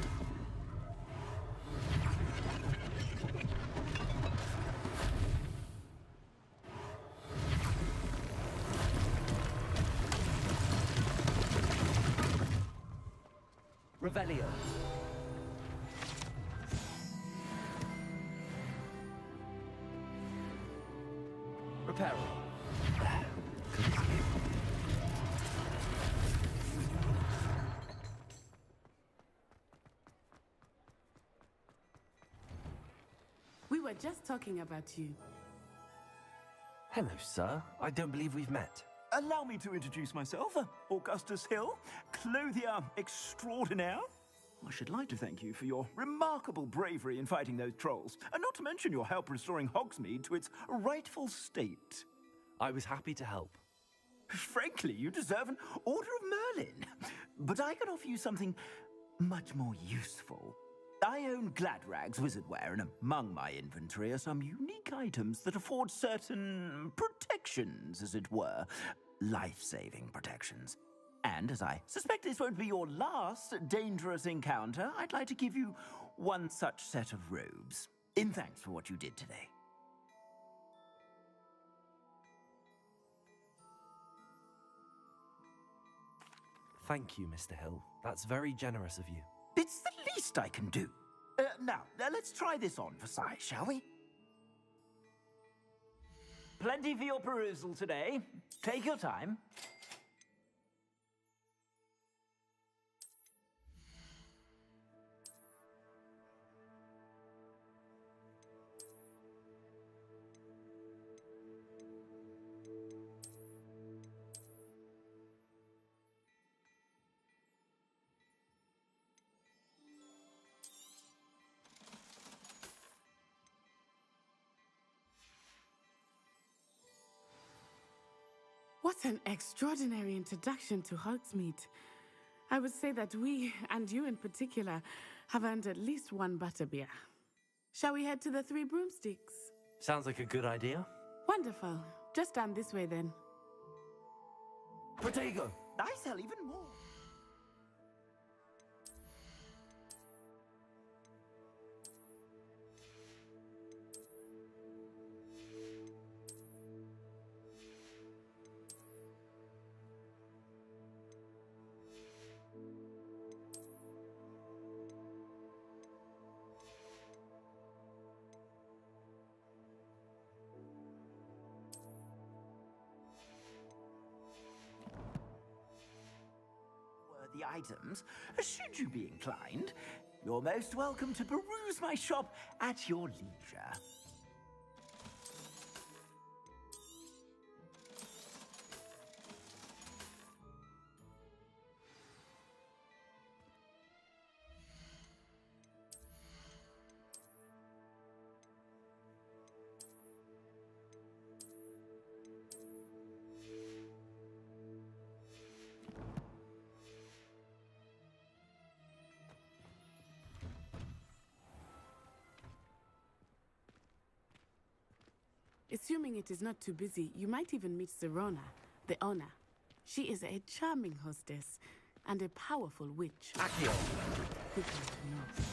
Revelio. Reparo. Good as new. We were just talking about you. Hello, sir. I don't believe we've met. Allow me to introduce myself, Augustus Hill, clothier extraordinaire. I should like to thank you for your remarkable bravery in fighting those trolls, and not to mention your help restoring Hogsmeade to its rightful state. I was happy to help. Frankly, you deserve an Order of Merlin. But I can offer you something much more useful. I own Gladrag's wizardware, and among my inventory are some unique items that afford certain protections, as it were. Life-saving protections. And as I suspect this won't be your last dangerous encounter, I'd like to give you one such set of robes, in thanks for what you did today. Thank you, Mr. Hill. That's very generous of you. It's the least I can do. Now, let's try this on for size, shall we? Plenty for your perusal today. Take your time. What an extraordinary introduction to Hogsmeade. I would say that we, and you in particular, have earned at least one butterbeer. Shall we head to the Three Broomsticks? Sounds like a good idea. Wonderful. Just down this way then. Protego! I sell even more. The items, should you be inclined, you're most welcome to peruse my shop at your leisure. Assuming it is not too busy, you might even meet Serona, the owner. She is a charming hostess and a powerful witch. Accio. Good to know.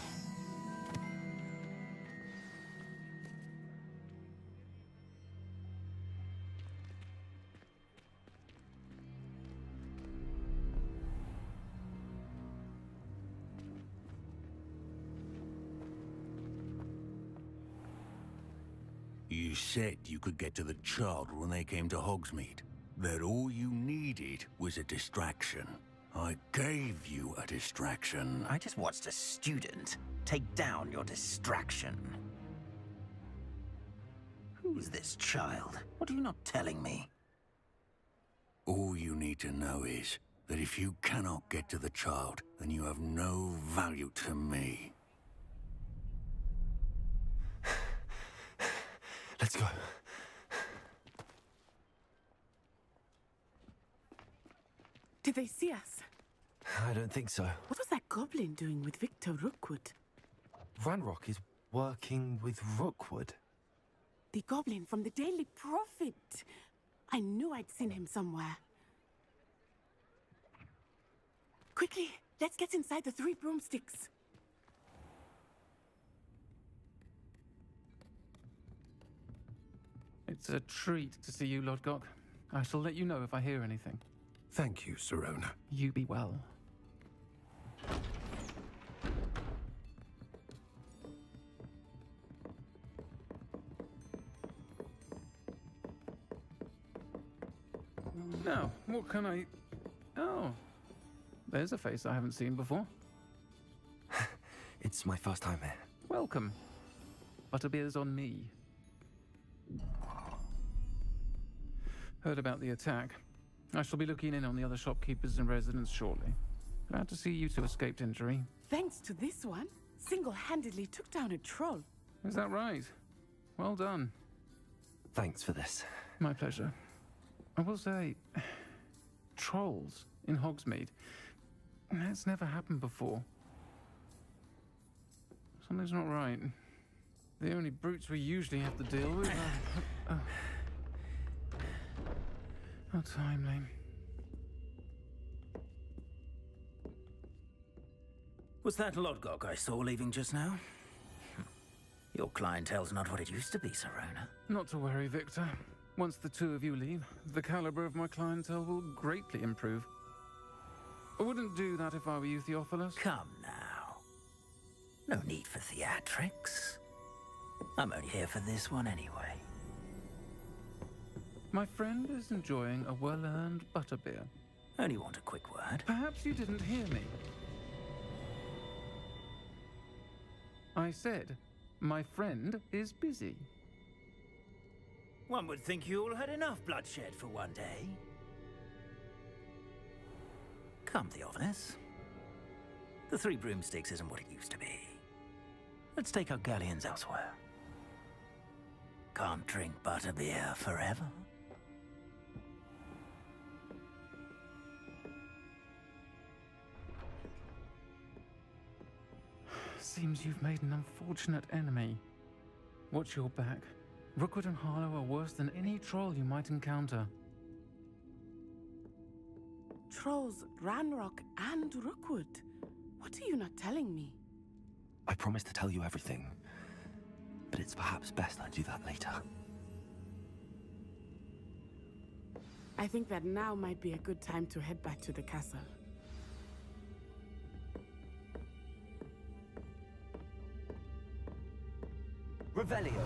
You said you could get to the child when they came to Hogsmeade. that all you needed was a distraction. I gave you a distraction. I just watched a student take down your distraction. Who is this child? What are you not telling me? All you need to know is that if you cannot get to the child, then you have no value to me. Let's go. Did they see us? I don't think so. What was that goblin doing with Victor Rookwood? Ranrock is working with Rookwood. The goblin from the Daily Prophet. I knew I'd seen him somewhere. Quickly, let's get inside the 3 broomsticks. It's a treat to see you, Lodgok. I shall let you know if I hear anything. Thank you, Sirona. You be well. Now, what can I... Oh, there's a face I haven't seen before. It's my first time here. Welcome. Butterbeer's on me. Heard about the attack. I shall be looking in on the other shopkeepers and residents shortly. Glad to see you two escaped injury. Thanks to this one, single-handedly took down a troll. Is that right? Well done. Thanks for this. My pleasure. I will say, trolls in Hogsmeade. That's never happened before. Something's not right. The only brutes we usually have to deal with are... How timely. Was that Lodgok I saw leaving just now? Your clientele's not what it used to be, Sirona. Not to worry, Victor. Once the 2 of you leave, the caliber of my clientele will greatly improve. I wouldn't do that if I were you, Theophilus. Come now. No need for theatrics. I'm only here for this one anyway. My friend is enjoying a well-earned butterbeer. Only want a quick word. Perhaps you didn't hear me. I said, my friend is busy. One would think you all had enough bloodshed for one day. Come, Theophilus. The 3 broomsticks isn't what it used to be. Let's take our galleons elsewhere. Can't drink butterbeer forever. Seems you've made an unfortunate enemy. Watch your back. Rookwood and Harlow are worse than any troll you might encounter. Trolls, Ranrock, and Rookwood. What are you not telling me? I promise to tell you everything, but it's perhaps best I do that later. I think that now might be a good time to head back to the castle. Revelio.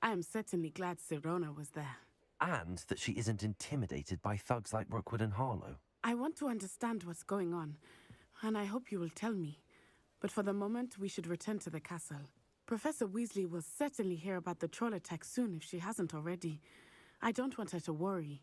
I am certainly glad Sirona was there. And that she isn't intimidated by thugs like Rookwood and Harlow. I want to understand what's going on, and I hope you will tell me. But for the moment, we should return to the castle. Professor Weasley will certainly hear about the troll attack soon if she hasn't already. I don't want her to worry.